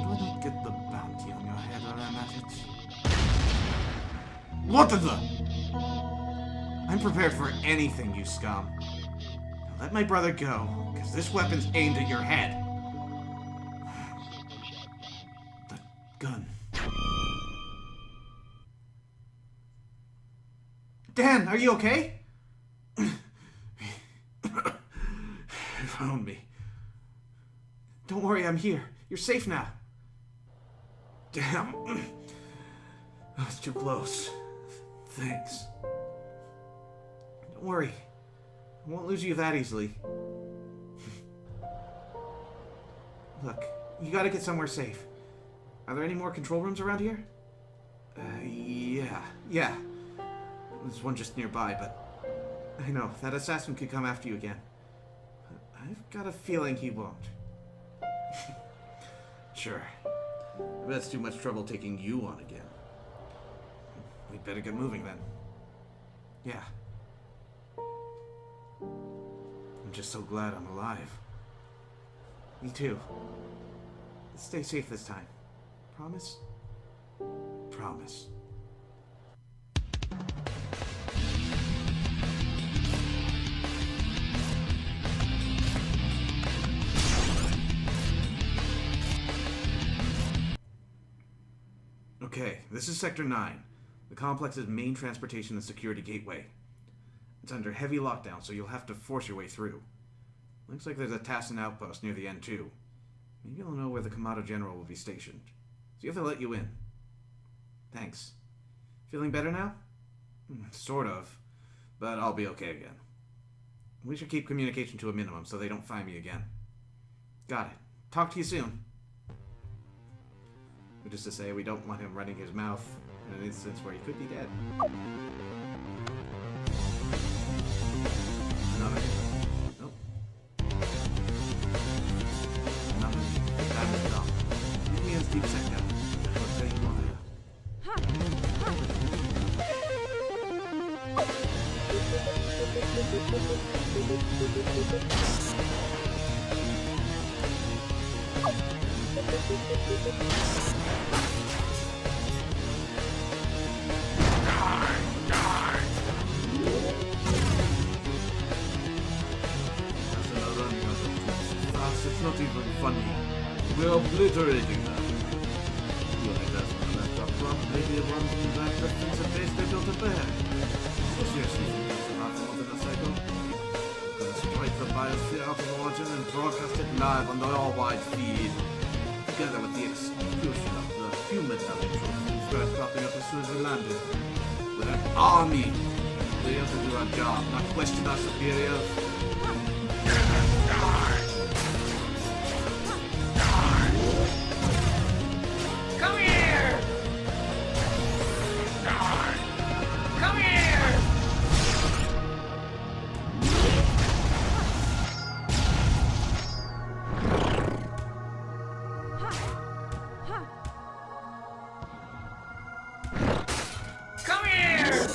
why not get the bounty on your head while I'm at it? What the? I'm prepared for anything, you scum. Now let my brother go, because this weapon's aimed at your head. The gun. Dan, are you okay? You found me. Don't worry, I'm here. You're safe now. Damn. That was too close. Thanks. Don't worry. I won't lose you that easily. Look, you gotta get somewhere safe. Are there any more control rooms around here? Yeah. There's one just nearby, but I know, that assassin could come after you again. But I've got a feeling he won't. Sure. But it's too much trouble taking you on again. We'd better get moving then. Yeah. I'm just so glad I'm alive. Me too. Stay safe this time. Promise? Promise. Okay, this is Sector 9, the complex's main transportation and security gateway. It's under heavy lockdown, so you'll have to force your way through. Looks like there's a Tassin outpost near the end, too. Maybe you'll know where the Commando General will be stationed. See if they'll let you in. Thanks. Feeling better now? Sort of, but I'll be okay again. We should keep communication to a minimum so they don't find me again. Got it. Talk to you soon. Which is to say, we don't want him running his mouth in an instance where he could be dead. Another? Nope. Another. That is dumb. Leave me in deep sector. I'll tell you more later. It's not even funny. We're obliterating them. You like that one left up front, maybe it runs in that defensive base they built up there. Seriously, think that's not more than a cycle? We're gonna strike the biosphere out of origin and broadcast it live on the all-wide feed. Together with the execution of the human element who started popping up as soon as we landed. With an army! We're here to do our job, not question our superiors. Come here! Come here! Come here!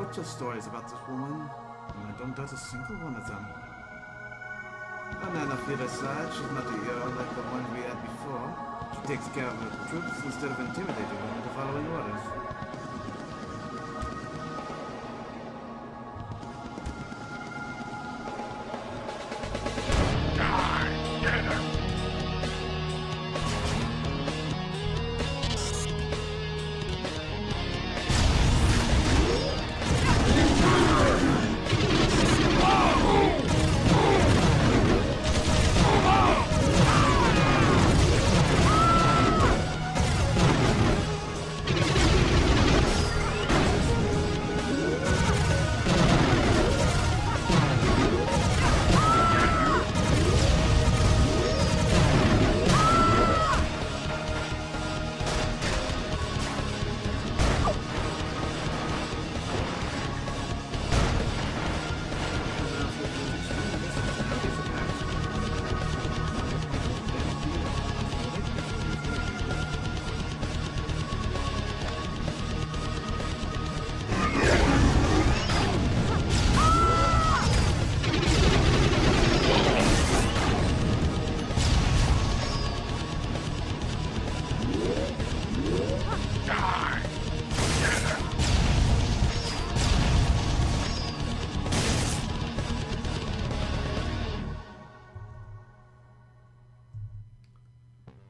sorts of stories about this woman, and I don't doubt a single one of them. And then on the other side, she's not a hero like the one we had before. She takes care of her troops instead of intimidating them into following orders.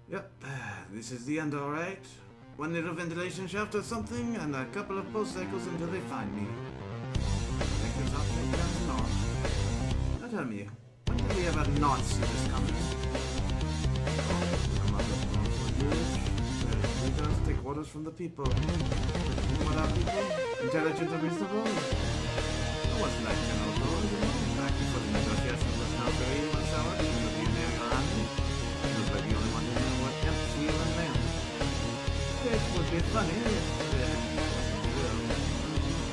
Yep, this is the end, alright. One little ventilation shaft or something, and a couple of post cycles until they find me. Thank you, that's north. Now tell me, when did we ever not see this coming? Come up with normal years. Leaders take orders from the people. What are people? Intelligent and reasonable? I wasn't like General Lord, back before the negotiation was now very much sour, with the Imperial Army. He was the only one who knew what kept seal and mail. It would be funny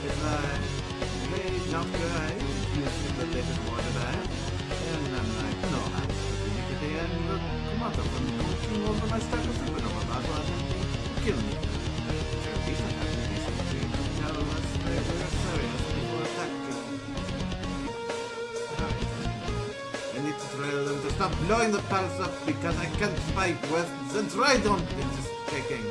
if I made not good using the latest water bag, and I'm like, no, I'm stupid today, and look, come out of them, looking over my stack of supernova plasma, kill me. Sure, these are happy to tell us they were serious before attacking. I need to tell them to stop blowing the palace up because I can't fight with the Trident. It's just shaking.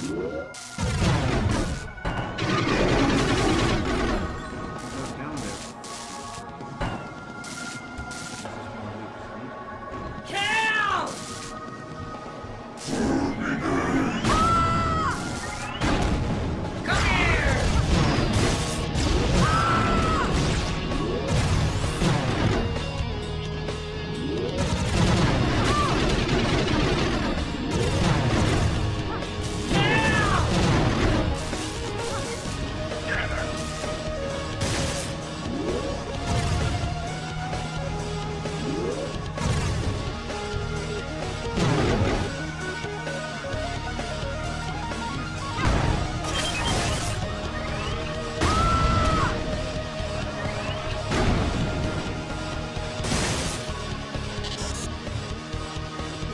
Goes down there. Kill! Come here!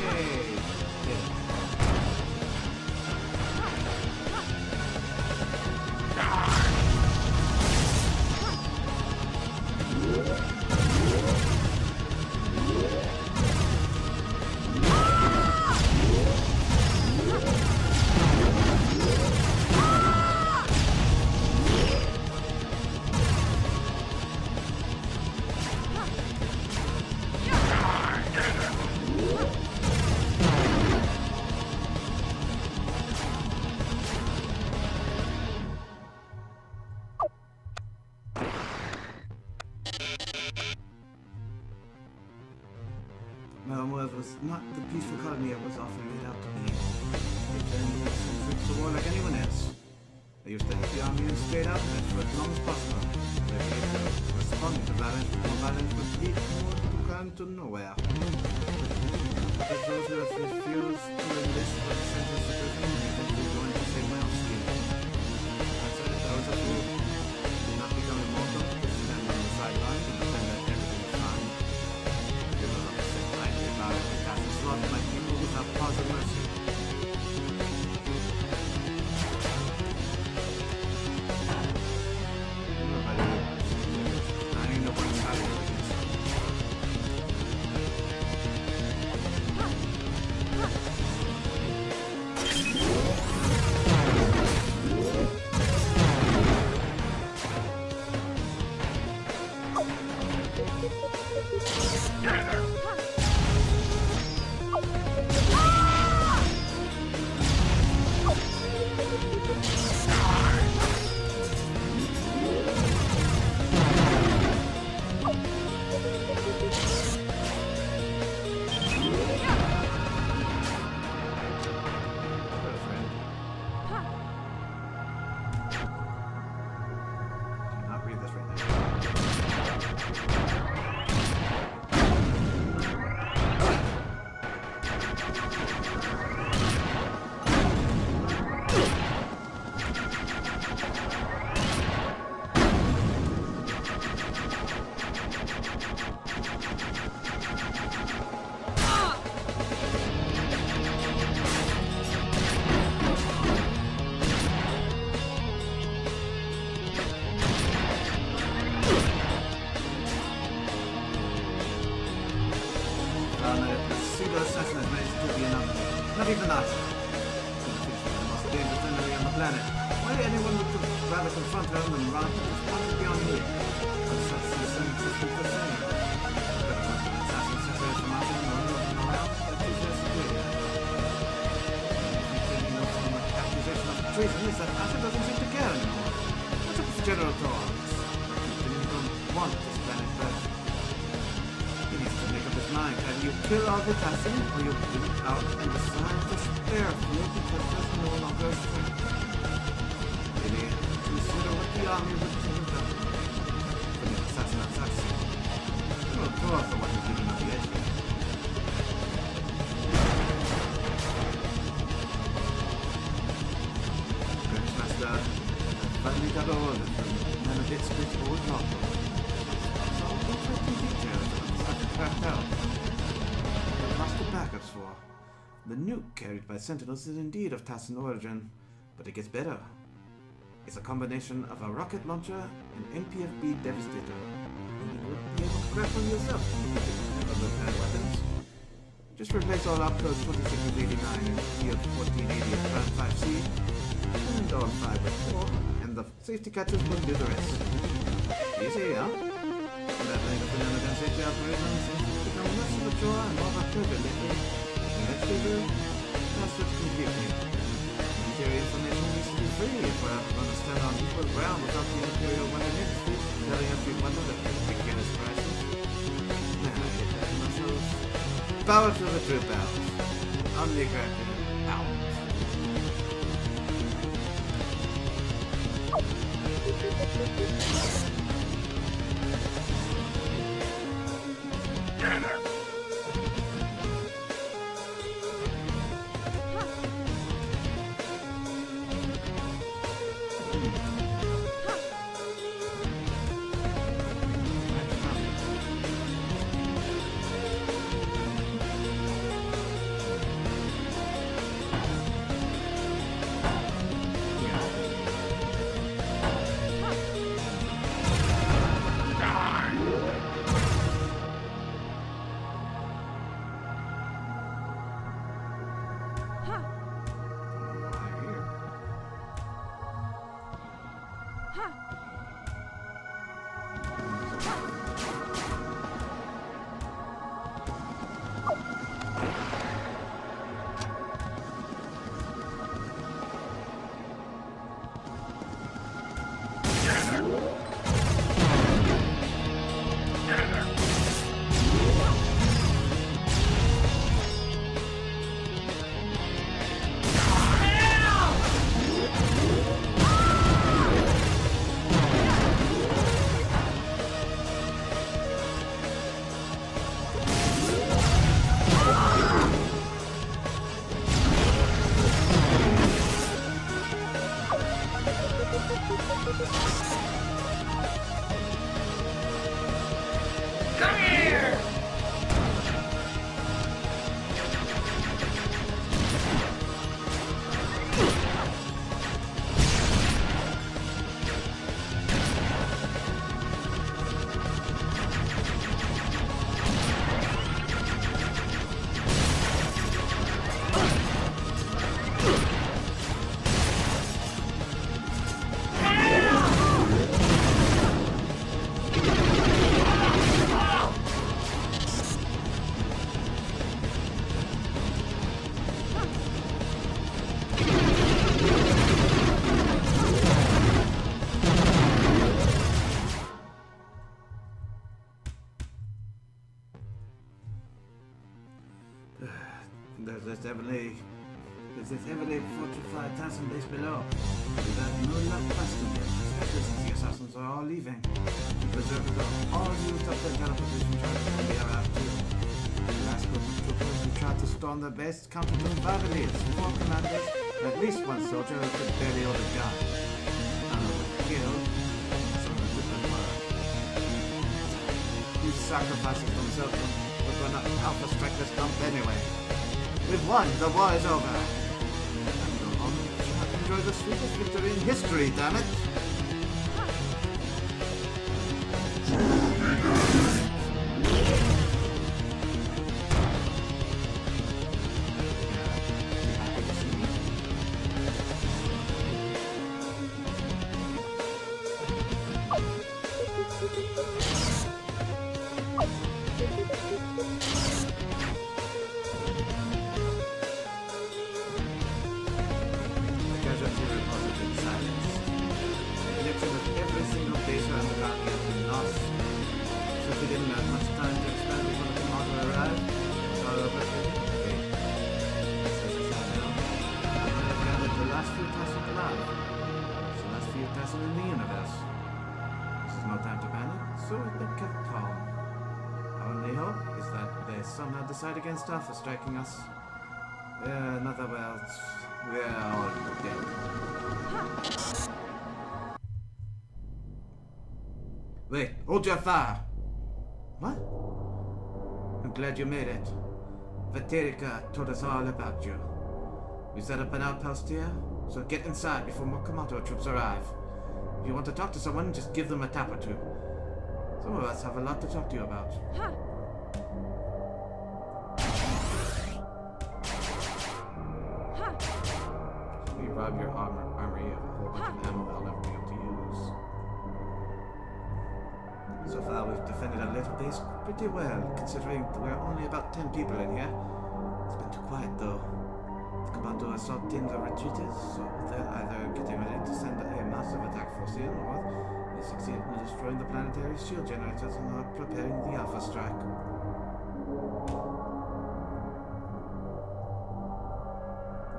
Yay! My homeworld was not the peaceful colony I was often made out to be. They turned me some troops to war like anyone else. I used to help the army and stayed out of it for as long as possible. Their ways of responding to violence with more violence would lead more to come to nowhere. Because those who have refused to enlist for the sentence of prison eventually joined the same way on scheme. I said if I was a fool, did not become immortal, just stand on the sidelines and pretend that everything was fine. They will not sit lightly about it, cast and slaughter my people without pause or mercy. I ain't no one side of it. Cannot read this right now. Single assassin has managed to be enough. Not even that. The most dangerous enemy on the planet. Why anyone would rather confront her than run is beyond me. But such is the same. An assassin separated from us and no around, but she's their superior. From the accusation of treason is that Asher doesn't seem to care anymore. What's up with General Torrance? He didn't even want this planet first. He needs to make up his mind. Can you kill all the assassin, or you bleed out and decide to spare few because there's no longer strength? Maybe consider what the army would have done for the assassin of Saxon. Well, Torrance the one who's giving up the edge here. Master, I finally got all of it from Manavit's old novel. Some interesting details of the cracked out. But what's the backups for? The nuke carried by Sentinels is indeed of Tassan origin, but it gets better. It's a combination of a rocket launcher and NPFB Devastator. You would be able to craft one yourself if you didn't have those kind of weapons. Just replace all outposts 2689 and Field 1480 at Plan 5C. installed 5 with 4, and the safety catches will do the rest. Easy, huh? That leg of banana gun safety operations has become less of a chore and more of a privilege lately. And eventually will master it completely. Military information needs to be free if we're ever going to stand on equal ground without the Imperial Wonder Industries telling us we wonder that ridiculous prices. Now, I hit that myself. Power to the true bells. Omnicracker out. Come here! There's this heavily fortified Tassin base below. We've had no luck questing it, especially since the assassins are all leaving. The preservers are all used up their teleportation charges and they are out too. The last group of troopers who tried to storm the base counted to 5 elites, 4 commanders, and at least 1 soldier who could barely hold a gun. None of them were killed, some of the troopers were. These sacrifices themselves were going to alpha strike this dump anyway. We've won, the war is over. And go home and enjoy the sweetest victory in history, damn it! Somehow decide against us for striking us. In other words, we're all dead. Wait, hold your fire! What? I'm glad you made it. Vaterica told us all about you. We set up an outpost here, so get inside before more Komodo troops arrive. If you want to talk to someone, just give them a tap or two. Some of us have a lot to talk to you about. rob your armory of a whole bunch of ammo they'll never be able to use. So far, we've defended our little base pretty well, considering we're only about 10 people in here. It's been too quiet, though. The commando assault teams are retreated, so they're either getting ready to send a massive attack force in, or they succeeded in destroying the planetary shield generators and are preparing the Alpha strike.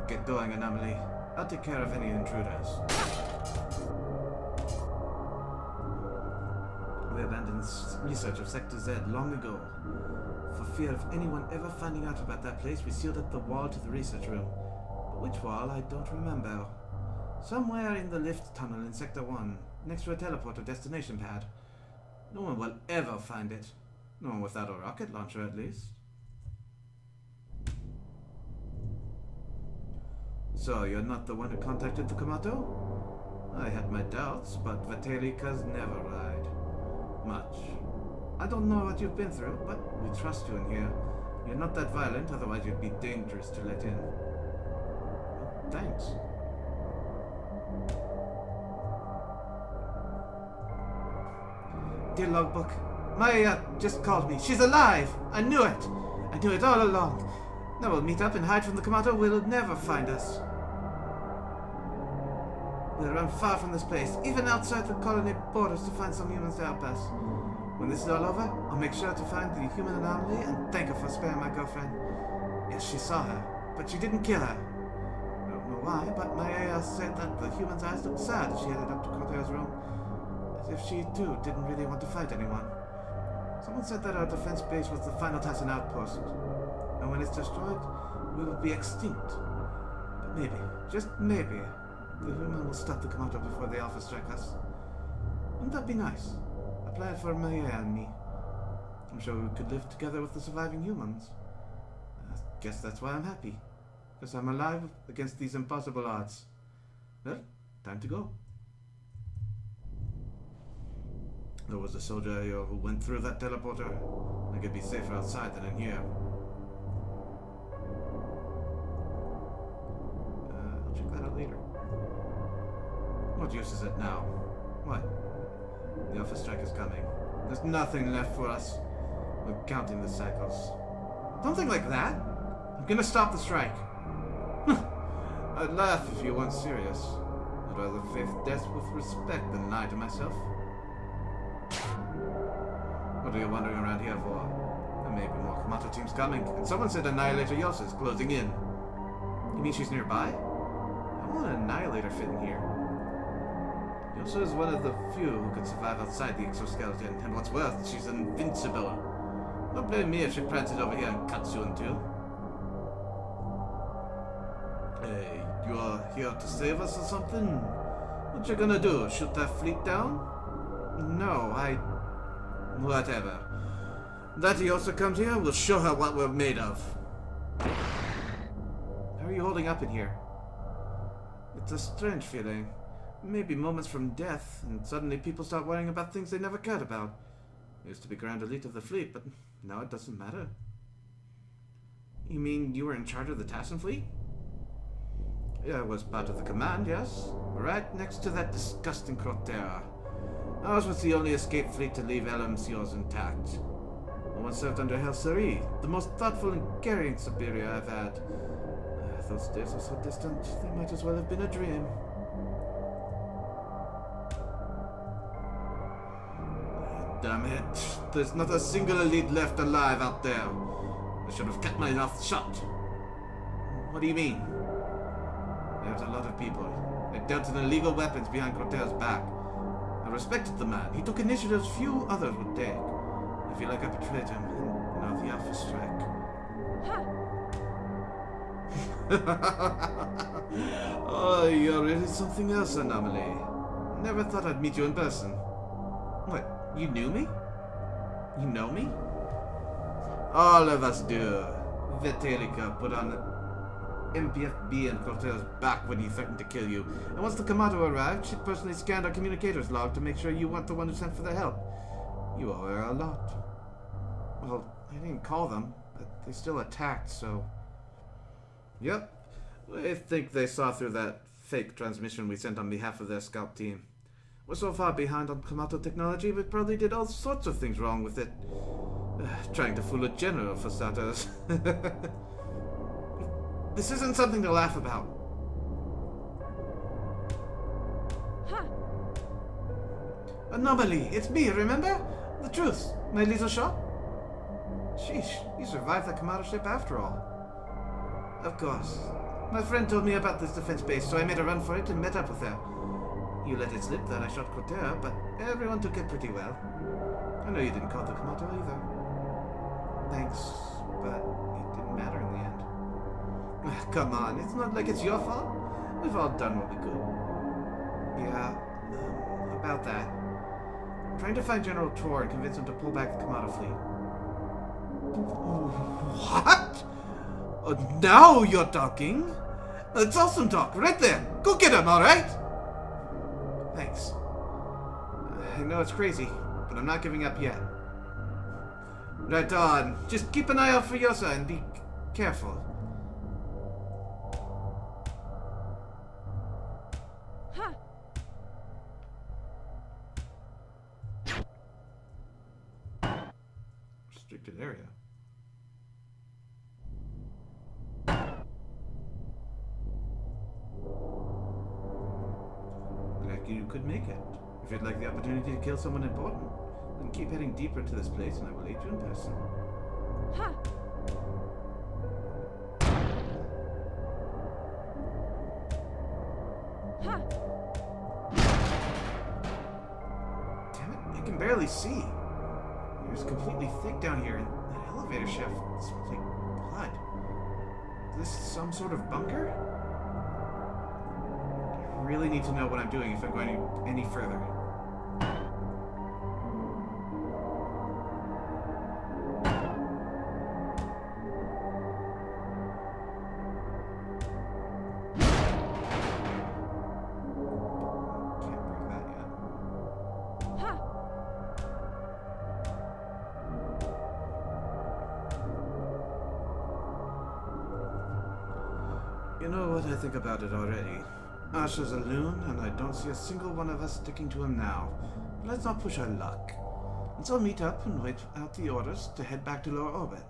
Get going, Anomaly. I'll take care of any intruders. We abandoned research of Sector Z long ago. For fear of anyone ever finding out about that place, we sealed up the wall to the research room. But which wall, I don't remember. Somewhere in the lift tunnel in Sector 1, next to a teleporter destination pad. No one will ever find it. No one without a rocket launcher, at least. So, you're not the one who contacted the Komato? I had my doubts, but Vaterikas never lied. Much. I don't know what you've been through, but we trust you in here. You're not that violent, otherwise you'd be dangerous to let in. Well, thanks. Dear Logbook, Maya just called me. She's alive! I knew it! I knew it all along. Now we'll meet up and hide from the Komato. Will never find us. We'll run far from this place, even outside the colony borders, to find some humans to help us. When this is all over, I'll make sure to find the human anomaly and thank her for sparing my girlfriend. Yes, she saw her, but she didn't kill her. I don't know why, but Maya said that the human's eyes looked sad as she headed up to Corteo's room, as if she too didn't really want to fight anyone. Someone said that our defense base was the final Tassan outpost, and when it's destroyed, we will be extinct. But maybe, just maybe, the human will stop the Komato before the Alpha strike us. Wouldn't that be nice? A plan for Maya and me. I'm sure we could live together with the surviving humans. I guess that's why I'm happy. Because I'm alive against these impossible odds. Well, time to go. There was a soldier here who went through that teleporter. I could be safer outside than in here. I'll check that out later. What use is it now? What? The Alpha strike is coming. There's nothing left for us. We're counting the cycles. Don't think like that. I'm gonna stop the strike. I'd laugh if you weren't serious. I'd rather face death with respect than lie to myself. What are you wandering around here for? There may be more Komato teams coming, and someone said Annihilator Yosa is closing in. You mean she's nearby? How will an Annihilator fit in here? Yosa is one of the few who could survive outside the exoskeleton, and what's worse, she's invincible. Don't blame me if she prances over here and cuts you in two. Hey, you're here to save us or something? What you gonna do, shoot that fleet down? No, whatever. That Yosa comes here, we'll show her what we're made of. How are you holding up in here? It's a strange feeling. Maybe moments from death, and suddenly people start worrying about things they never cared about. I used to be Grand Elite of the fleet, but now it doesn't matter. You mean you were in charge of the Tassan fleet? Yeah, I was part of the command, yes. Right next to that disgusting Crotera. Ours was the only escape fleet to leave LMCOs intact. I once served under Helsari, the most thoughtful and caring superior I've had. Those days are so distant, they might as well have been a dream. Damn it. There's not a single elite left alive out there. I should have kept my mouth shut. What do you mean? There's a lot of people. They dealt in illegal weapons behind Cortera's back. I respected the man. He took initiatives few others would take. I feel like I betrayed him, and now the Alpha strike. Oh, you're really something else, Anomaly. Never thought I'd meet you in person. What, you knew me? You know me? All of us do. Veterica put on MPFB and Cortera's back when he threatened to kill you. And once the Komato arrived, she personally scanned our communicators log to make sure you weren't the one who sent for their help. You owe her a lot. Well, I didn't call them, but they still attacked, so... Yep. I think they saw through that fake transmission we sent on behalf of their scout team. We're so far behind on Komato technology, we probably did all sorts of things wrong with it. Trying to fool a general, for starters. This isn't something to laugh about. Ha! Anomaly, it's me, remember? The truth, my little shot? Sheesh, you survived that Komato ship after all. Of course. My friend told me about this defense base, so I made a run for it and met up with her. You let it slip that I shot Cortera, but everyone took it pretty well. I know you didn't call the Komato either. Thanks, but it didn't matter in the end. Come on, it's not like it's your fault. We've all done what we could. Yeah, about that. I'm trying to find General Tor and convince him to pull back the Komato fleet. What? Now you're talking? It's awesome talk, right there. Go get him, alright? Thanks. I know it's crazy, but I'm not giving up yet. Right on. Just keep an eye out for Yosa and be careful. Ha! Restricted area. Like you could make it. If you'd like the opportunity to kill someone important, then keep heading deeper to this place and I will aid you in person. Ha! Ha! Damn it, I can barely see. It's completely thick down here, and that elevator shaft smells like blood. Is this some sort of bunker? I really need to know what I'm doing if I'm going any further. Can't break that yet. Ha! You know what I think about it already. Asha's a loon, and I don't see a single one of us sticking to him now. Let's not push our luck. Let's all meet up and wait out the orders to head back to lower orbit.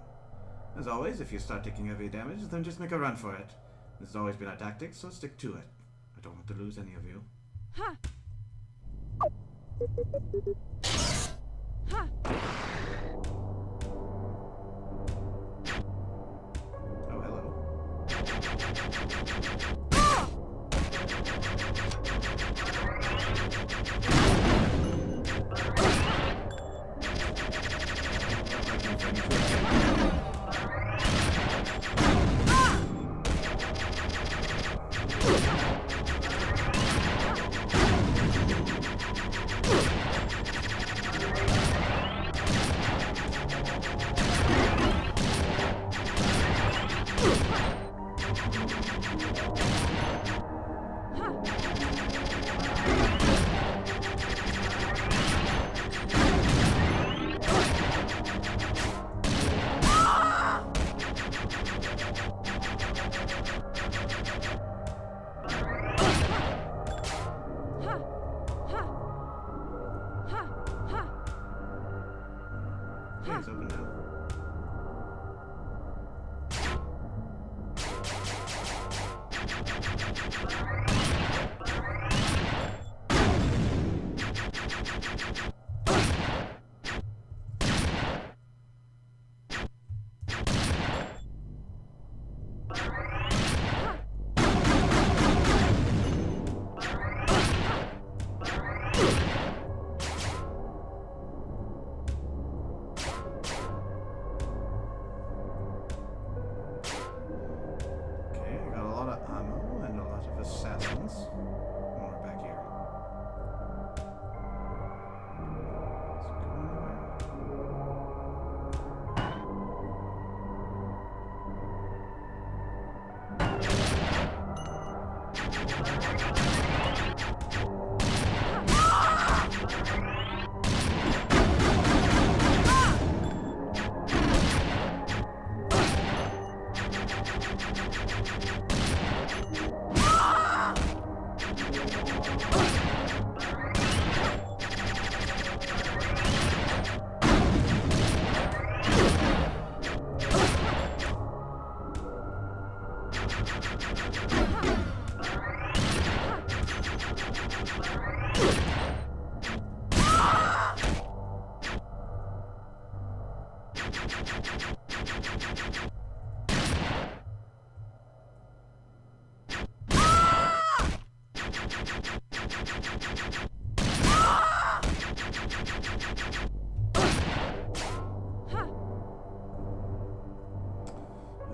As always, if you start taking heavy damage, then just make a run for it. This has always been our tactic, so stick to it. I don't want to lose any of you. Ha! Ha! Oh, hello. Ah! Okay, it's open now.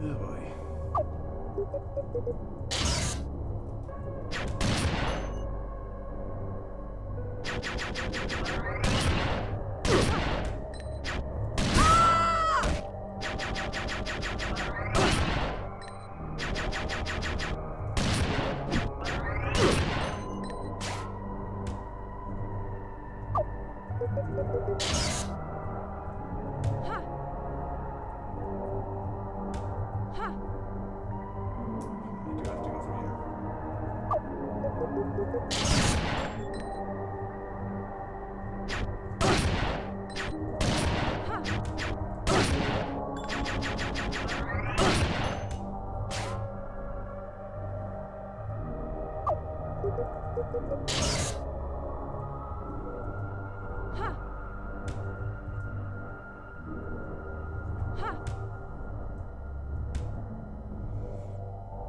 Oh boy. I do have to go through here.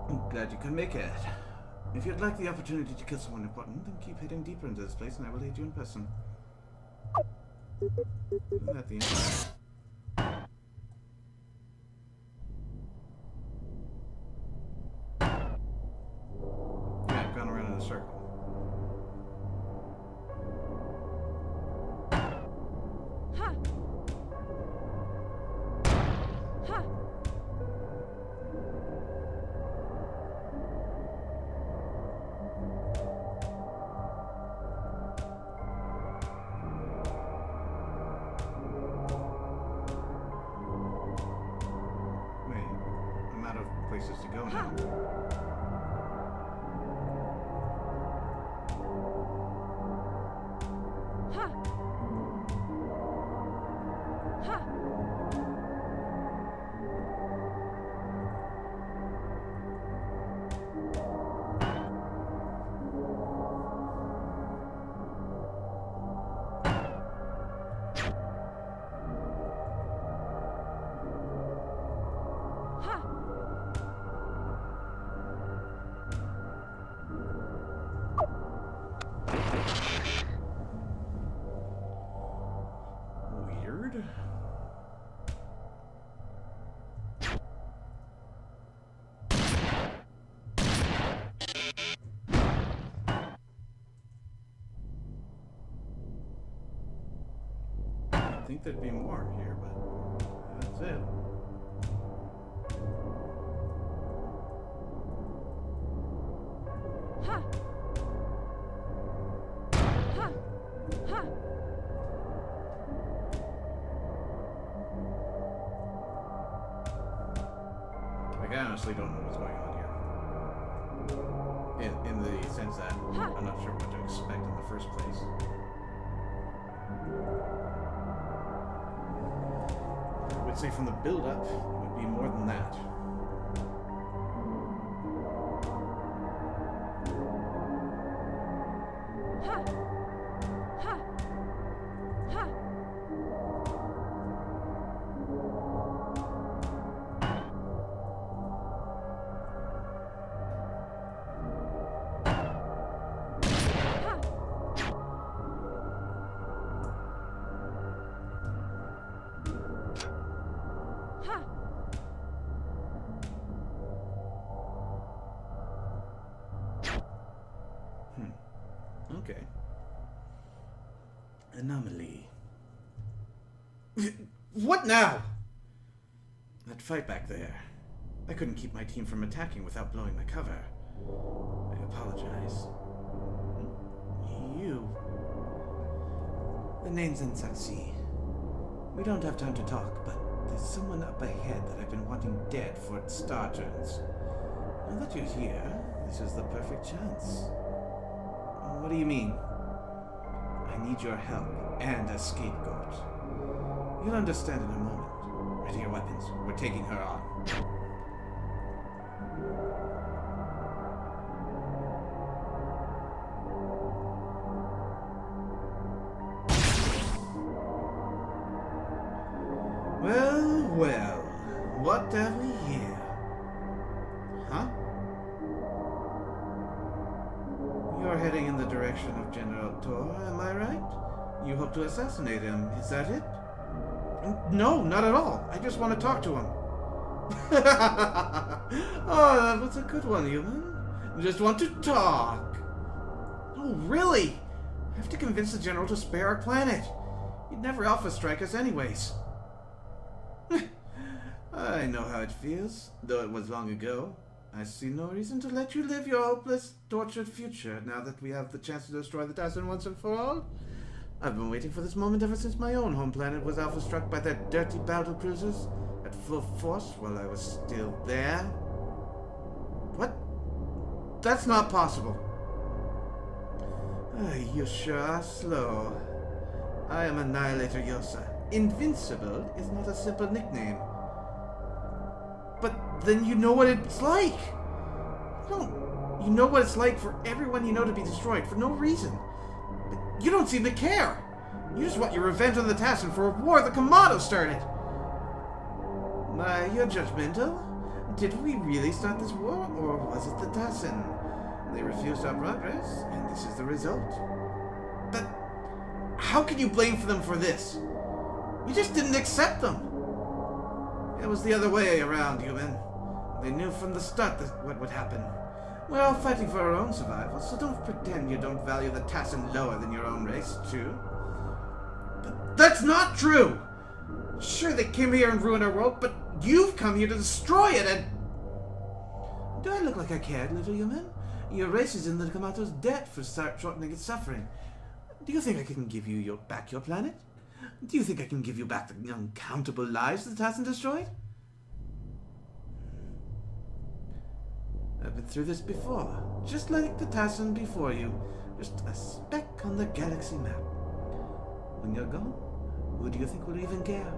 I'm glad you can make it. If you'd like the opportunity to kill someone important, then keep heading deeper into this place and I will aid you in person. Isn't that the end? Yeah, I've gone around in a circle. Places to go now. Weird. I think there'd be more here, but that's it. I honestly don't know what's going on here. In the sense that I'm not sure what to expect in the first place. I would say from the build-up, it would be more than that. Okay. Anomaly. What now? That fight back there. I couldn't keep my team from attacking without blowing my cover. I apologize. You. The name's Ansaxi. We don't have time to talk, but there's someone up ahead that I've been wanting dead for star turns. Now that you're here, this is the perfect chance. do you mean? I need your help and a scapegoat. You'll understand in a moment. Ready your weapons. We're taking her on. Well, well. What have we here? Huh? You're heading in the direction of General Tor, am I right? You hope to assassinate him, is that it? No, not at all. I just want to talk to him. Oh, that was a good one, human. Just want to talk. Oh, really? I have to convince the General to spare our planet. He'd never Alpha strike us anyways. I know how it feels, though it was long ago. I see no reason to let you live your hopeless, tortured future now that we have the chance to destroy the Tassin once and for all. I've been waiting for this moment ever since my own home planet was Alpha struck by their dirty battle cruisers at full force while I was still there. What? That's not possible. You sure are slow. I am Annihilator Yosa. Invincible is not a simple nickname. But then you know what it's like. You know what it's like for everyone you know to be destroyed for no reason. But you don't seem to care. You just want your revenge on the Tassin for a war the Kamado started. You're judgmental. Did we really start this war, or was it the Tassin? They refused our progress, and this is the result. But how can you blame them for this? You just didn't accept them. It was the other way around, human. They knew from the start what would happen. We're all fighting for our own survival, so don't pretend you don't value the Tassin lower than your own race, too. But that's not true! Sure, they came here and ruined our world, but you've come here to destroy it and... Do I look like I cared, little human? Your race is in the Kamato's debt for shortening its suffering. Do you think I can give you back your planet? Do you think I can give you back the uncountable lives the Tassin destroyed? I've been through this before, just like the Tassin before you, just a speck on the galaxy map. When you're gone, who do you think will even care?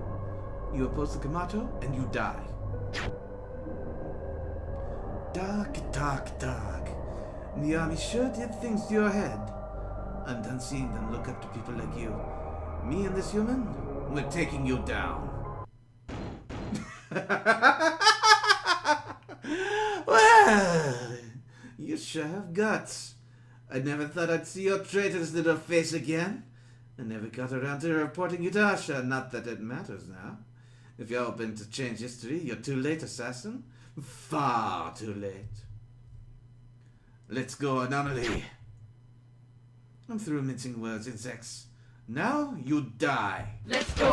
You oppose the Kamato, and you die. Dark, dark, dark. The army sure did things to your head. I'm done seeing them look up to people like you. Me and this human, we're taking you down. Well, you sure have guts. I never thought I'd see your traitor's little face again. I never got around to reporting you to Asha, not that it matters now. If you're hoping to change history, you're too late, assassin. Far too late. Let's go, Anomaly. I'm through mincing words, insects. Now you die. Let's go,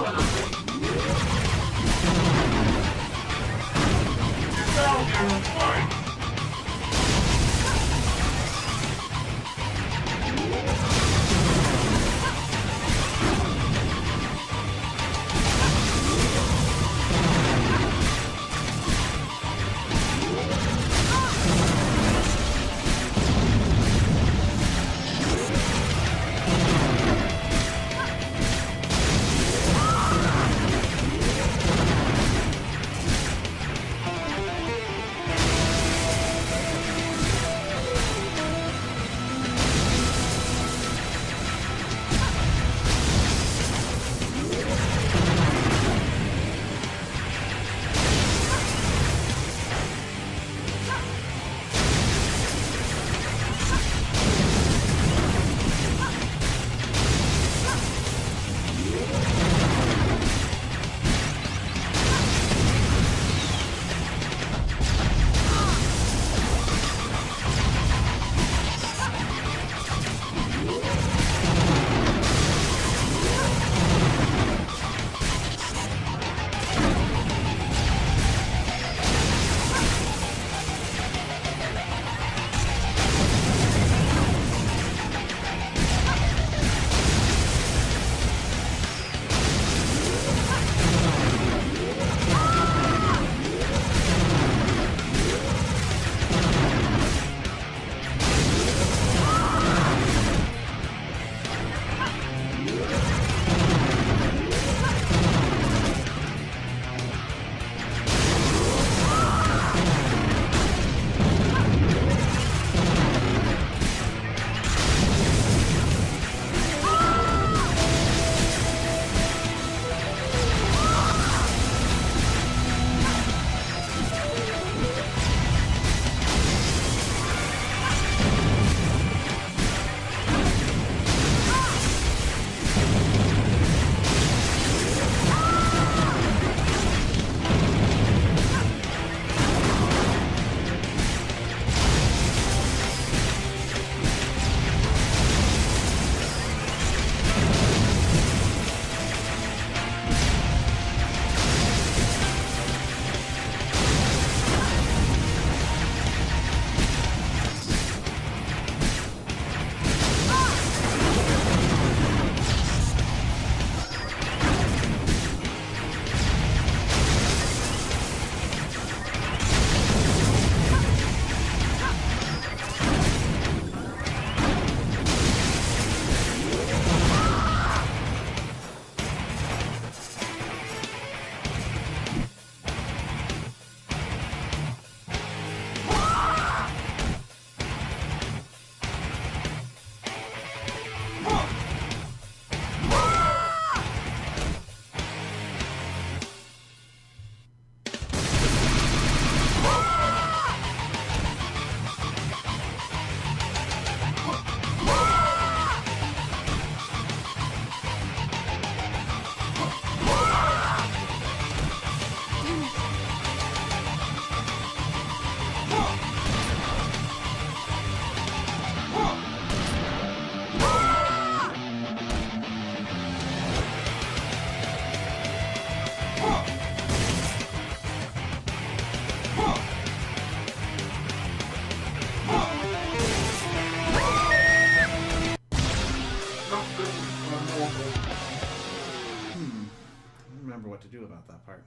what to do about that part.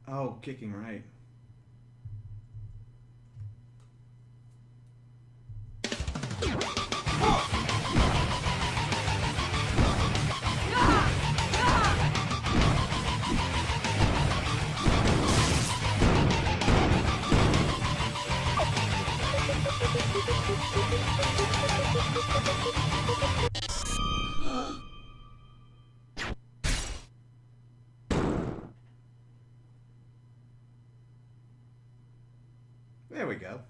Oh, kicking right. There we go.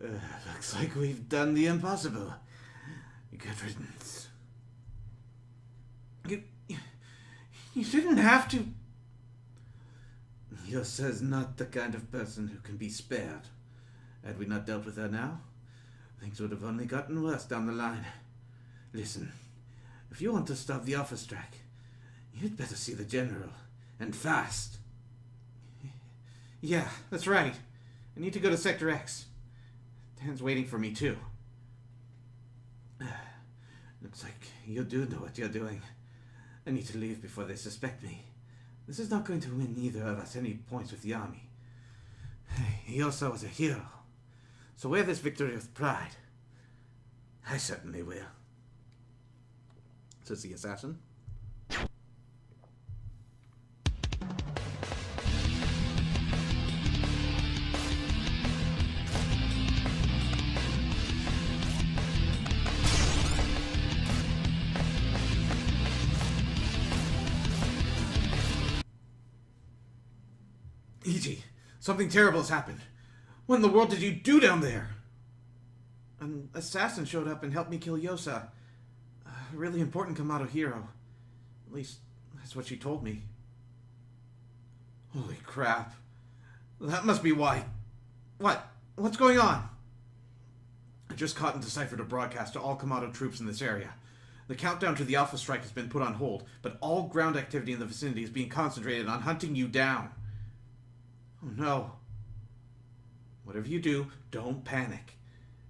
Looks like we've done the impossible. Good riddance. You didn't have to. Yosa's not the kind of person who can be spared. Had we not dealt with her now, things would have only gotten worse down the line. Listen, if you want to stop the offer strike, you'd better see the general, and fast. Yeah, that's right. I need to go to Sector X. Dan's waiting for me, too. Looks like you do know what you're doing. I need to leave before they suspect me. This is not going to win either of us any points with the army. He also was a hero. So wear this victory with pride. I certainly will. Says the assassin. Iji, something terrible has happened. What in the world did you do down there? An assassin showed up and helped me kill Yosa. A really important Kamado hero. At least, that's what she told me. Holy crap. That must be why. What? What's going on? I just caught and deciphered a broadcast to all Kamado troops in this area. The countdown to the Alpha Strike has been put on hold, but all ground activity in the vicinity is being concentrated on hunting you down. Oh no. Whatever you do, don't panic.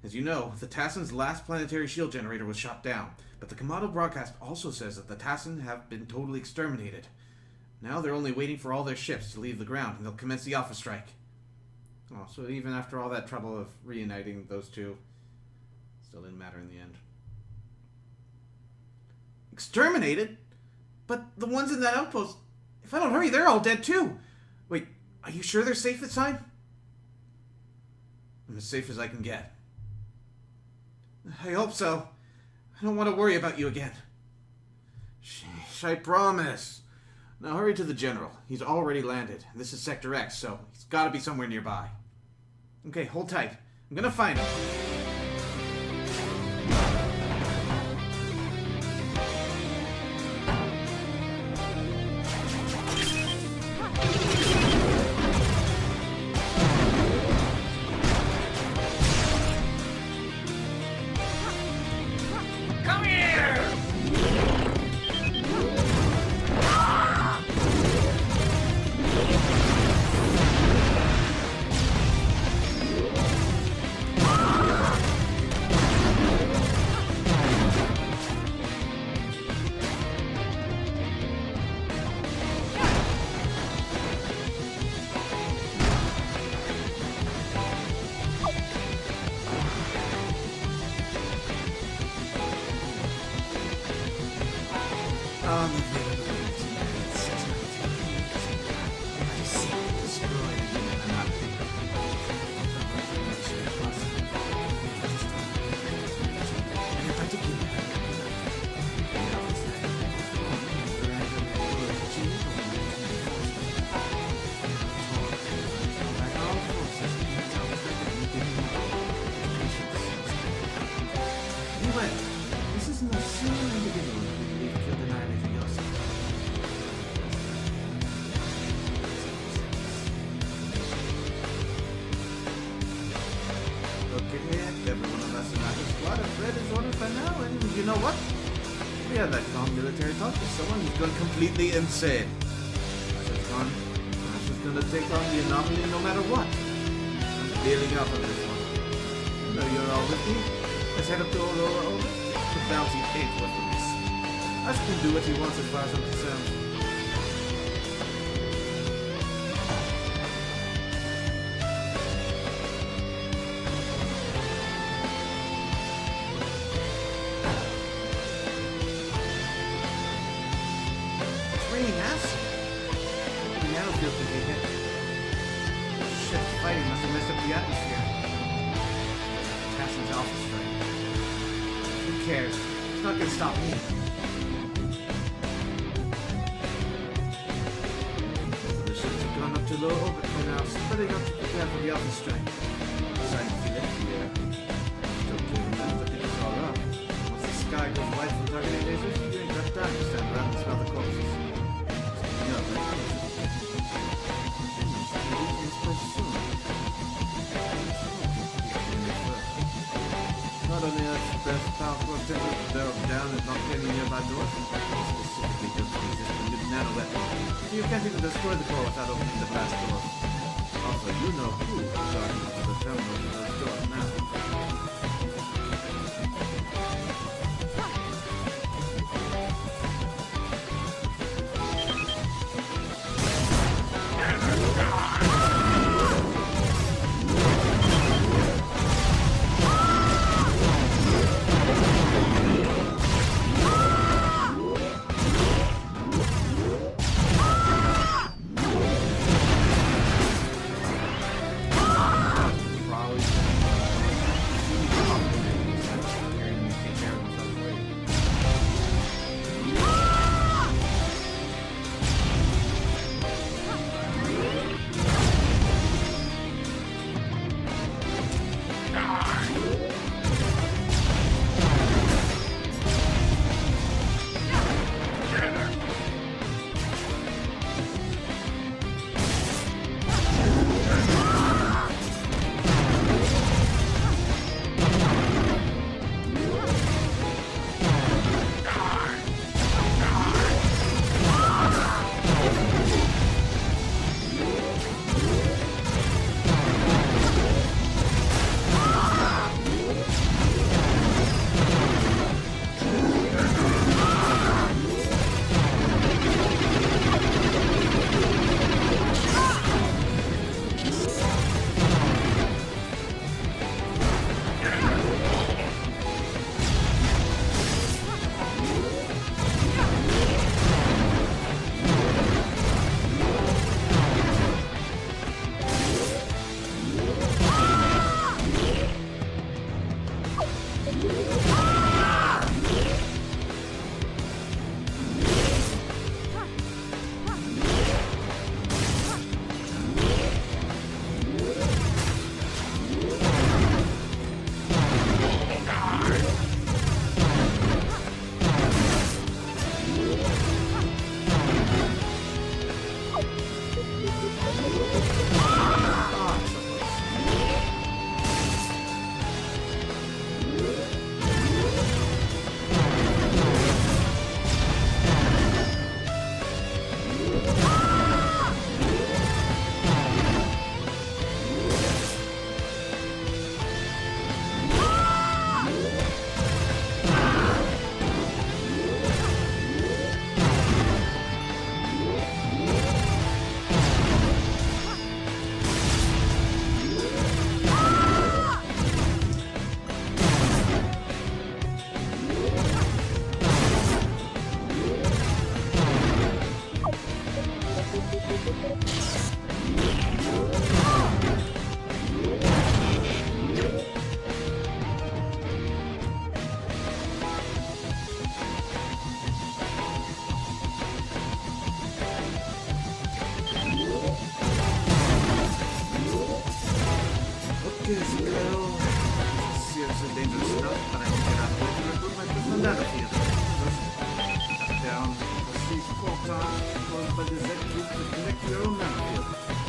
As you know, the Tassin's last planetary shield generator was shot down, but the Kamado broadcast also says that the Tassin have been totally exterminated. Now they're only waiting for all their ships to leave the ground, and they'll commence the Alpha Strike. Oh, so even after all that trouble of reuniting those two, still didn't matter in the end. Exterminated? But the ones in that outpost, if I don't hurry, they're all dead too. Wait, are you sure they're safe this time? I'm as safe as I can get. I hope so. I don't want to worry about you again. Sheesh, I promise. Now hurry to the general. He's already landed. This is Sector X, so he's got to be somewhere nearby. Okay, hold tight. I'm gonna find him. Come here! This isn't a single individual who we've killed and annihilated Yosa. Okay, every one of us in our squad has read his orders by now, and you know what? We had that calm military talk with someone who's gone completely insane. Russia's gonna take on the anomaly no matter what. I'm bailing out on this one. You know you're all with me. Let's head up to Aurora. The bounty ain't worth the risk. Ash can do what he wants as far as I'm concerned. It's raining acid. The battlefield can take it. Shit, fighting must have messed up the atmosphere. Cassie's alpha strike. Who cares? It's not gonna stop me. The ships have gone up to low orbit by now, spreading up to prepare for the alpha strike. Starting to feel it here. Still clear enough to pick us all up. Once the sky goes white from targeting lasers, you ain't got time to stand around and smell the corpses. Speaking of, let's leave this place soon. Not only has the best powerful attempts to barrel down and knock any nearby doors, specifically built to resist the new nano-weapon, so you can't even destroy the core without opening the blast doors. Also, you know who is guarding the terminals of those doors now.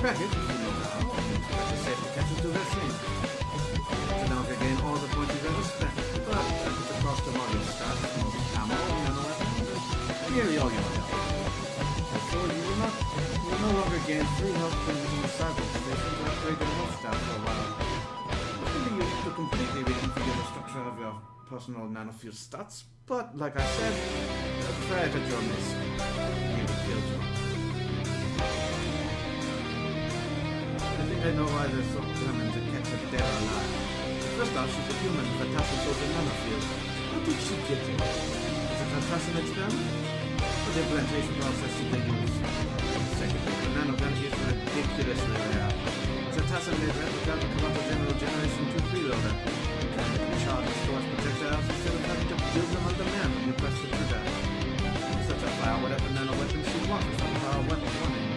Crack it if you know how. Expect the safety catches to their scene. To now regain all the points you've ever spent, but at the cost of all your stats, most ammo, and gained free health from using the cyber station to upgrade your health stats for a while. This can be used to completely reconfigure the structure of your personal nanofield stats, but like I said, try it at your risk. Nearly killed you. I think I know why they're so determined to catch her dead or alive. First off, she's a human with a Pacifist nanofield. How did she get it? Is it a Tassin experiment? Or the implantation process she can use? Secondly, the nanogun is ridiculously rare. It's a Tassin-made replica of a Komodo General Generation 2 preloader. You can recharge and store projectiles instead of having to build them on demand when you press the trigger. Such a fire whatever nano-weapon she wants from our weapon running.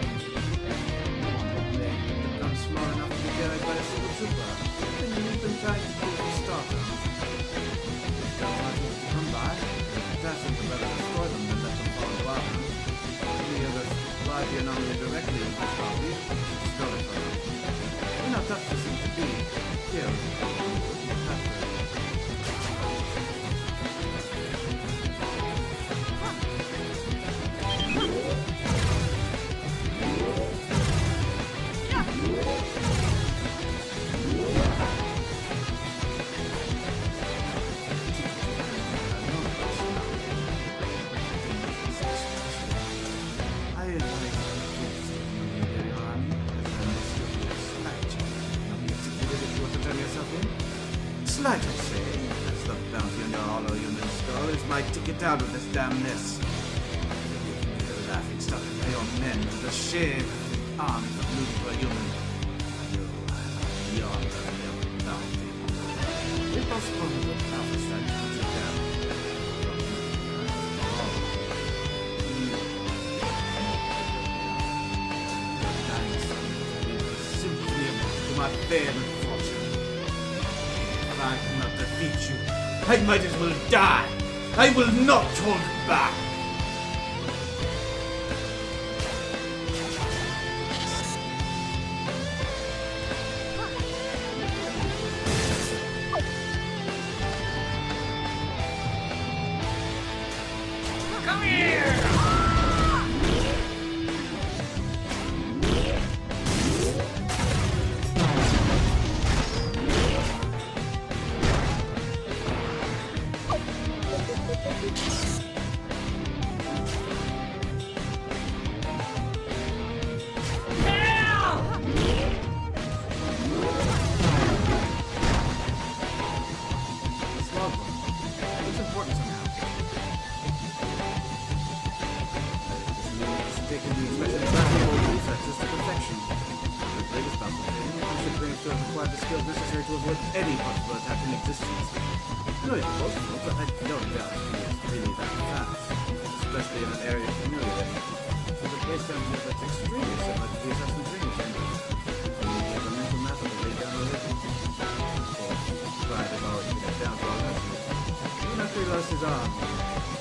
The gun's small enough to be carried by a single trooper. Then you need them trying to do for starters. If Dalmatians to come by, Tassin would rather destroy them than let them fall wild. Any of us fly the anomaly directly into the property, stole it from them. You know how tough this seems to be. Killed. Slight, I say, as the bounty on your hollow human skull is my ticket out of this damn mess. The laughing stock of my own men, the shame arms of losing to a human. You are the real bounty. If possible, the Pacifist tried to put you down. Your dying son is simply to my fame and fortune. If I cannot defeat you, I might as well die. I will not hold back. Come here! It's important somehow. Taking the expression practical reflexes to perfection. The greatest battle training, you should claim to have acquired the skill necessary to avoid any possible attack in existence. No, it's possible, but I don't doubt it's really that fast. Especially in an area familiar with. There's a place down here that's extremely similar to the assassin training chambers. You have a mental map of the way down already. Of course, pride is always to get down to our lesson. You must realize his arm.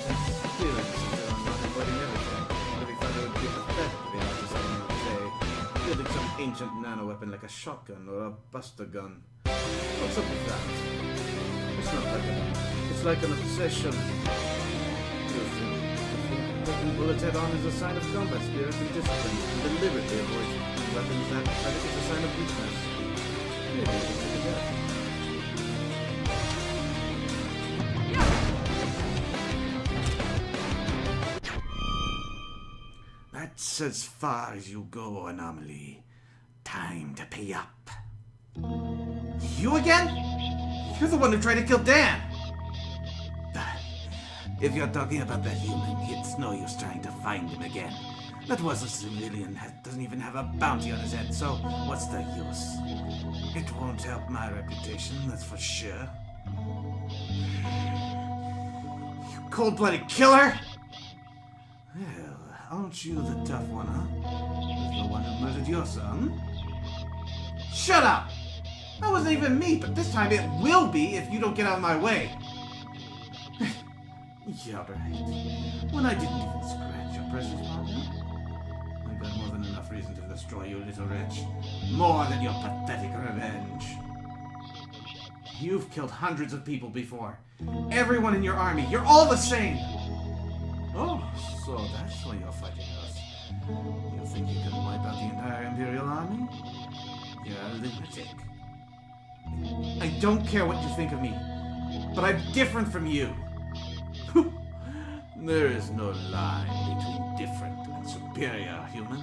His feelings are not avoiding everything. But he thought it would be pathetic to be asked to someone to say, building some ancient nano-weapon like a shotgun or a buster gun. What's up with that? It's not like that. It's like an obsession. Taking bullets head on is a sign of combat spirit and discipline, and deliberately avoid weapons that is a sign of weakness. Maybe you can take a guess. That's as far as you go, Anomaly. Time to pay up. You again? You're the one who tried to kill Dan! If you're talking about that human, it's no use trying to find him again. That was a civilian that doesn't even have a bounty on his head, so what's the use? It won't help my reputation, that's for sure. You cold-blooded killer! Well, aren't you the tough one, huh? The one who murdered your son? Shut up! That wasn't even me, but this time it will be if you don't get out of my way. Yeah, right. When I didn't even scratch your precious partner. I've got more than enough reason to destroy you, little wretch. More than your pathetic revenge. You've killed hundreds of people before. Everyone in your army. You're all the same. Oh, so that's why you're fighting us. You think you can wipe out the entire Imperial Army? You're a lunatic. I don't care what you think of me, but I'm different from you. There is no line between different and superior, human.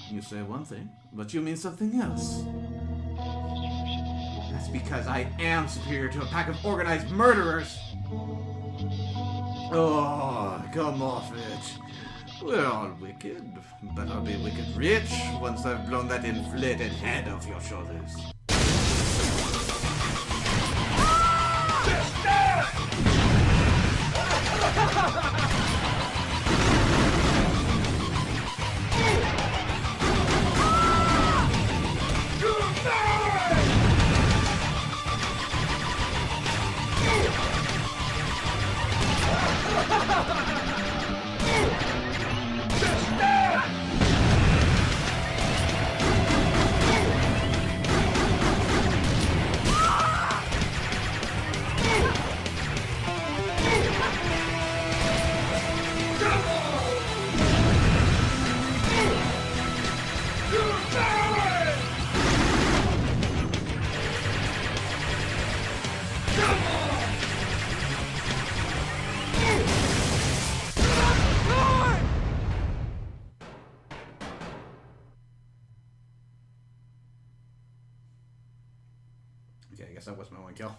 You say one thing, but you mean something else. That's because I am superior to a pack of organized murderers. Oh, come off it. We're all wicked, but I'll be wicked rich once I've blown that inflated head off your shoulders. Okay, I guess that was my one kill.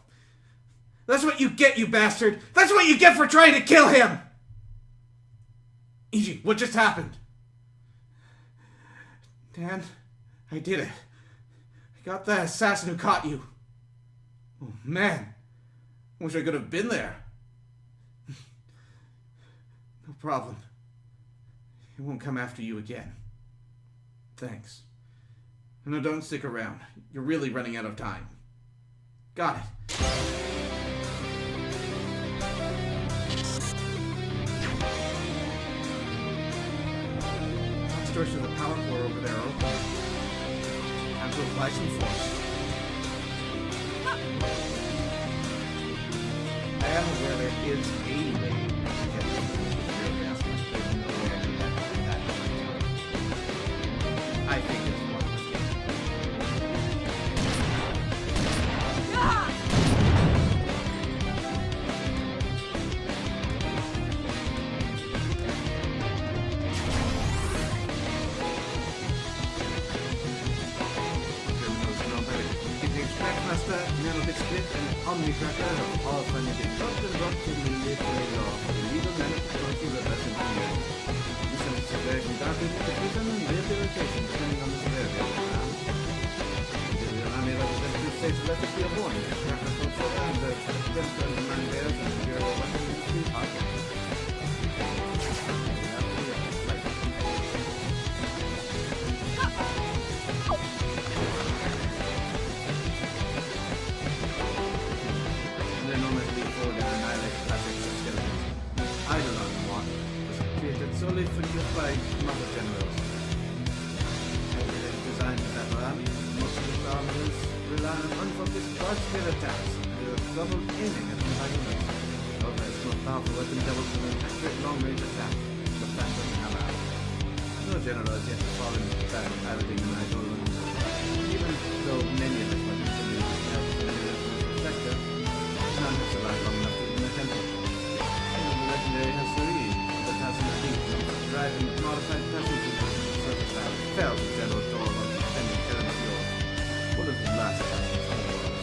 That's what you get, you bastard! That's what you get for trying to kill him! Iji, what just happened? Dan, I did it. I got that assassin who caught you. Oh, man. I wish I could have been there. No problem. He won't come after you again. Thanks. No, don't stick around. You're really running out of time. Got it. Doors to the power core over there are open. Time to apply some force. I am aware there is a way to get to the material gas, but there's no way I can get that time. I think it's one mistake. Omnicracker of all phonetic dropped and brought to the military law for the legal manifesto represent you. This is a situation darkened to prison and rehabilitation depending on the severity of the crime. The Army representative states let us be a warning. Cracker control and the President and the man bears and the Bureau of Weapons and Free Pocket. Solely for use by mother generals. It is designed to battle armies. Most of its armors rely on unfocused large-scale attacks. They are double aiming at the units. However, its most powerful weapon doubles with an accurate long-range attack. The Phantom Hammer. No general has yet fallen battle piloting an idol. Even though many of its weapons can be used in the sector, none have survived long enough to even attempt it. Even the legendary Hasuri driving modified passenger surface valve fell to General Door while defending Terranfield, one of the last castles in the world.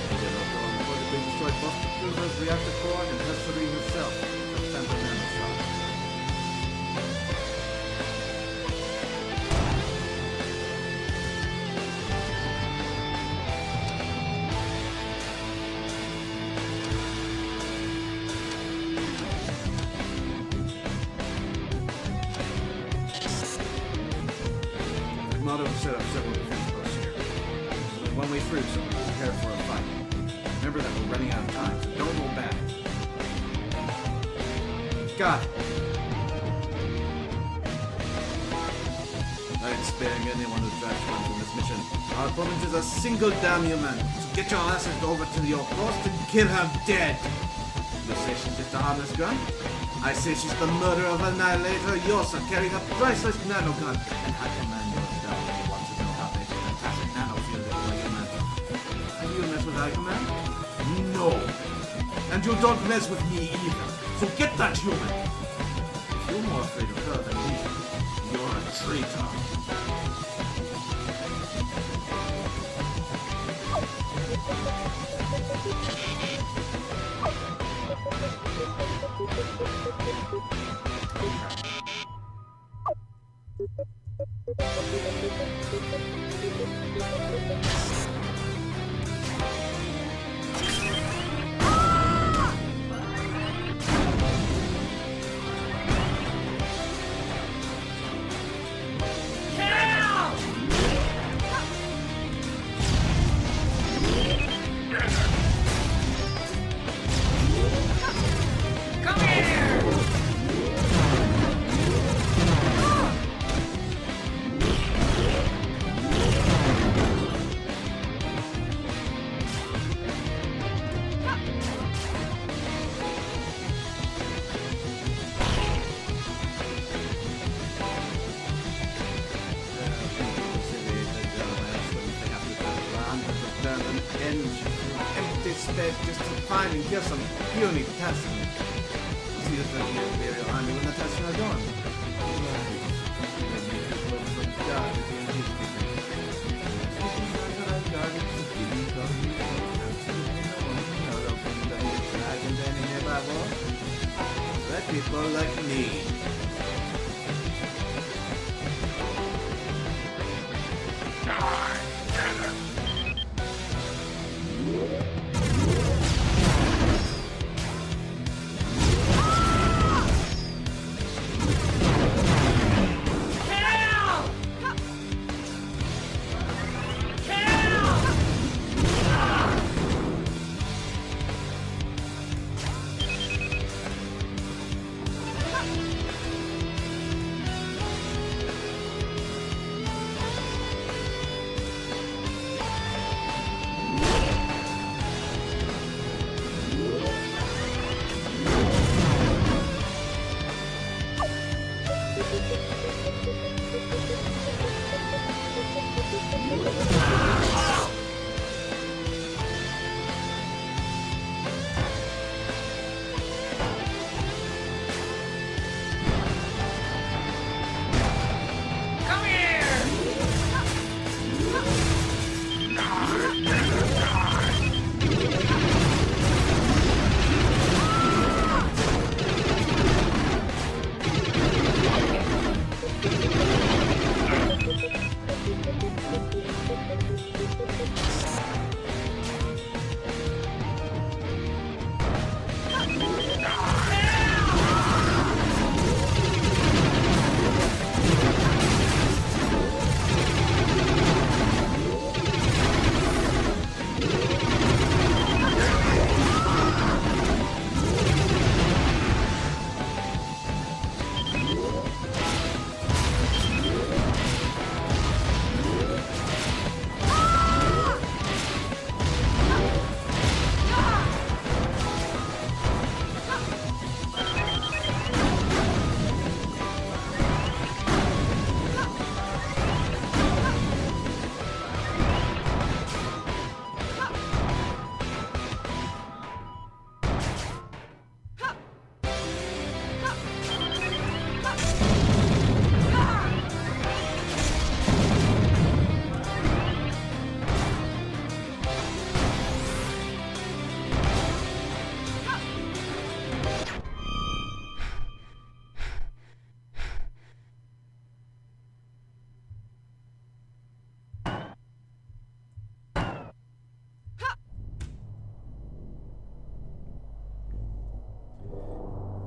General Door reportedly destroyed both the cruiser's reactor core and Hasuri herself with a Phantom Hammer shot. Motto set up several defense posts here. There's one way through, so prepare for a fight. Remember that we're running out of time, so don't hold back. Got it. I ain't sparing anyone who tries to run from this mission. Our opponent is a single damn human, so get your asses over to your post and kill her dead. You say she's just a harmless gun? I say she's the murderer of Annihilator Yosa, carrying a priceless nanogun. And High Commander of Delaware wants to know how they did fantastic nanofield at Human. Have you mess with High Command? No. And you don't mess with me either. So get that human. If you're more afraid of her than me, you're a traitor. Just to find and kill some puny peasant. See if the Imperial Army when the tests are done. Let people like me.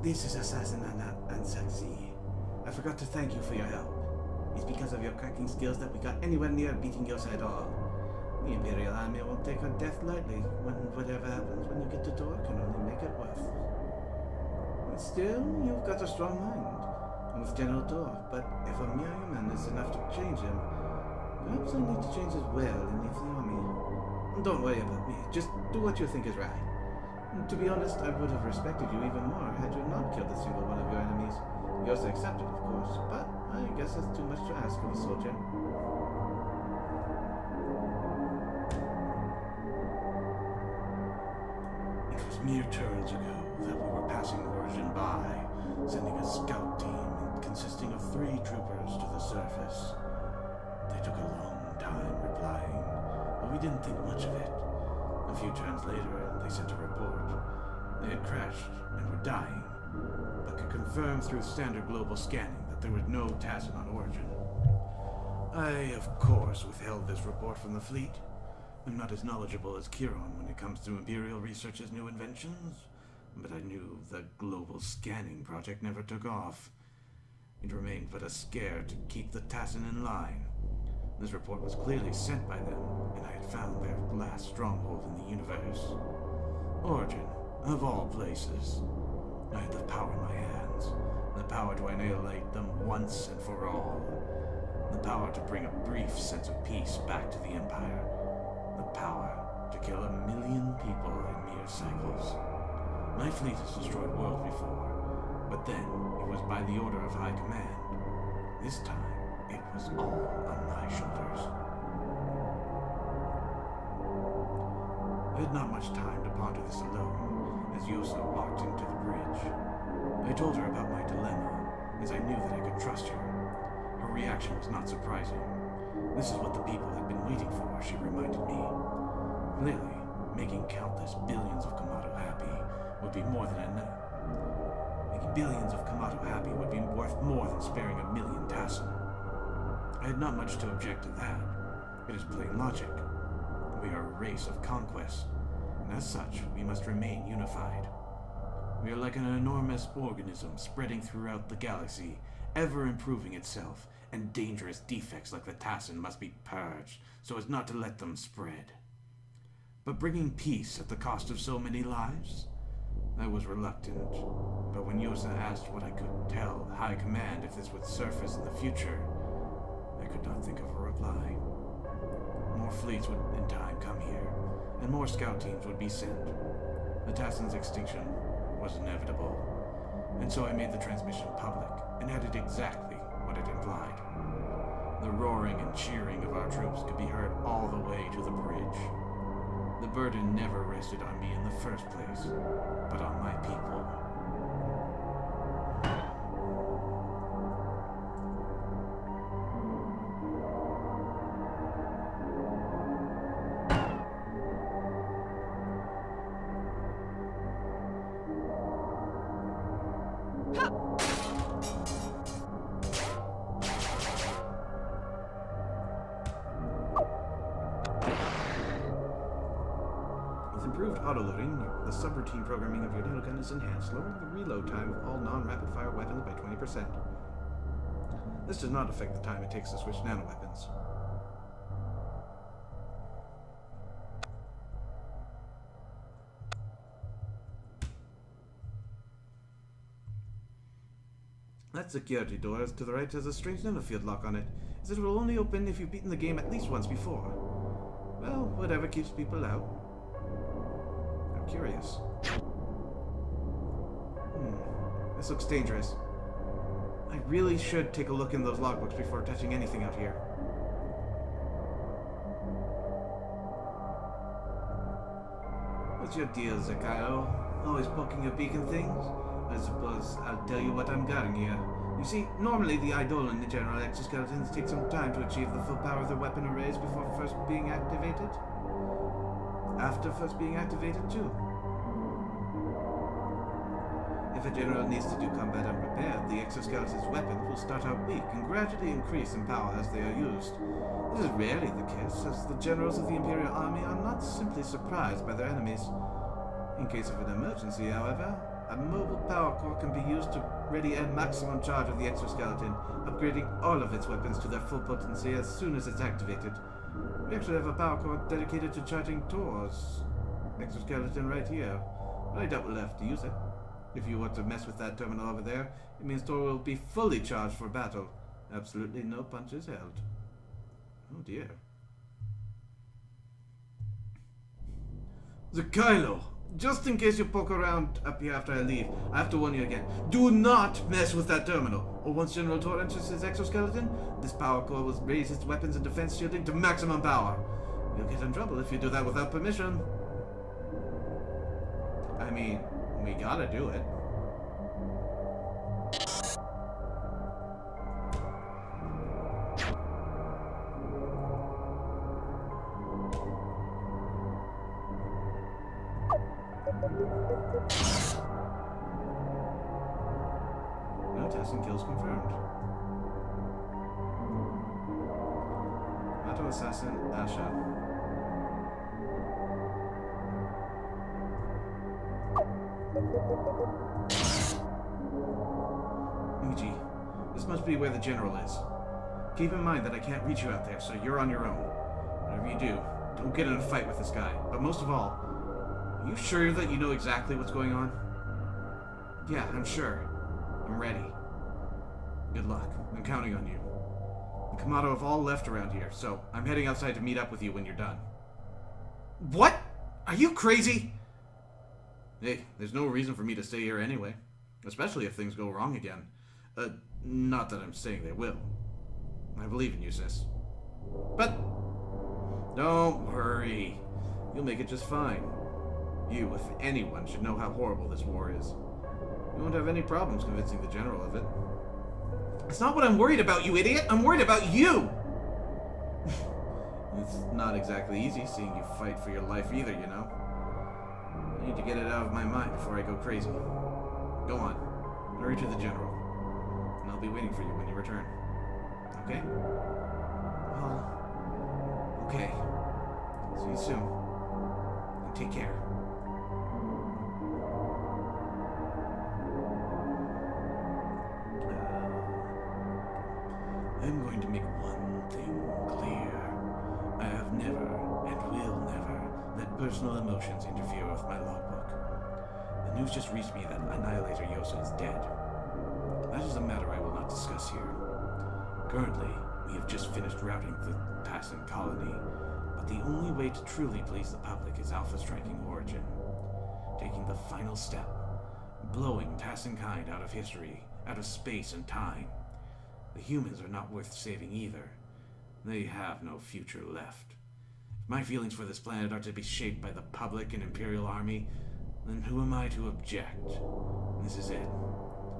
This is Assassin Ansaxi. I forgot to thank you for your help. It's because of your cracking skills that we got anywhere near beating Yosa at all. The Imperial Army won't take her death lightly. Whatever happens when you get to Tor can only make it worse. But still, you've got a strong mind. And with General Tor, but if a mere human is enough to change him, perhaps I need to change his will and leave the army. Don't worry about me. Just do what you think is right. To be honest, I would have respected you even more had you not killed a single one of your enemies. Yosa accepted, of course, but I guess that's too much to ask of a soldier. It was mere turns ago that we were passing Origin by, sending a scout team consisting of 3 troopers to the surface. They took a long time replying, but we didn't think much of it. A few turns later, they sent a report. They had crashed and were dying, but could confirm through standard global scanning that there was no Tassin on Origin. I, of course, withheld this report from the fleet. I'm not as knowledgeable as Kiron when it comes to Imperial Research's new inventions, but I knew the global scanning project never took off. It remained but a scare to keep the Tassin in line. This report was clearly sent by them, and I had found their last stronghold in the universe. Origin, of all places. I had the power in my hands, the power to annihilate them once and for all. The power to bring a brief sense of peace back to the Empire. The power to kill 1 million people in mere cycles. My fleet has destroyed worlds before, but then it was by the order of High Command. This time, it was all on my shoulders. I had not much time to ponder this alone, as Yosa walked into the bridge. I told her about my dilemma, as I knew that I could trust her. Her reaction was not surprising. This is what the people had been waiting for, she reminded me. Clearly, making countless billions of Kamado happy would be more than enough. Making billions of Kamado happy would be worth more than sparing 1 million Tassin. I had not much to object to that. It is plain logic. We are a race of conquest, and as such, we must remain unified. We are like an enormous organism spreading throughout the galaxy, ever improving itself, and dangerous defects like the Tassin must be purged so as not to let them spread. But bringing peace at the cost of so many lives? I was reluctant, but when Yosa asked what I could tell High Command if this would surface in the future, I could not think of a reply. More fleets would in time come here, and more scout teams would be sent. The Tassin's extinction was inevitable, and so I made the transmission public and added exactly what it implied. The roaring and cheering of our troops could be heard all the way to the bridge. The burden never rested on me in the first place, but on my people. Improved autoloading, the subroutine programming of your nanogun is enhanced, lowering the reload time of all non-rapid-fire weapons by 20%. This does not affect the time it takes to switch nanoweapons. That security door to the right has a strange nanofield lock on it, as it will only open if you've beaten the game at least once before. Well, whatever keeps people out. Curious. This looks dangerous. I really should take a look in those logbooks before touching anything out here. What's your deal, Zakayo? Always poking your beak in things? I suppose I'll tell you what I'm guarding here. You see, normally the Eidolon and general exoskeletons take some time to achieve the full power of their weapon arrays before first being activated. After first being activated, too. If a general needs to do combat unprepared, the exoskeleton's weapons will start out weak and gradually increase in power as they are used. This is rarely the case, as the generals of the Imperial Army are not simply surprised by their enemies. In case of an emergency, however, a mobile power core can be used to ready a maximum charge of the exoskeleton, upgrading all of its weapons to their full potency as soon as it's activated. We actually have a power core dedicated to charging Tor's exoskeleton right here, but I doubt we'll have to use it. If you want to mess with that terminal over there, it means Tor will be fully charged for battle. Absolutely no punches held. Oh dear. Kylo, Just in case you poke around up here after I leave, I have to warn you again. Do not mess with that terminal. Or once General Tor enters his exoskeleton, this power core will raise its weapons and defense shielding to maximum power. You'll get in trouble if you do that without permission. I mean, we gotta do it. No testing kills confirmed. Auto assassin Asha. Miji, this must be where the general is. Keep in mind that I can't reach you out there, so you're on your own. Whatever you do, don't get in a fight with this guy. But most of all, are you sure that you know exactly what's going on? Yeah, I'm sure. I'm ready. Good luck. I'm counting on you. The Kamado have all left around here, so I'm heading outside to meet up with you when you're done. What? Are you crazy? Hey, there's no reason for me to stay here anyway. Especially if things go wrong again. Not that I'm saying they will. I believe in you, sis. But don't worry. You'll make it just fine. You, if anyone, should know how horrible this war is. You won't have any problems convincing the general of it. It's not what I'm worried about, you idiot! I'm worried about you! It's not exactly easy seeing you fight for your life either, you know? I need to get it out of my mind before I go crazy. Go on. Hurry to the general. And I'll be waiting for you when you return. Okay? Well, okay. See you soon. And take care. I'm going to make one thing clear. I have never, and will never, let personal emotions interfere with my logbook. The news just reached me that Annihilator Yosa is dead. That is a matter I will not discuss here. Currently, we have just finished routing the Tassin colony, but the only way to truly please the public is Alpha striking Origin. Taking the final step, blowing Tassinkind out of history, out of space and time. The humans are not worth saving either. They have no future left. If my feelings for this planet are to be shaped by the public and Imperial Army, then who am I to object? This is it,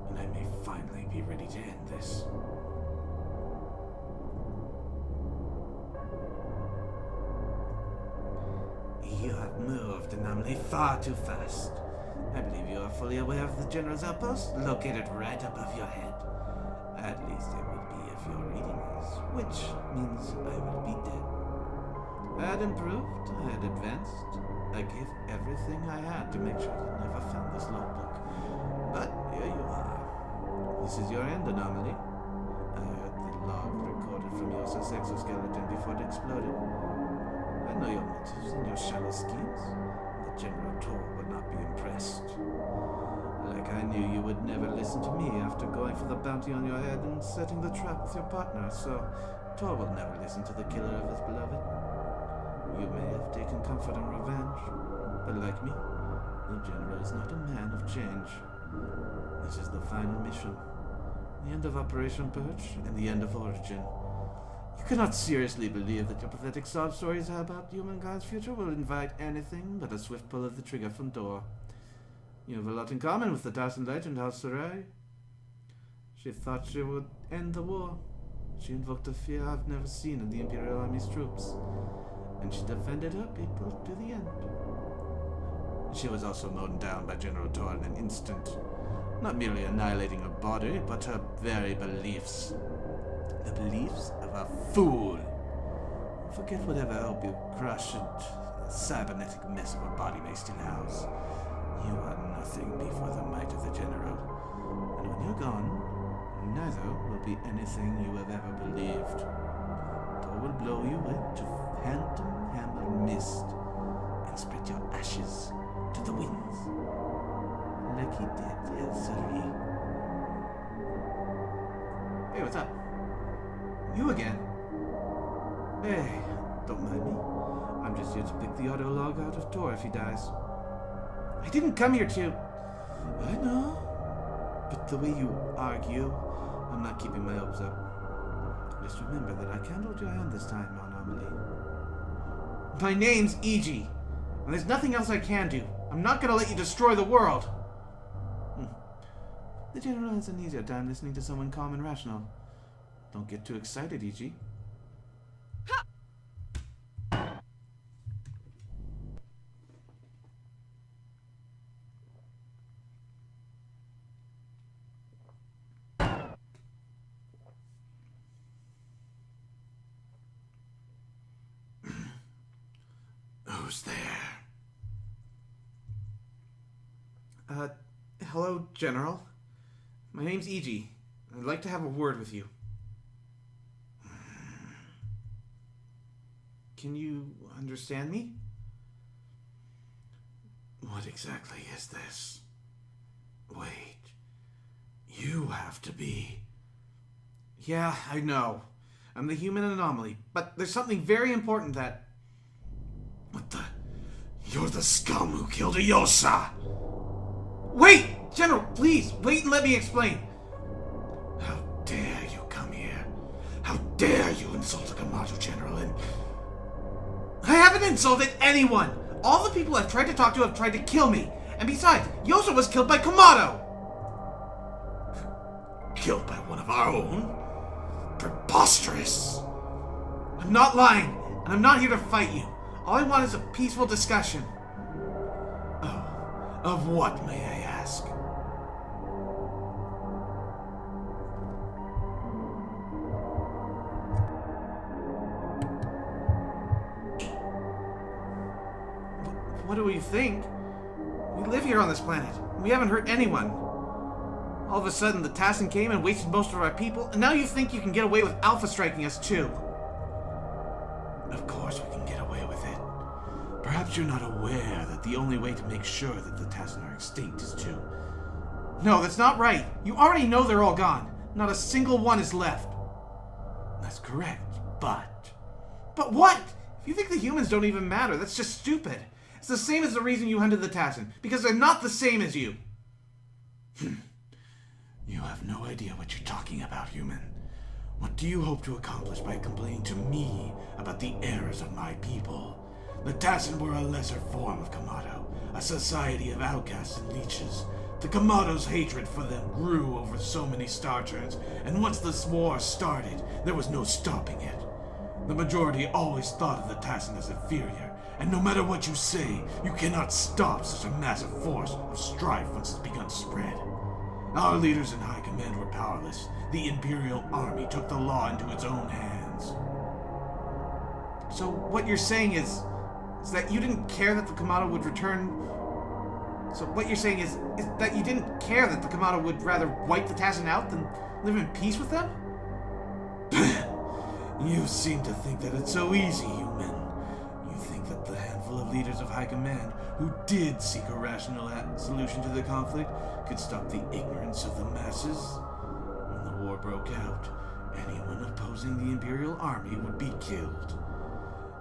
and I may finally be ready to end this. You have moved, Anomaly, far too fast. I believe you are fully aware of the General's outpost, located right above your head. At least it would be if you're reading this, which means I will be dead. I had improved, I had advanced. I gave everything I had to make sure you never found this logbook. But here you are. This is your end, Anomaly. I heard the log recorded from your exoskeleton before it exploded. I know your motives and your shallow schemes. The General Tor would not be impressed. Like I knew you would never listen to me after going for the bounty on your head and setting the trap with your partner, so Tor will never listen to the killer of his beloved. You may have taken comfort in revenge, but like me, the General is not a man of change. This is the final mission. The end of Operation Purge and the end of Origin. You cannot seriously believe that your pathetic sob stories about humankind's future will invite anything but a swift pull of the trigger from Tor. You have a lot in common with the Tassin legend, House Sarai. She thought she would end the war. She invoked a fear I've never seen in the Imperial Army's troops. And she defended her people to the end. She was also mown down by General Tor in an instant. Not merely annihilating her body, but her very beliefs. The beliefs of a fool. Forget whatever hope you crush and a cybernetic mess of a body may still house. You are nothing before the might of the General. And when you're gone, neither will be anything you have ever believed. Tor will blow you into phantom hammer mist and spread your ashes to the winds. Like he did Elsari. Hey, what's up? You again? Hey, don't mind me. I'm just here to pick the auto log out of Tor if he dies. I didn't come here to... I know. But the way you argue, I'm not keeping my hopes up. Just remember that I can't hold your hand this time, Anomaly. My name's E.G., and there's nothing else I can do. I'm not gonna let you destroy the world. The General has an easier time listening to someone calm and rational. Don't get too excited, E.G. Who's there? Hello, General. My name's E.G. I'd like to have a word with you. Can you understand me? What exactly is this? Wait. You have to be... Yeah, I know. I'm the human anomaly, but there's something very important that... What the... You're the scum who killed Iyosa! Wait! General, please, wait and let me explain. How dare you come here? How dare you insult a Kamado General and... I haven't insulted anyone! All the people I've tried to talk to have tried to kill me. And besides, Yosa was killed by Kamado! Killed by one of our own? Preposterous! I'm not lying, and I'm not here to fight you. All I want is a peaceful discussion. Oh, of what, may I ask? What do you think? We live here on this planet. We haven't hurt anyone. All of a sudden, the Tassin came and wasted most of our people, and now you think you can get away with Alpha striking us too. Of course we can get away with it. Perhaps you're not aware that the only way to make sure that the Tassin are extinct is to... No, that's not right. You already know they're all gone. Not a single one is left. That's correct, but... But what? If you think the humans don't even matter, that's just stupid. It's the same as the reason you hunted the Tassin, because they're not the same as you. You have no idea what you're talking about, human. What do you hope to accomplish by complaining to me about the errors of my people? The Tassin were a lesser form of Kamado, a society of outcasts and leeches. The Kamado's hatred for them grew over so many star turns, and once this war started, there was no stopping it. The majority always thought of the Tassin as inferior, and no matter what you say, you cannot stop such a massive force of strife once it's begun to spread. Our leaders in high command were powerless. The Imperial Army took the law into its own hands. So what you're saying is that you didn't care that the Kamado would return... So what you're saying is that you didn't care that the Kamado would rather wipe the Tassin out than live in peace with them? You seem to think that it's so easy, human. You think that the handful of leaders of high command who did seek a rational solution to the conflict could stop the ignorance of the masses? When the war broke out, anyone opposing the Imperial Army would be killed.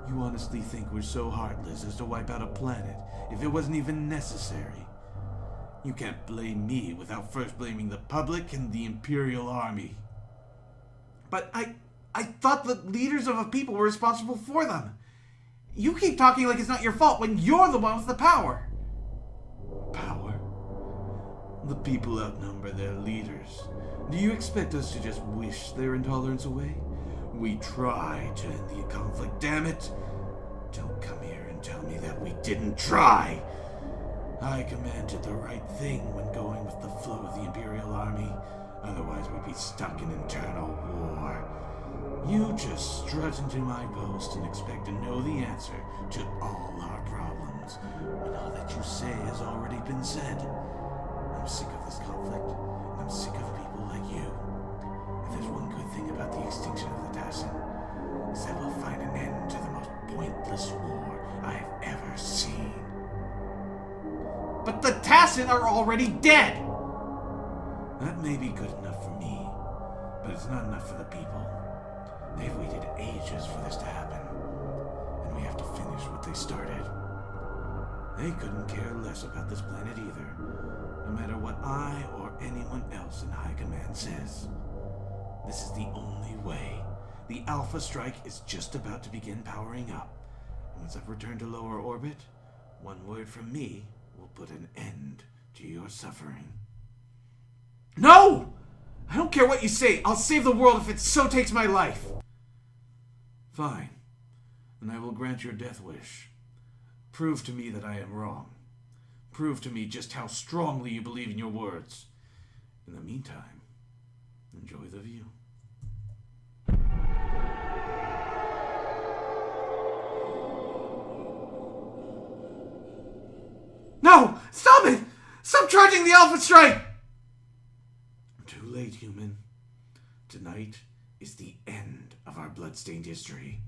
You honestly think we're so heartless as to wipe out a planet if it wasn't even necessary? You can't blame me without first blaming the public and the Imperial Army. But I thought the leaders of a people were responsible for them. You keep talking like it's not your fault when you're the one with the power. Power? The people outnumber their leaders. Do you expect us to just wish their intolerance away? We try to end the conflict, damn it! Don't come here and tell me that we didn't try! High Command did the right thing when going with the flow of the Imperial Army. Otherwise we'd be stuck in internal war. You just strut into my post and expect to know the answer to all our problems, when all that you say has already been said. I'm sick of this conflict, and I'm sick of people like you. If there's one good thing about the extinction of the Tassin, it's that we'll find an end to the most pointless war I've ever seen. But the Tassin are already dead! That may be good enough for me, but it's not enough for the people. They've waited ages for this to happen, and we have to finish what they started. They couldn't care less about this planet either, no matter what I or anyone else in High Command says. This is the only way. The Alpha Strike is just about to begin powering up. And once I've returned to lower orbit, one word from me will put an end to your suffering. No! I don't care what you say. I'll save the world if it so takes my life. Fine. And I will grant your death wish. Prove to me that I am wrong. Prove to me just how strongly you believe in your words. In the meantime, enjoy the view. No! Stop it! Stop charging the Alpha Strike! Too late, human. Tonight is the end of our bloodstained history.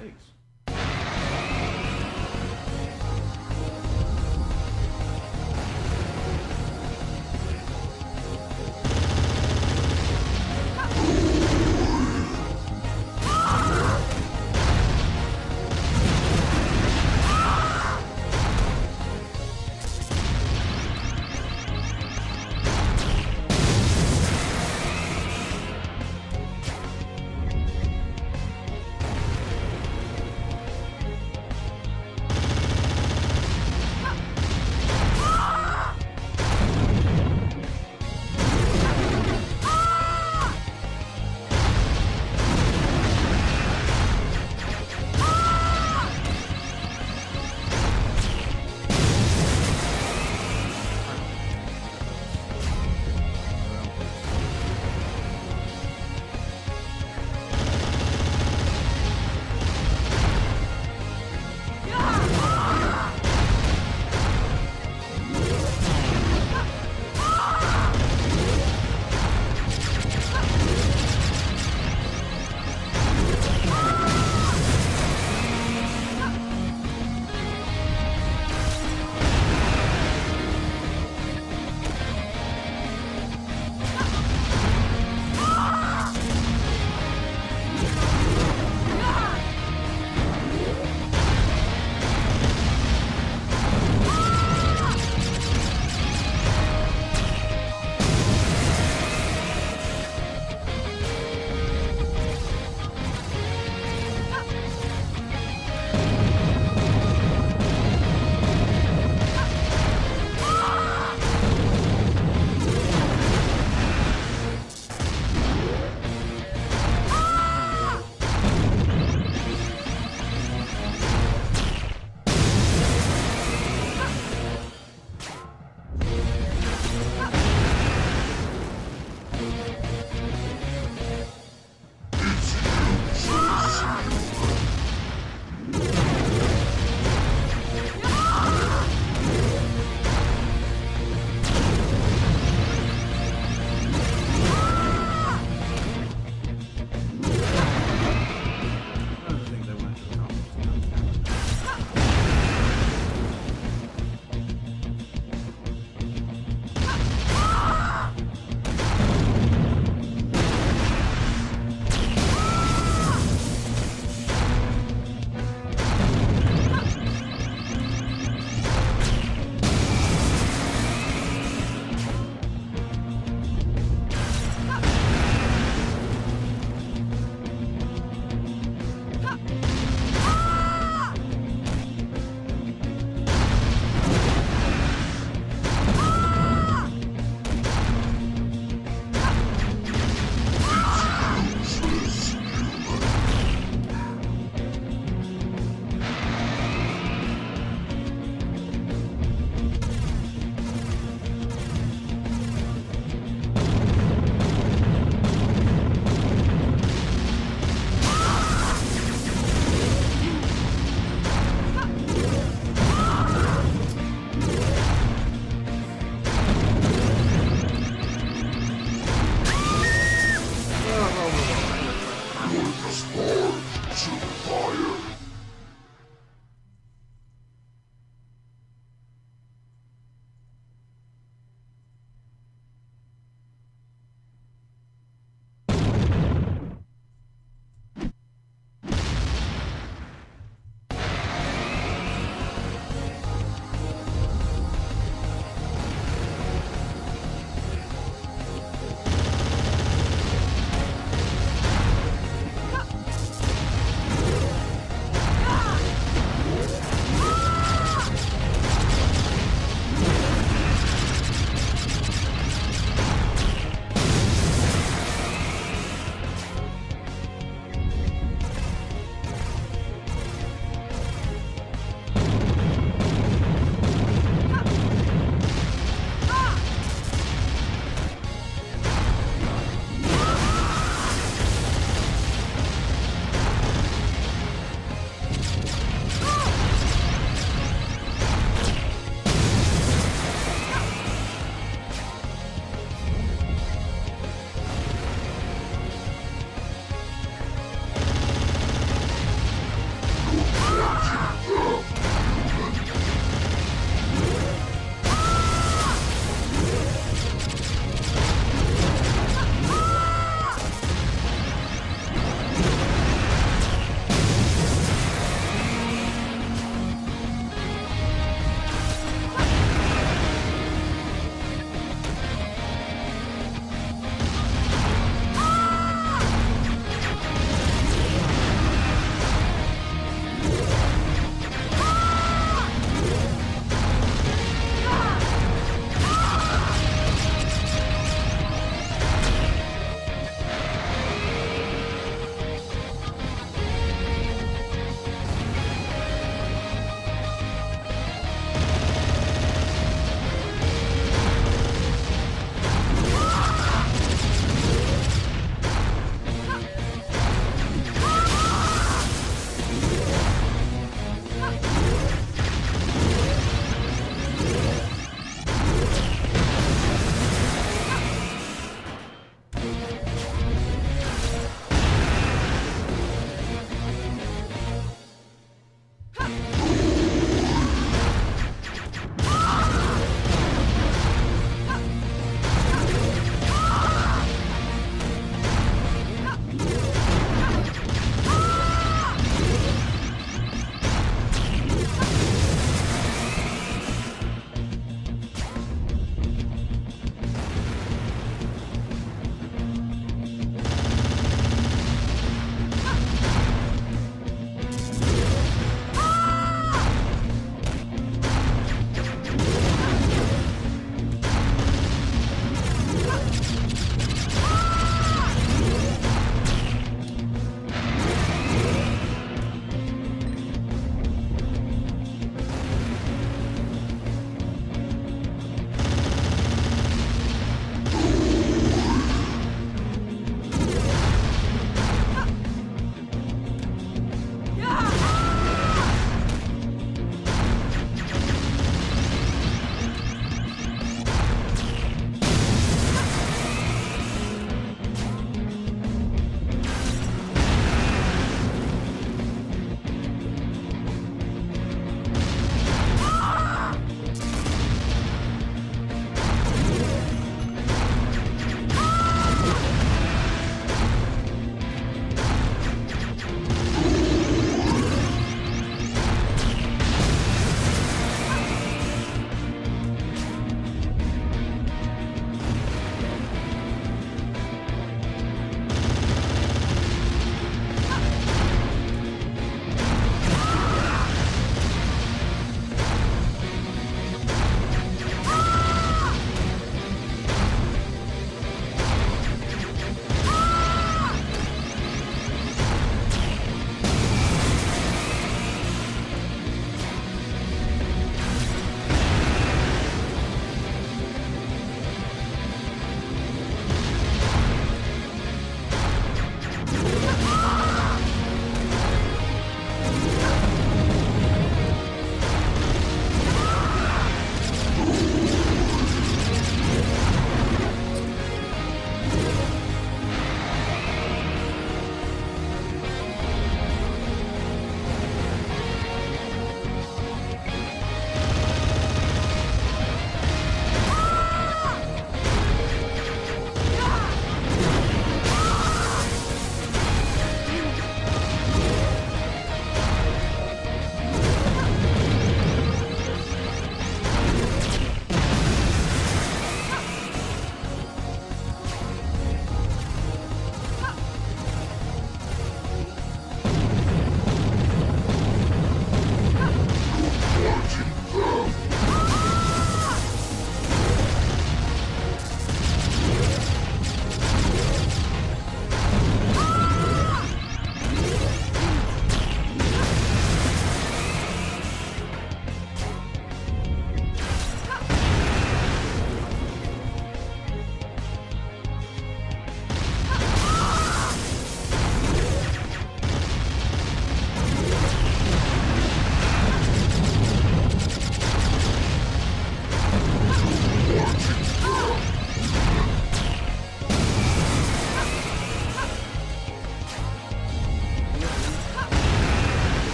mistakes.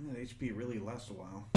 That HP really lasts a while.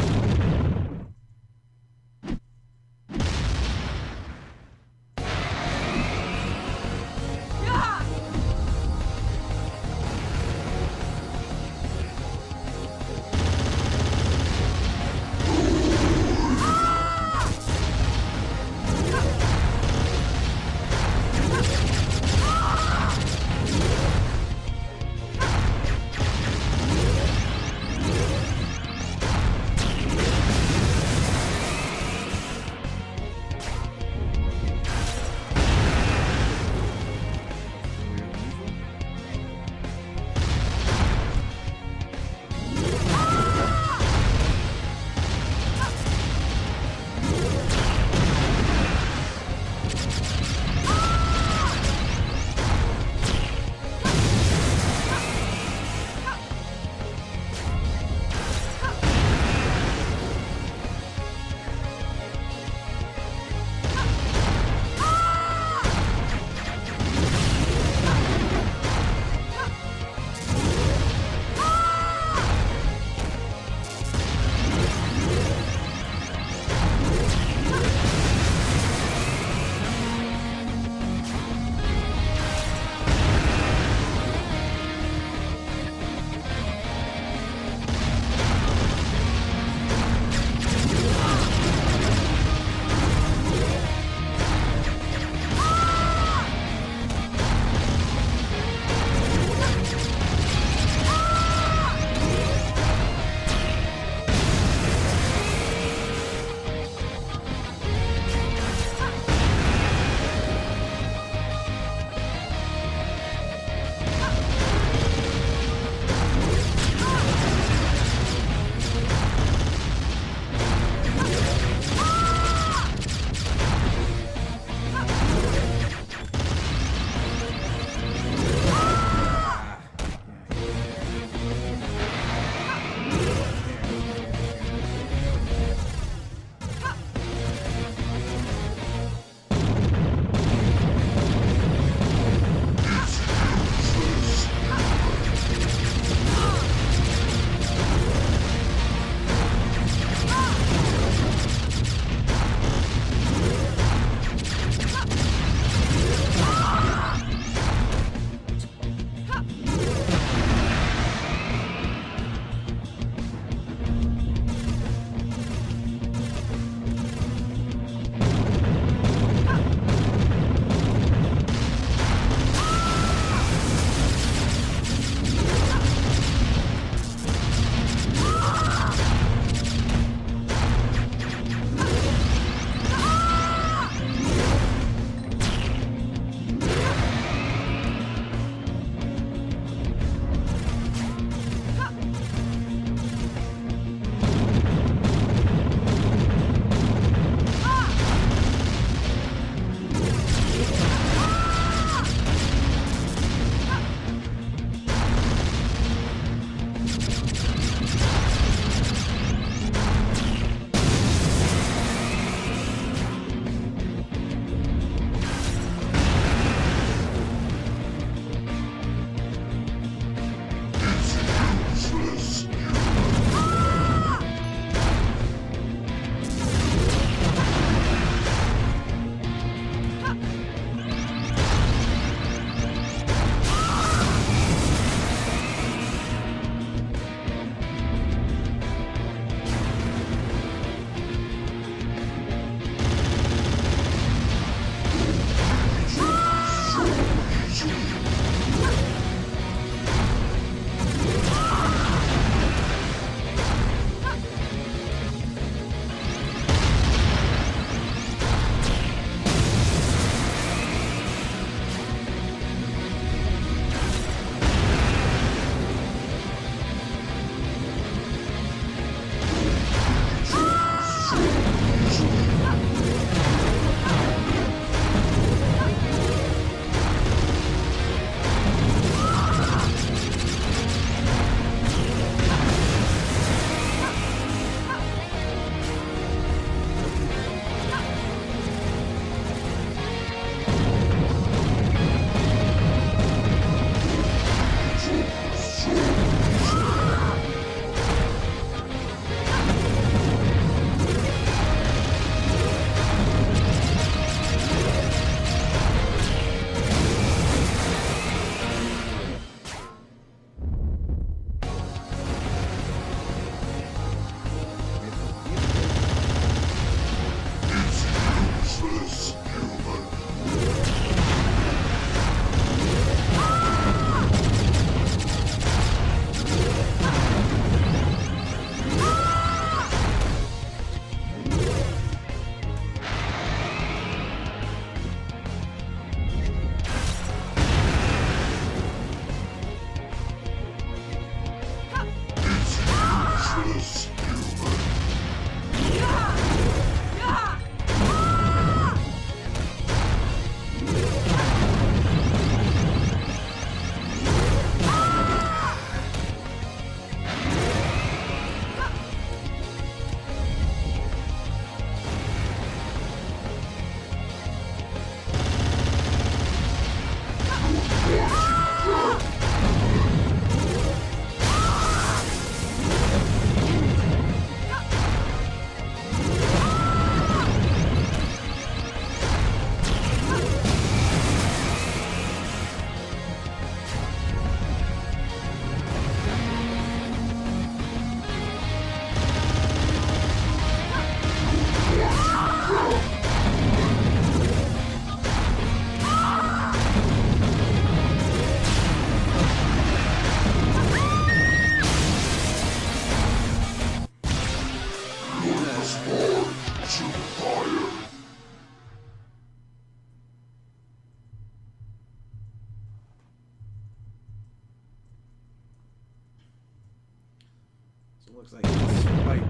So it looks like despite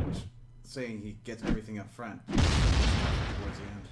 saying he gets everything up front towards the end.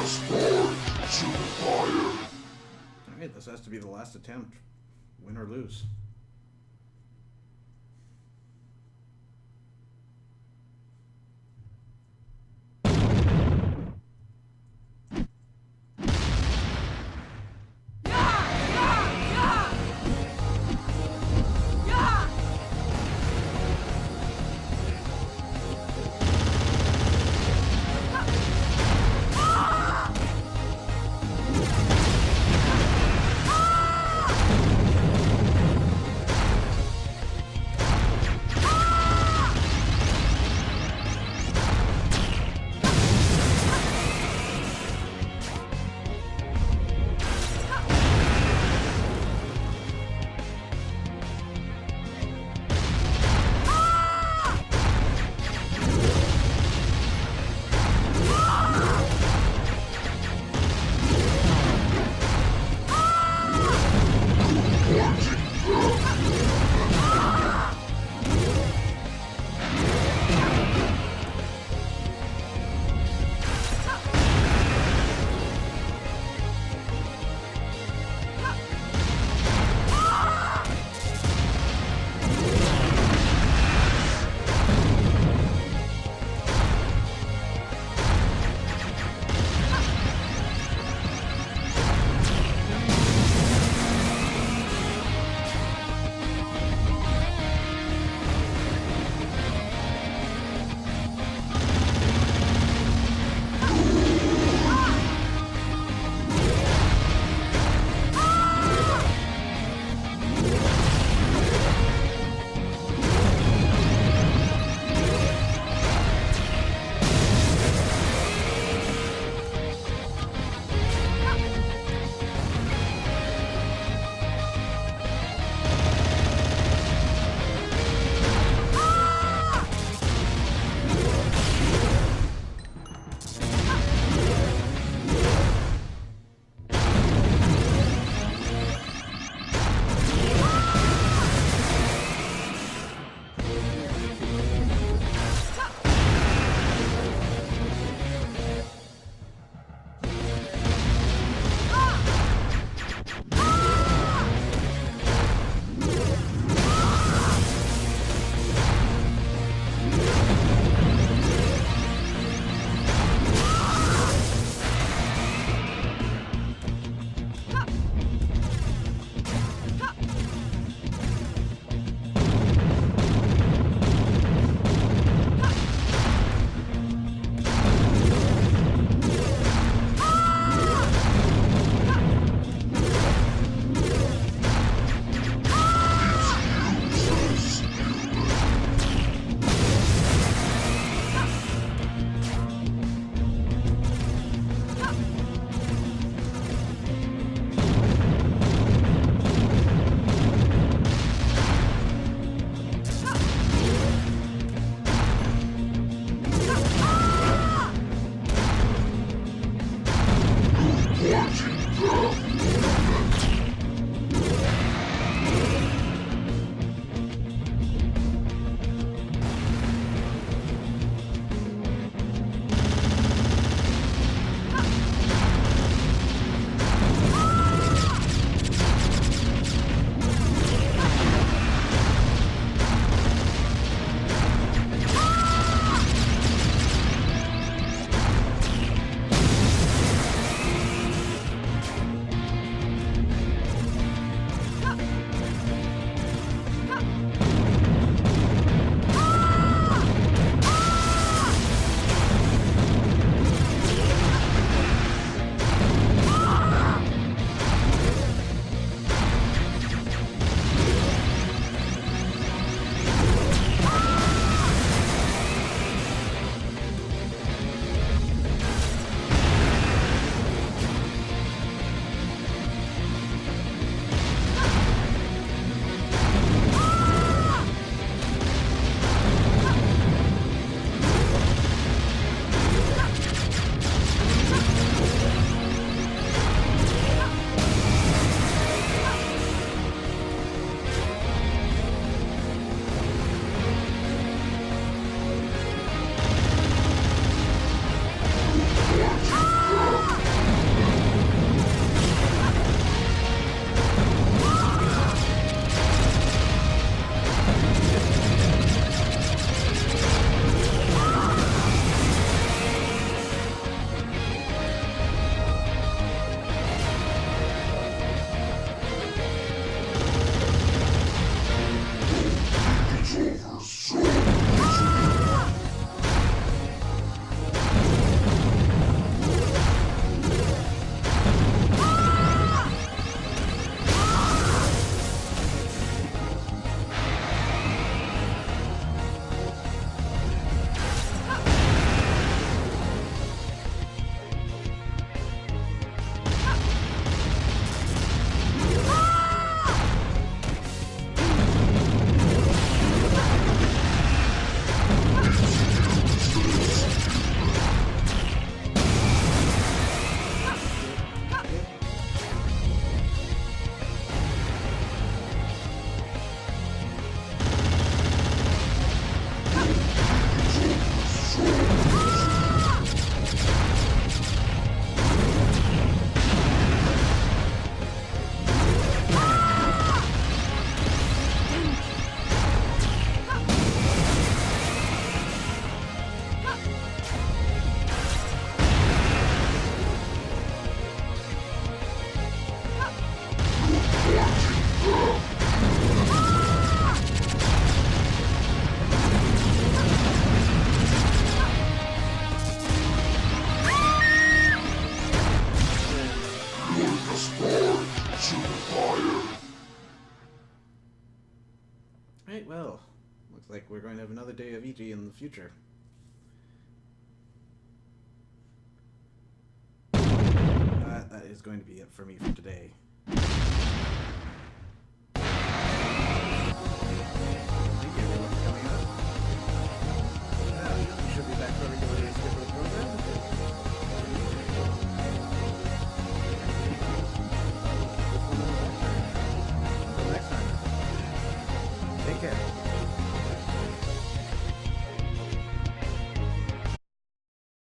Alright, this has to be the last attempt. Win or lose. to the fire. Right, well, looks like we're going to have another day of EG in the future. That is going to be it for me for today.